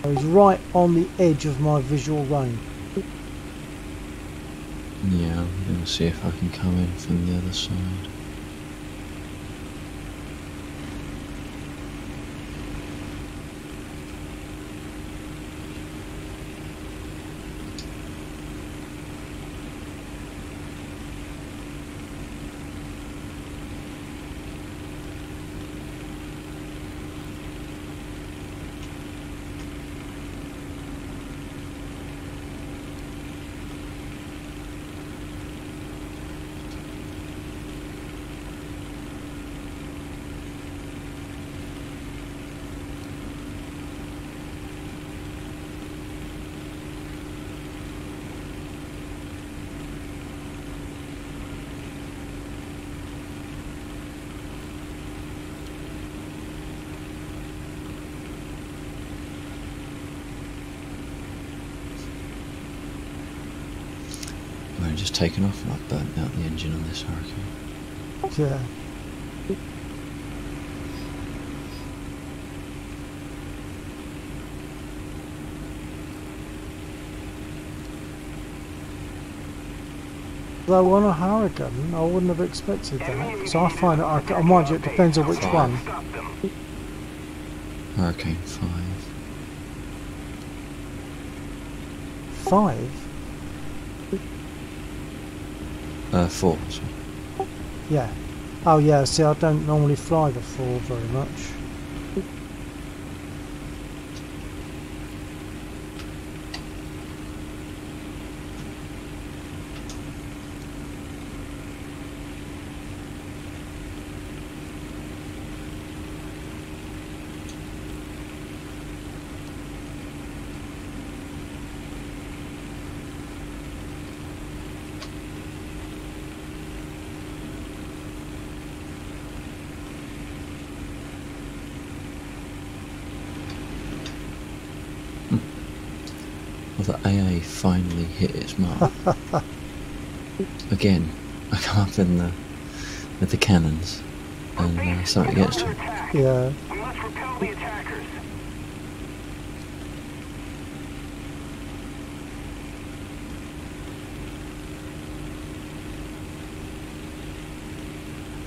So he's right on the edge of my visual range. Yeah, I'm going to see if I can come in from the other side. I've just taken off and I've burnt out the engine on this Hurricane. Yeah. Though on a Hurricane, I wouldn't have expected that. So I find that, mind you, it depends on which one. Hurricane 5. 5? 4, sorry. Yeah. Oh yeah, see, I don't normally fly the 4 very much. Well, the AA finally hit its mark. Again, I come up in with the cannons and something gets to it. Yeah. We must repel the attackers.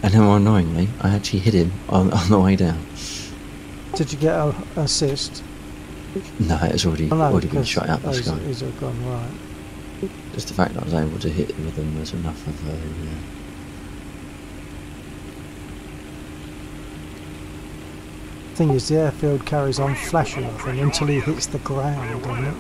And then more annoyingly, I actually hit him on the way down. Did you get an assist? No, it's already Oh, no, been because shot out the sky. He's all gone, right. Just the fact that I was able to hit with them was enough of a... Thing is, the airfield carries on flashing, I think, until he hits the ground, doesn't it?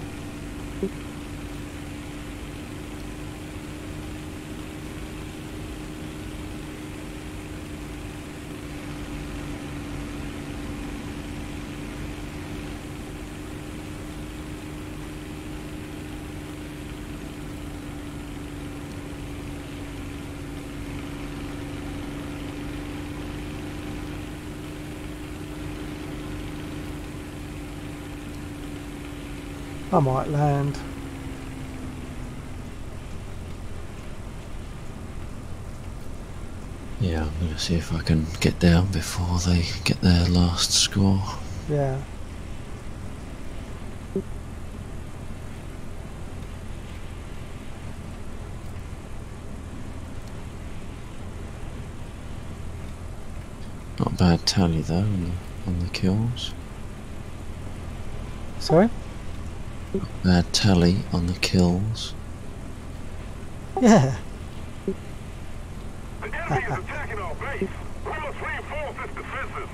I might land. Yeah, I'm going to see if I can get down before they get their last score. Yeah. Not a bad tally though on the kills. Sorry? Bad tally on the kills. Yeah. The enemy is attacking our base. We must reinforce its defenses.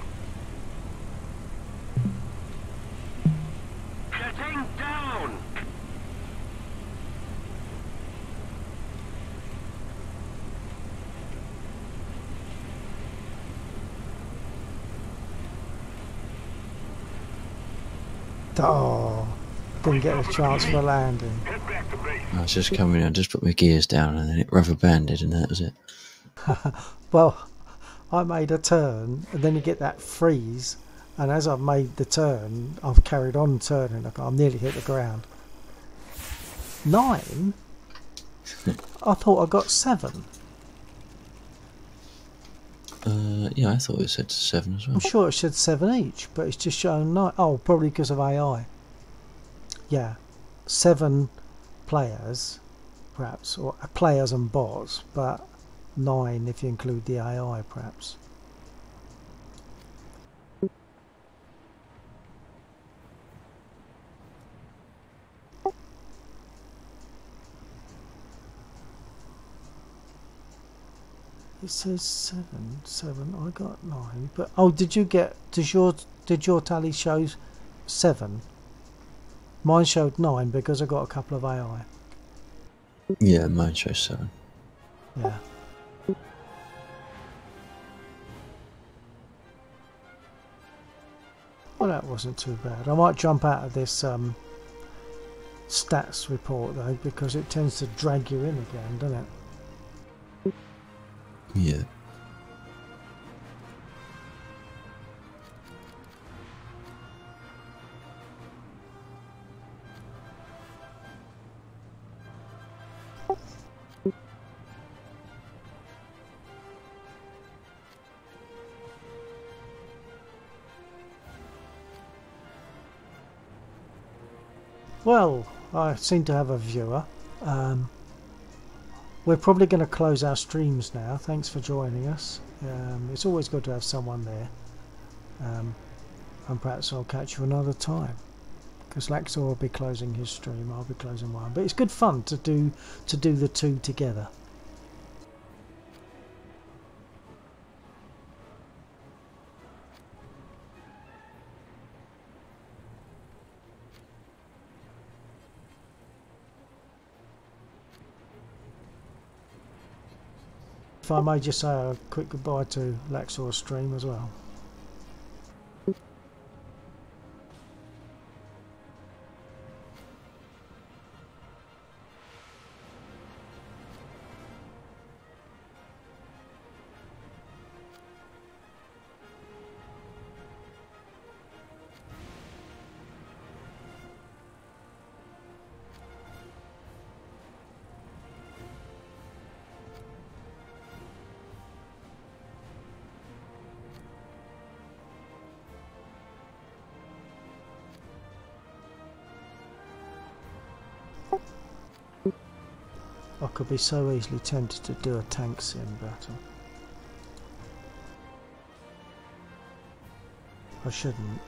Getting down. Oh, didn't get a chance for a landing. Head back to base. I was just coming in, I just put my gears down and then it rubber banded and that was it. Well, I made a turn, and then you get that freeze, and as I've made the turn, I've carried on turning. I've nearly hit the ground. 9? I thought I got 7. Yeah, I thought it said 7 as well. I'm sure it said 7 each, but it's just showing 9. Oh, probably because of AI. Yeah, 7 players, perhaps, or players and bots, but 9 if you include the AI, perhaps. It says 7. I got 9, but oh, did your tally show 7? Mine showed 9 because I got a couple of AI. Yeah, mine shows 7. Yeah. Well, that wasn't too bad. I might jump out of this stats report though, because it tends to drag you in again, doesn't it? Yeah. Well, I seem to have a viewer. We're probably going to close our streams now. Thanks for joining us. It's always good to have someone there. And perhaps I'll catch you another time, because Laxor will be closing his stream, I'll be closing mine. But it's good fun to do the two together. If I may just say a quick goodbye to Laxor's stream as well. I could be so easily tempted to do a tank sim battle. I shouldn't.